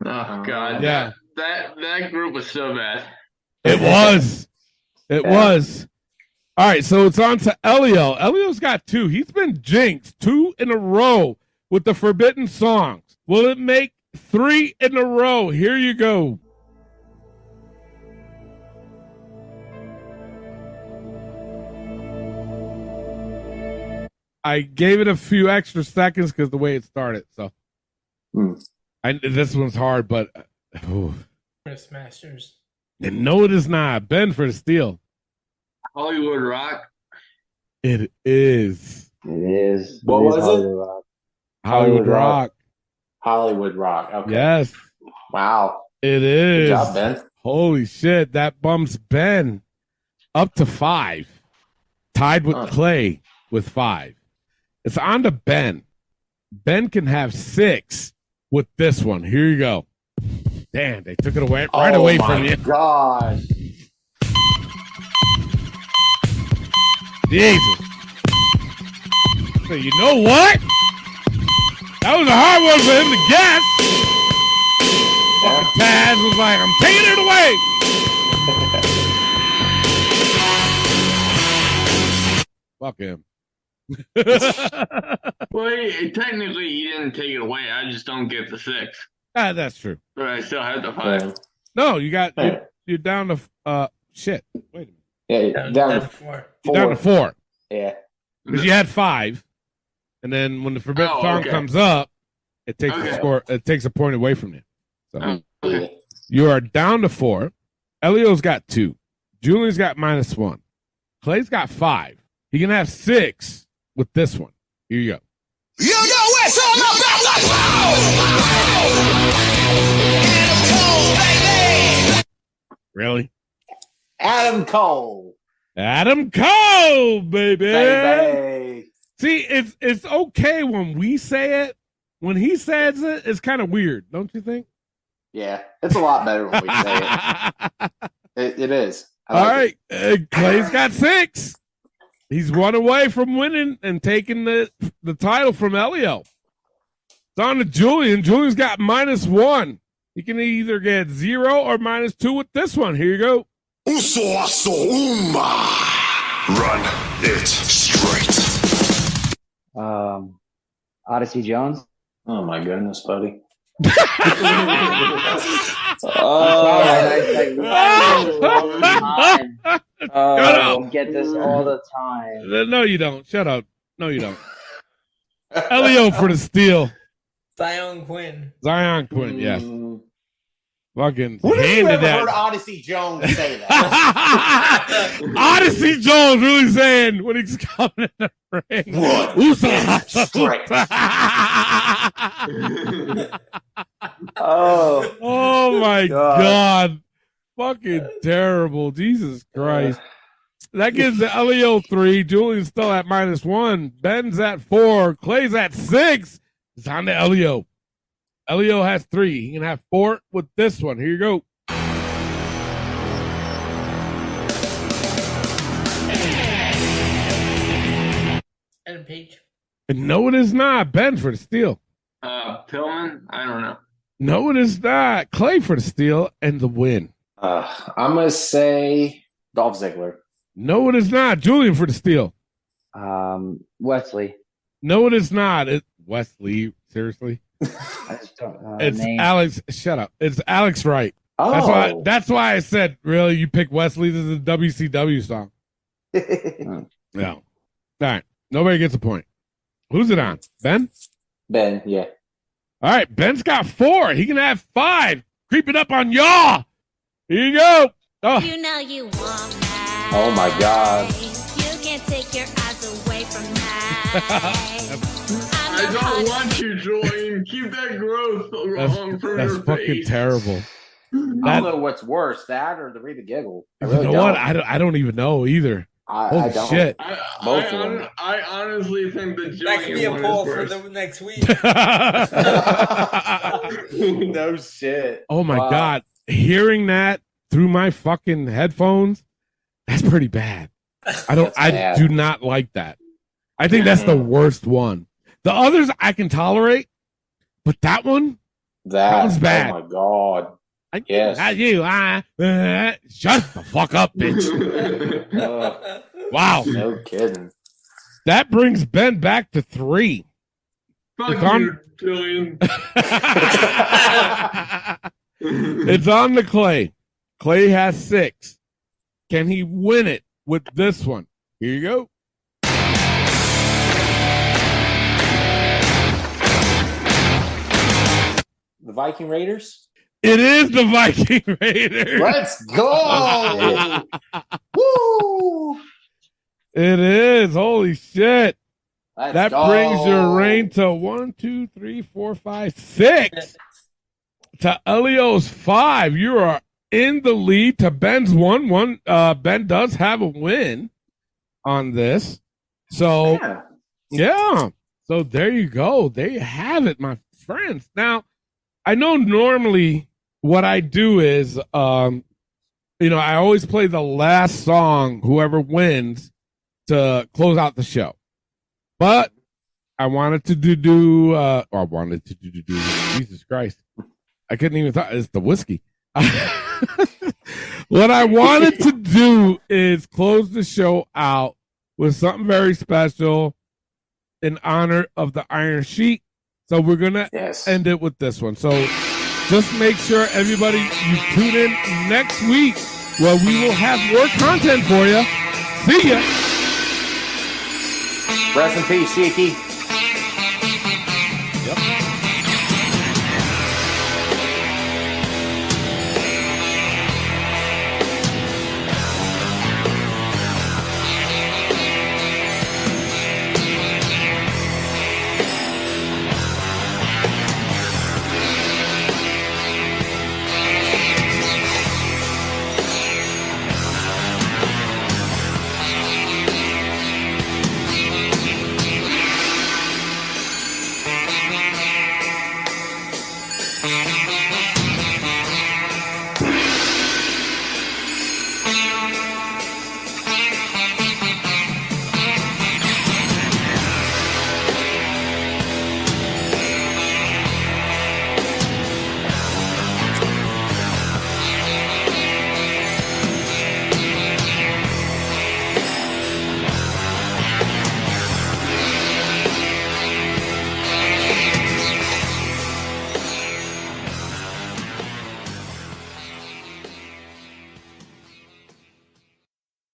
Oh God. Yeah. That group was so bad. It was. It was. All right, so it's on to Elio. Elio's got 2. He's been jinxed 2 in a row with the forbidden songs. Will it make 3 in a row? Here you go. I gave it a few extra seconds because the way it started. So this one's hard, but Chris Masters. and no, it is not. Ben for the steal. Hollywood Rock. It is. It is. What was it? Rock. Hollywood Rock. Hollywood Rock. Okay. Yes. Wow. It is. Good job, Ben. Holy shit. That bumps Ben up to 5. Tied with Clay with 5. It's on to Ben. Ben can have 6 with this one. Here you go. Damn, they took it away away from you. Oh, my God. Jesus. So you know what? That was a hard one for him to guess. Fucking Taz was like, I'm taking it away. Fuck him. Well, technically, he didn't take it away. I just don't get the 6. That's true. But I still had the 5. No, you're down to shit. Wait a minute. Yeah, down to 4. You're down to 4. Yeah. Because you had 5. And then when the forbidden song comes up, it takes a score. It takes a point away from you. So you are down to 4. Elio's got 2. Julian's got -1. Clay's got 5. He can have 6 with this one. Here you go. You know it's all about the power. Really? Adam Cole. Adam Cole, baby. Baby. See, it's okay when we say it. When he says it, it's kind of weird, don't you think? Yeah, it's a lot better when we say it. It is. All right. Clay's got 6. He's 1 away from winning and taking the title from Elio. It's on to Julian. Julian's got -1. He can either get 0 or -2 with this one. Here you go. Run it straight. Odyssey Jones. Oh my goodness, buddy. Get this all the time. No, you don't. Shut up. No, you don't. Elio for the steal. Zion Quinn. Zion Quinn, yes. Fucking When have you handed ever that. heard Odyssey Jones say that? Odyssey Jones really saying when he's coming in the ring. Oh my God. Fucking terrible. Jesus Christ. That gives the Elio 3. Julian's still at -1. Ben's at 4. Clay's at 6. It's on to Elio. Elio has 3. He can have 4 with this one. Here you go. Adam Page. And no, it is not. Ben for the steal. Pillman? I don't know. No, it is not. Clay for the steal and the win. I'm going to say Dolph Ziggler. No, it is not. Julian for the steal. Wesley. No, it is not. Wesley, seriously? It's name. Alex. Shut up. It's Alex Wright. Oh. That's why I said, really, you pick Wesley. This is a WCW song. No. All right. Nobody gets a point. Who's it on? Ben? Ben, yeah. All right. Ben's got 4. He can have 5. Creep it up on y'all. Here you go. Oh. You know you want that. Oh, my God. You can't take your eyes away from that. I don't want you, Julian. Keep that growth on from That's your fucking face. terrible. I don't know what's worse, that or the Rita Giggle. I You really know don't. what? I don't even know either. I don't. Shit. Both of them. I honestly think the That could be a Jillian poll one for is the next week. No shit. Oh my Wow. God. Hearing that through my fucking headphones, that's pretty bad. I do not like that. I think that's the worst one. The others I can tolerate, but that one, that one's bad. Oh my God. Yes. Not you. Shut the fuck up, bitch. Wow. No kidding. That brings Ben back to 3. Fuck It's on- you, Jillian. It's on the Clay. Clay has 6. Can he win it with this one? Here you go. The Viking Raiders? It is the Viking Raiders. Let's go! Woo! It is. Holy shit. Let's that go. brings your reign to 1, 2, 3, 4, 5, 6. To Elio's 5. You are in the lead to Ben's 1. Ben does have a win on this. So, yeah. So there you go. There you have it, my friends. Now, I know normally what I do is, I always play the last song, whoever wins, to close out the show. But I wanted to do Jesus Christ. I couldn't even thought it's the whiskey. What I wanted to do is close the show out with something very special in honor of the Iron Sheik. So we're going to end it with this one. So just make sure everybody, you tune in next week where we will have more content for you. See ya. Rest in peace, Sheiky.